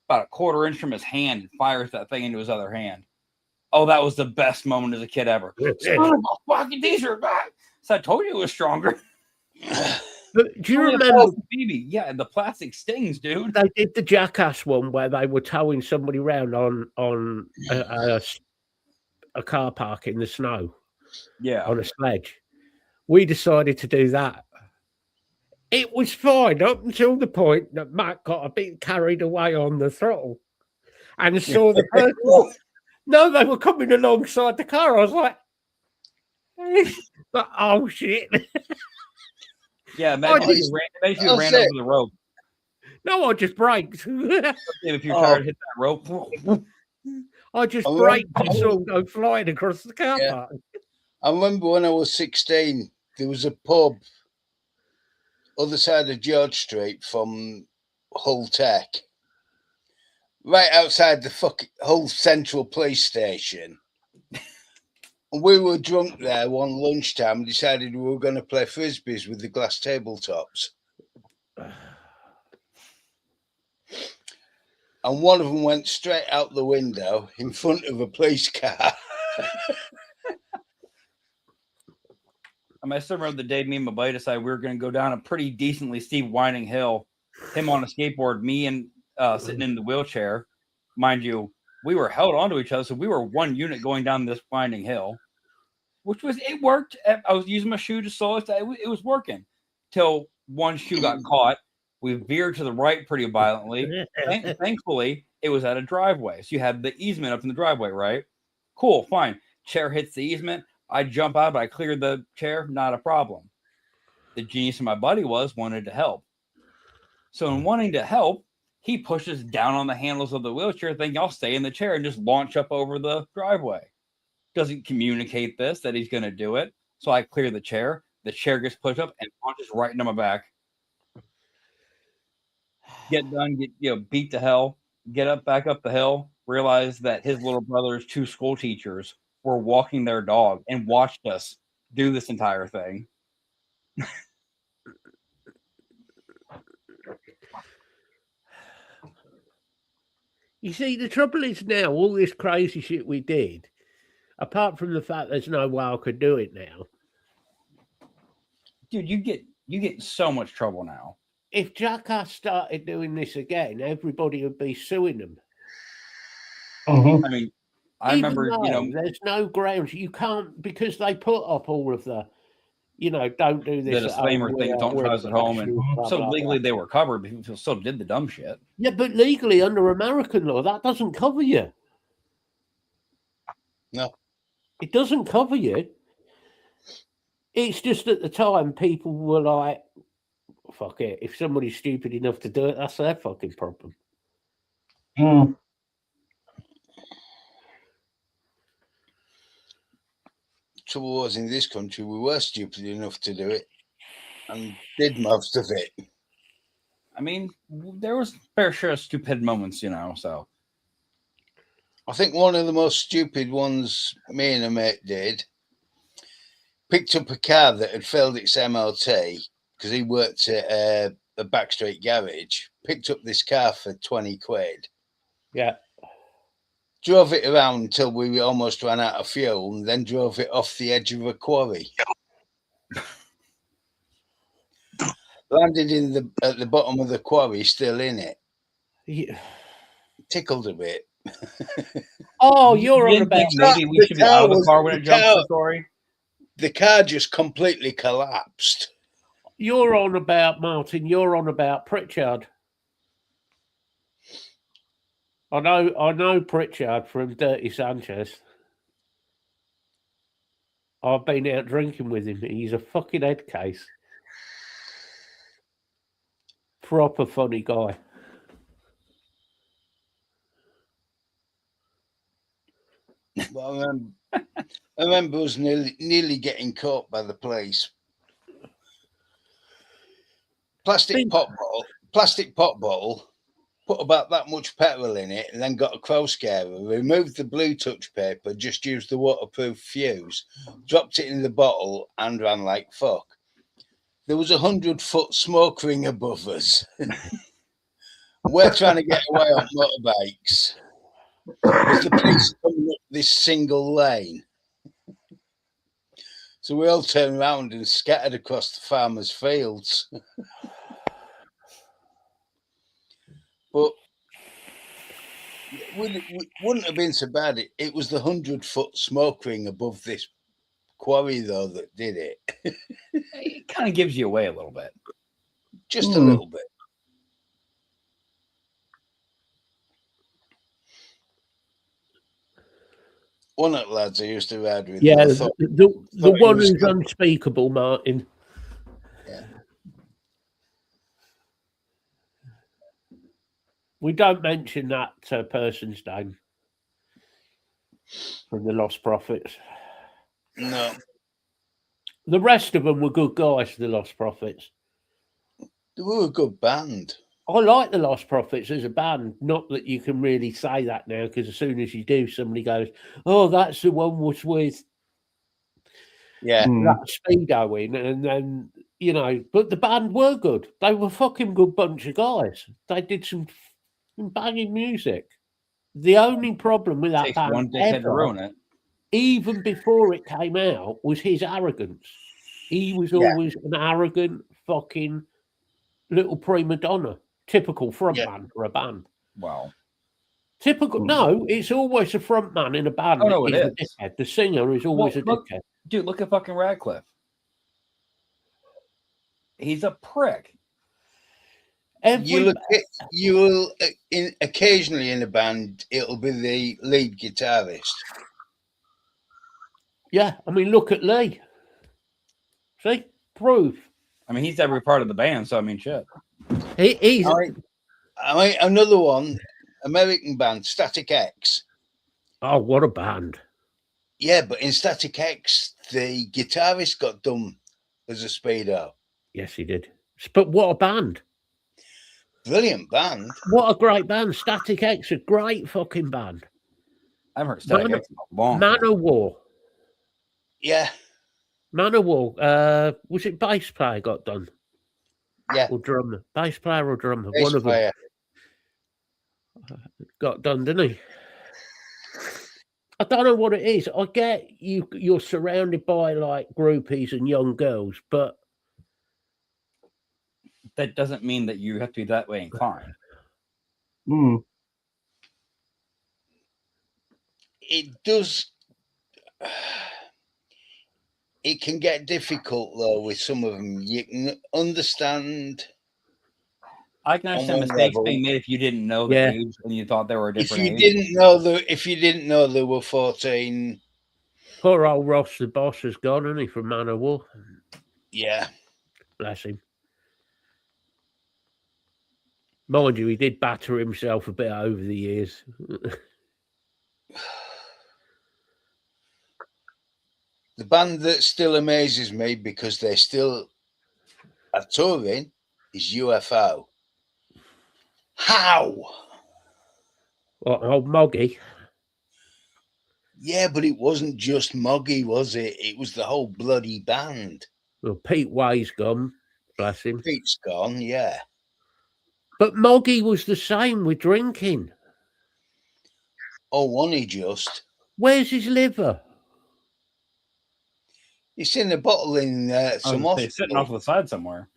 about a quarter inch from his hand, and fires that thing into his other hand. Oh, that was the best moment as a kid ever. Oh, fucking these are back. So I told you it was stronger. But do you Only a remember plastic BB? Yeah, the plastic stings, dude. they did the Jackass one where they were towing somebody around on a car park in the snow Yeah. on a sledge? We decided to do that. It was fine up until the point that Matt got a bit carried away on the throttle and saw the person. No, they were coming alongside the car. I was like, oh shit. Yeah, imagine Oh, if you ran that's over it. the rope. No, I just braked. If you're tired, hit that rope. I just I braked remember- and saw them go flying across the car Yeah. park. I remember when I was 16, there was a pub other side of George Street from Hull Tech, right outside the fucking Hull Central Police Station. And we were drunk there one lunchtime and decided we were going to play frisbees with the glass tabletops. And one of them went straight out the window in front of a police car. I still remember the day me and my buddy decided we were going to go down a pretty decently steep winding hill. Him on a skateboard, me and sitting in the wheelchair. Mind you, we were held onto each other, so we were one unit going down this winding hill, it worked. I was using my shoe to slow it. It was working till one shoe got caught. We veered to the right pretty violently. Thankfully, it was at a driveway, so you had the easement up in the driveway, right? Cool, fine. Chair hits the easement. I jump out, but I cleared the chair. Not a problem. The genius of my buddy wanted to help. So in wanting to help, he pushes down on the handles of the wheelchair, thinking I'll stay in the chair and just launch up over the driveway. Doesn't communicate that he's going to do it. So I clear the chair. The chair gets pushed up and launches right into my back. Get done, beat to hell. Get back up the hill. Realize that his little brother's two school teachers were walking their dog and watched us do this entire thing. You see, the trouble is now, all this crazy shit we did, apart from the fact there's no way I could do it now. Dude, you get in so much trouble now. If Jackass started doing this again, everybody would be suing them. Mm-hmm. I mean, I Even remember, though there's no grounds. You can't, because they put up all of the, don't do this. the disclaimer thing, don't try this at home. And so legally they were covered, but people still did the dumb shit. Yeah, but legally under American law, that doesn't cover you. No. It doesn't cover you. It's just at the time people were like, fuck it. If somebody's stupid enough to do it, that's their fucking problem. Mm. Trouble was, in this country, we were stupid enough to do it and did most of it. I mean, there was fair share of stupid moments, so. I think one of the most stupid ones me and a mate did, picked up a car that had failed its MOT because he worked at a backstreet garage, picked up this car for 20 quid. Yeah. Drove it around until we almost ran out of fuel and then drove it off the edge of a quarry. landed at the bottom of the quarry, still in it. Yeah. Tickled a bit. Oh, You you're on didn't about think maybe we the should be out of the car car was- when the it jumps car- the story? The car just completely collapsed. you're on about Martin. You're on about Pritchard. I know Pritchard from Dirty Sanchez. I've been out drinking with him. He's a fucking head case. Proper funny guy. Well, I remember us nearly getting caught by the police. Plastic pot bottle, put about that much petrol in it, and then got a crow scarer. Removed the blue touch paper, just used the waterproof fuse, dropped it in the bottle, and ran like fuck. There was 100-foot smoke ring above us. We're trying to get away on motorbikes. With the police coming up this single lane. So we all turned around and scattered across the farmers' fields. But it wouldn't have been so bad. It was the 100-foot smoke ring above this quarry, though, that did it. It kind of gives you away a little bit. Just a little bit. One of the lads I used to ride with. Yeah, I thought the it one was who's good. unspeakable, Martin. Yeah. We don't mention that person's name from the Lost Prophets. No, The rest of them were good guys, the Lost Prophets. they were a good band. I like the Lost Prophets as a band. Not that you can really say that now, because as soon as you do, somebody goes, "Oh, that's the one was with Yeah. that Speedo in," and then But the band were good. They were a fucking good bunch of guys. They did some banging music. The only problem with that Takes band one dickhead to ever, ruin it. even before it came out, was his arrogance. He was Yeah. always an arrogant fucking little prima donna. Typical frontman for a band. Wow. Typical. No, it's always a frontman in a band. Oh, no, it is a is. dickhead. The singer is always Well, a look- dickhead. Dude, look at fucking Radcliffe. He's a prick. You will occasionally in a band, it'll be the lead guitarist. Yeah, I mean, look at Lee. See, proof. I mean, he's every part of the band, so I mean, shit. He's I mean, another one, American band, Static X. oh, what a band! Yeah, but in Static X, the guitarist got done as a speedo. Yes, he did. But what a band! Brilliant band. What a great band! Static X, a great fucking band. I've heard Static X in a long time. Manowar. Yeah, Manowar. Was it bass player got done? yeah. Or drummer? Bass player or drummer? Bass One of them player. got done, didn't he? I don't know what it is. I get you're surrounded by like groupies and young girls, but That doesn't mean that you have to be that way inclined. It does. It can get difficult though with some of them. You can understand I can understand one mistakes level. being made if you didn't know the Yeah. age and you thought they were a if different you age. didn't know they were 14. poor old Ross the boss has gone, hasn't he, from Manowar? Yeah, Bless him. Mind you, he did batter himself a bit over the years. the band that still amazes me because they still are touring is UFO. How? Old Moggy. Yeah, but it wasn't just Moggy, was it? It was the whole bloody band. Well, Pete Way's gone. Bless him. Pete's gone, yeah. But Moggy was the same with drinking. Oh, one he just. Where's his liver? It's in a bottle in some Sitting off hospital. to the side somewhere.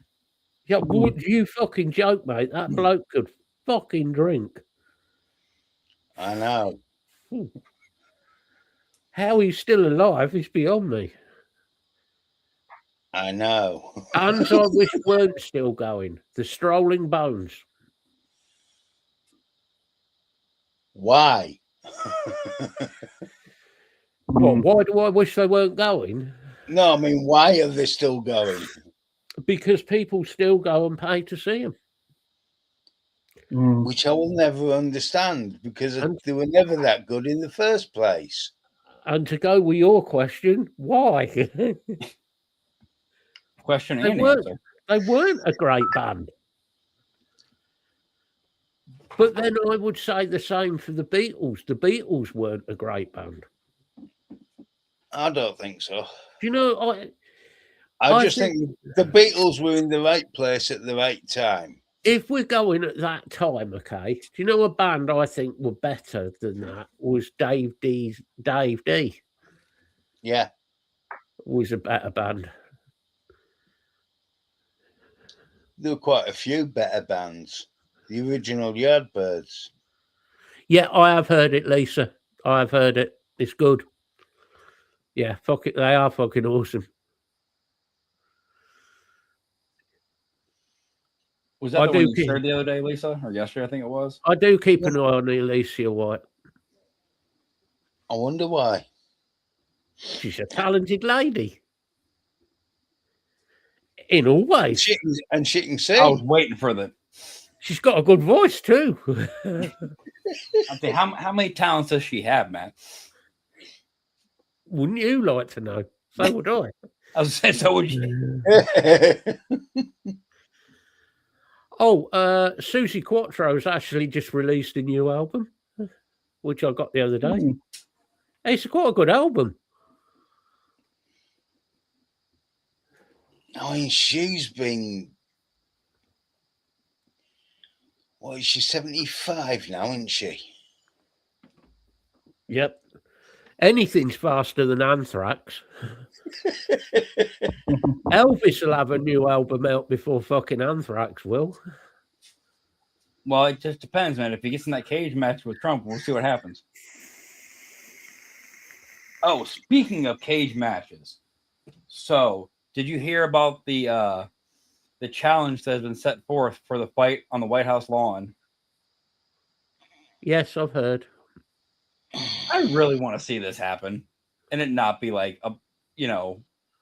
Yeah, would you fucking joke, mate? That bloke could fucking drink. I know. How he's still alive is beyond me. I know. And I wish weren't still going. The Strolling Bones. Why? Well, why do I wish they weren't going? No, I mean, why are they still going? Because people still go and pay to see them. Which I will never understand because And- they were never that good in the first place. And to go with your question, why? Question They and weren't. answer. They weren't a great band. But then I would say the same for the Beatles. The Beatles weren't a great band. I don't think so. Do you know, I I just think- think the Beatles were in the right place at the right time. if we're going at that time, okay, do you know a band I think were better than that was Dave D. Yeah. Was a better band. There were quite a few better bands. The original Yardbirds. Yeah, I have heard it, Lisa. I have heard it. It's good. Yeah, fuck it. They are fucking awesome. Was that I the do one you keep- shared the other day, Lisa, or yesterday? I think it was. I do keep an eye on Alicia White. I wonder why. She's a talented lady. In all ways. She can sing. I was waiting for the. She's got a good voice too. I think how many talents does she have, man? Wouldn't you like to know? So would I. I was saying, so would you. Oh, Susie Quattro's actually just released a new album, which I got the other day. It's quite a good album. I mean, she's been. What is she? 75 now, isn't she? Yep. Anything's faster than Anthrax. Elvis will have a new album out before fucking Anthrax will. Well, it just depends, man. If he gets in that cage match with Trump, we'll see what happens. Oh, speaking of cage matches, so did you hear about the challenge that has been set forth for the fight on the White House lawn? Yes, I've heard. I really want to see this happen, and it not be like a,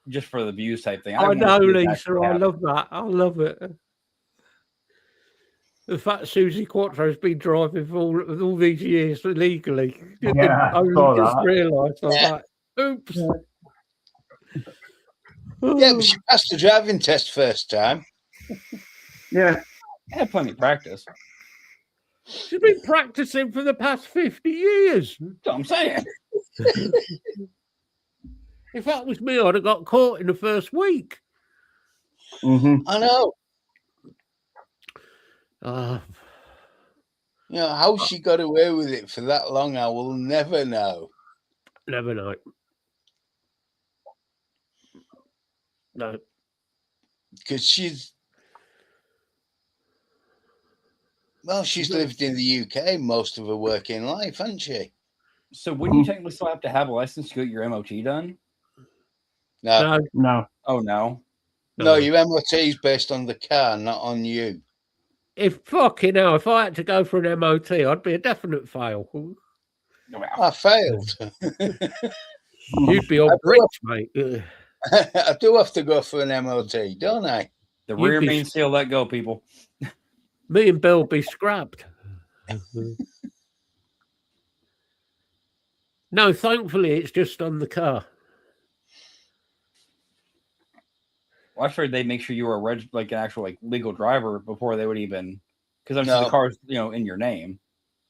just for the views type thing. I wanna know, see it Lisa. actually I happen. love that. I love it. The fact Susie Quattro's been driving for all these years illegally. Yeah, I only saw just that. realised. I'm Yeah. like, oops. Yeah, but she passed the driving test first time. Yeah. I had plenty of practice. She's been practicing for the past 50 years. That's what I'm saying. If that was me, I'd have got caught in the first week. Mm-hmm. I know. You know, how she got away with it for that long, I will never know. Never know. No. Because she's lived in the UK most of her working life, hasn't she? So wouldn't you technically still have to have a license to get your MOT done? No, No. No. Oh no. no, your MOT is based on the car, not on you. If fucking hell, if I had to go for an MOT, I'd be a definite fail. I failed. You'd be on bricks, mate. Ugh. I do have to go for an MOT, don't I? The You'd rear be- main seal let go, people. Me and Bill be scrapped. No, thankfully, it's just on the car. Well, I figured they'd make sure you were an actual legal driver before they would even, because I'm No. the car's in your name.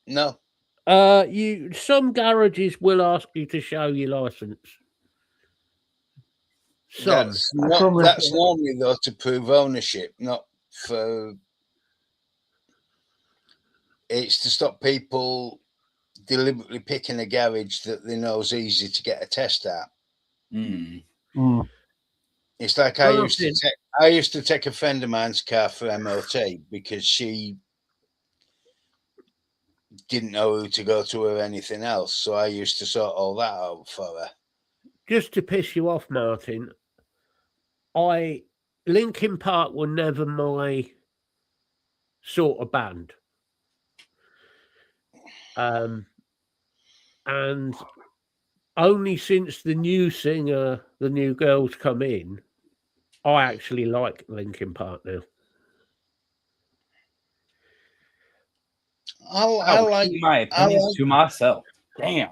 No. Some garages will ask you to show your license. Some. That's normally though to prove ownership, not for. It's to stop people deliberately picking a garage that they know is easy to get a test at. Mm. Mm. It's like Well, I used to take a friend of mine's car for MOT because she didn't know who to go to or anything else. So I used to sort all that out for her. Just to piss you off, Martin, Linkin Park were never my sort of band. And only since the new singer, the new girl's come in, I actually like Linkin Park now. I I'll like keep my opinions like- to myself. Damn.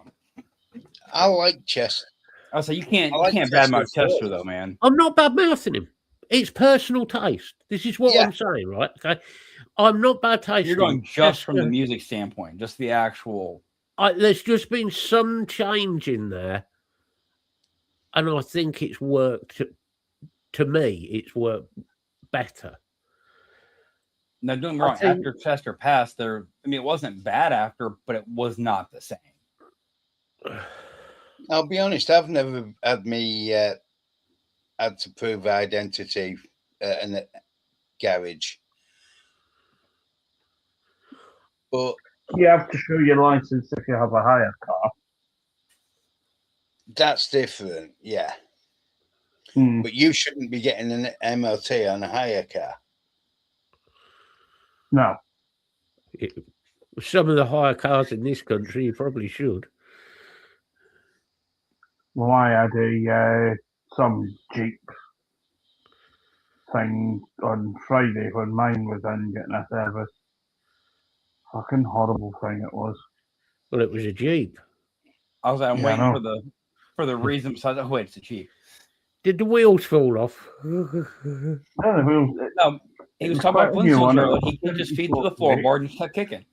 I like Chester. I was like, you can't I like badmouth Chester's Chester voice. though, man. I'm not bad mouthing him. It's personal taste. This is what Yeah. I'm saying, right? Okay. I'm not bad tasting. You're going just from the Chester- music standpoint, just the actual. there's just been some change in there, and I think it's worked. To me, it's worked better. Now, don't get me I wrong. think- After Chester passed, there. I mean, it wasn't bad after, but it was not the same. I'll be honest. I've never had me had to prove identity in a garage, but You have to show your license if you have a hire car. that's different. Yeah, Hmm. but you shouldn't be getting an MOT on a hire car. No. Some of the hire cars in this country, you probably should. Well, I had some Jeep thing on Friday when mine was in getting a service. Fucking horrible thing it was. Well, it was a Jeep. I was like, I'm Yeah, I waiting know. for the reason besides. Oh wait, it's a Jeep. Did the wheels fall off? No, the wheels, No, he was It's talking about quite a new Flintstones one. earlier. He put his feet to the floorboard and just kept kicking.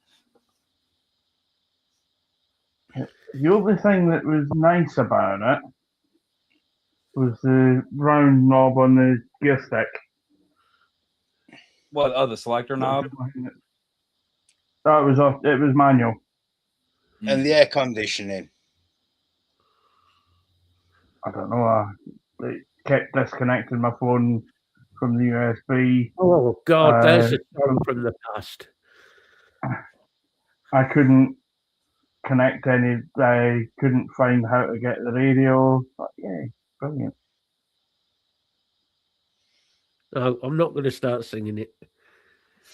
the only thing that was nice about it was the round knob on the gear stick. What? Oh, the selector knob. That was off. It was manual. And the air conditioning. I don't know. It kept disconnecting my phone from the USB. Oh God, there's Uh, a song from the past. I couldn't connect any. I couldn't find how to get the radio. But yeah, brilliant. No, I'm not going to start singing it.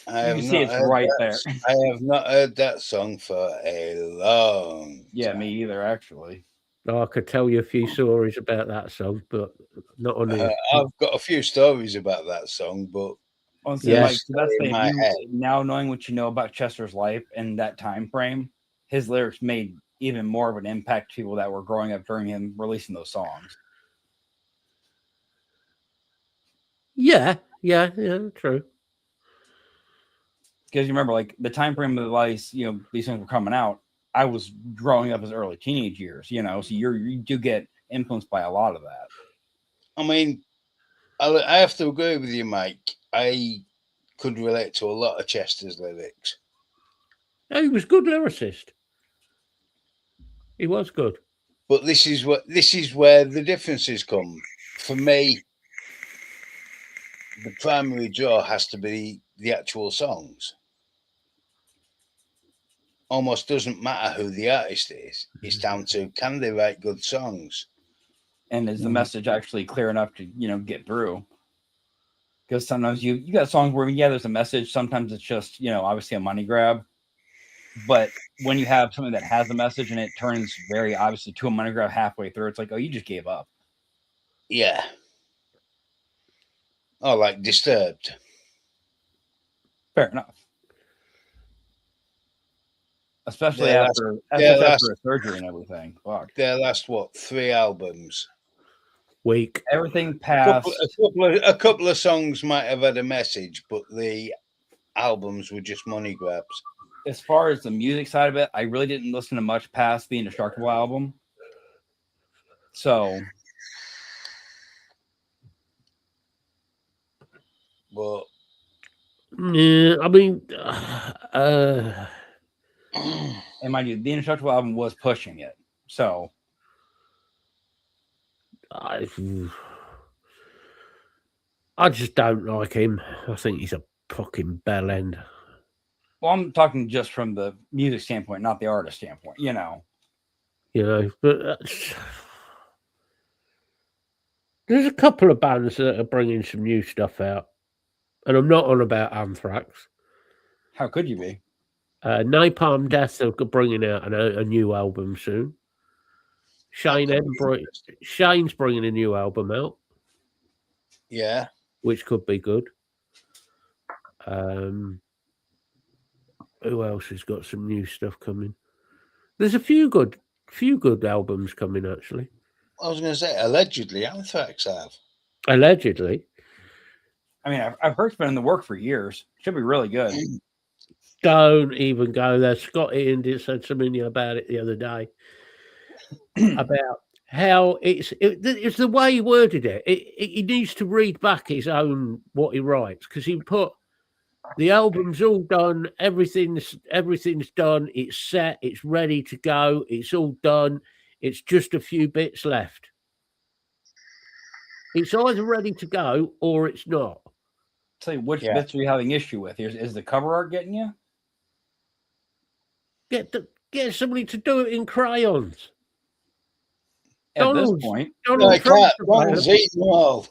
I You have can see not it's heard right that- there. I have not heard that song for a long Yeah, time. me either, actually. I could tell you a few stories about that song, but not on here. I've got a few stories about that song, but Honestly, Yeah. Mike, so that's In the my head. now knowing what you know about Chester's life and that time frame, his lyrics made even more of an impact to people that were growing up during him releasing those songs. Yeah, true. Because you remember, like the time frame of the life, you know, these things were coming out. I was growing up as early teenage years, you know, so you do get influenced by a lot of that. I mean, I have to agree with you, Mike. I could relate to a lot of Chester's lyrics. No, he was a good lyricist. He was good. But this is where the differences come. For me, the primary draw has to be the actual songs. Almost doesn't matter who the artist is. It's down to can they write good songs? And is the message actually clear enough to, you know, get through? Because sometimes you got songs where, yeah, there's a message. Sometimes it's just, you know, obviously a money grab. But when you have something that has a message and it turns very obviously to a money grab halfway through, it's like, oh, you just gave up. Yeah. Oh, like Disturbed. Fair enough. Especially Yeah, after that's- after a surgery and everything. Fuck. Their last 3 albums. Weak. Everything past. A couple of songs might have had a message, but the albums were just money grabs. As far as the music side of it, I really didn't listen to much past the Indestructible album. So But Yeah, I mean, and mind you, the Indestructible album was pushing it. So I just don't like him. I think he's a fucking bell end. Well, I'm talking just from the music standpoint, not the artist standpoint. You know, But there's a couple of bands that are bringing some new stuff out, and I'm not on about Anthrax. how could you be? Napalm Death are bringing out a new album soon. Shane's bringing a new album out, Yeah. which could be good. Who else has got some new stuff coming? There's a few good albums coming actually. I was going to say, allegedly, Anthrax have. Allegedly. I mean, I've heard it's been in the work for years. Should be really good. Don't even go there. Scott Ian said something about it the other day about how it's the way he worded it. He needs to read back his own what he writes, because he put the album's all done, everything's done, it's set, it's ready to go, it's all done, it's just a few bits left. It's either ready to go or it's not. Tell you which bits are you having issue with? Is the cover art getting you? Get somebody to do it in crayons. At this point, Donald's eating them all.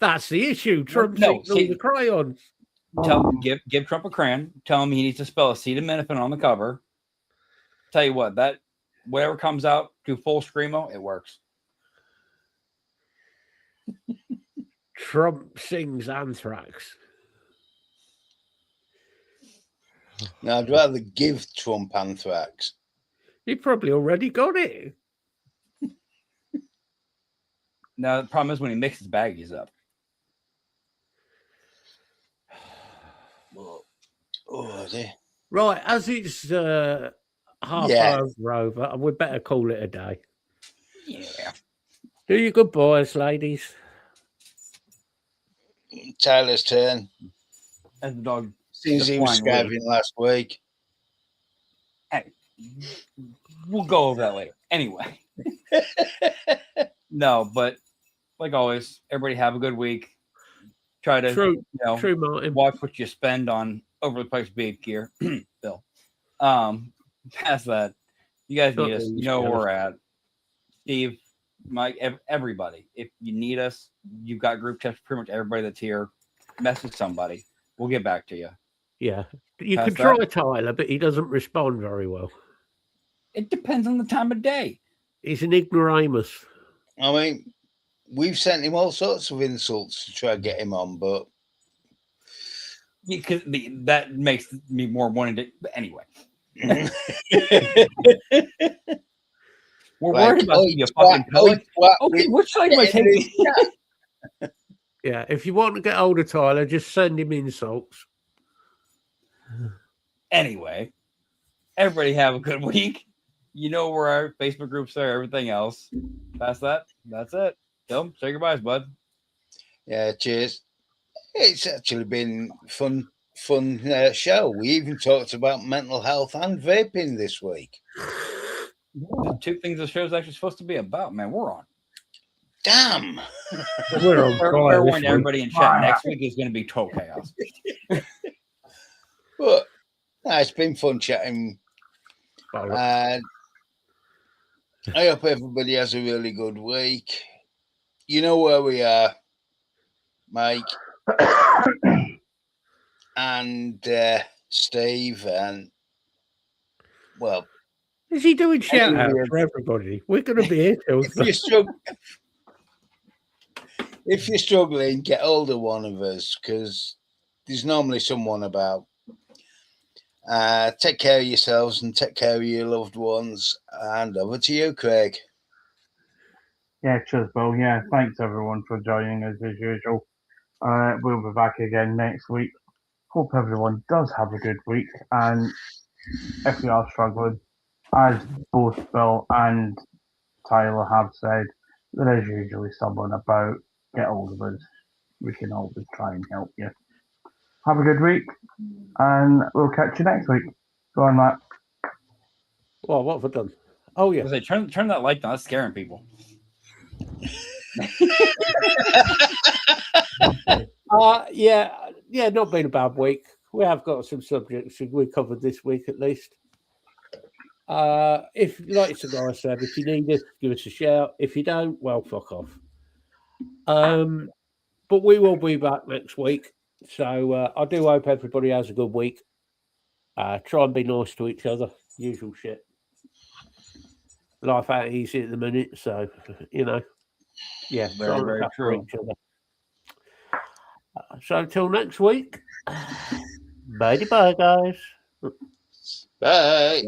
That's the issue. Trump's eating all the crayons. Give Trump a crayon. Tell him he needs to spell acetaminophen on the cover. Tell you what, that whatever comes out to full screamo, it works. Trump sings Anthrax. No, I'd rather give Trump Anthrax. He probably already got it. Now the problem is when he mixes baggies up. Oh, dear. Right, as it's half over, we better call it a day. Yeah. Do your good boys, ladies. Tyler's turn. As the dog Since he was skiving last week. Hey, we'll go over that later. Anyway. No, but like always, everybody have a good week. Try to True, Martin. Watch what you spend on over the place beef gear. Bill. Past that, you guys need us. You know where we're at. Steve, Mike, everybody. If you need us, you've got group chats. Pretty much everybody that's here. Message somebody. We'll get back to you. Yeah, you can try Tyler, but he doesn't respond very well. It depends on the time of day. He's an ignoramus. I mean, we've sent him all sorts of insults to try to get him on, but because that makes me more wanting to. But anyway, we're worried about you fucking pellet. Okay, which side am I taking? Yeah, if you want to get hold of Tyler, just send him insults. Anyway, everybody have a good week. You know where our Facebook groups are, everything else. Past that, that's it. Dylan, say goodbyes, bud. Yeah, cheers. It's actually been fun show. We even talked about mental health and vaping this week. The two things the show's actually supposed to be about, man. We're on. Damn. We're on fire. Warning everybody in chat. Next week is going to be total chaos. But it's been fun chatting. And I hope everybody has a really good week. You know where we are, Mike and Steve, and well, is he doing shout out for everybody? We're going to be here till if you're struggling, get hold of one of us, because there's normally someone about. Take care of yourselves and take care of your loved ones. And over to you, Craig. Yeah, cheers, Bill. Yeah, thanks everyone for joining us as usual. We'll be back again next week. Hope everyone does have a good week. And if you are struggling, as both Bill and Tyler have said, there is usually someone about. Get hold of us. We can always try and help you. Have a good week, and we'll catch you next week. Go on, Matt. Well, what have I done? Oh, yeah. Turn that light down. That's scaring people. Yeah, not been a bad week. We have got some subjects we covered this week at least. If, like the guy said, if you need us, give us a shout. If you don't, well, fuck off. But we will be back next week. So I do hope everybody has a good week. Try and be nice to each other. Usual shit. Life ain't easy at the minute, so yeah, try Very, and very look after true. each other. So until next week, bye, guys. Bye.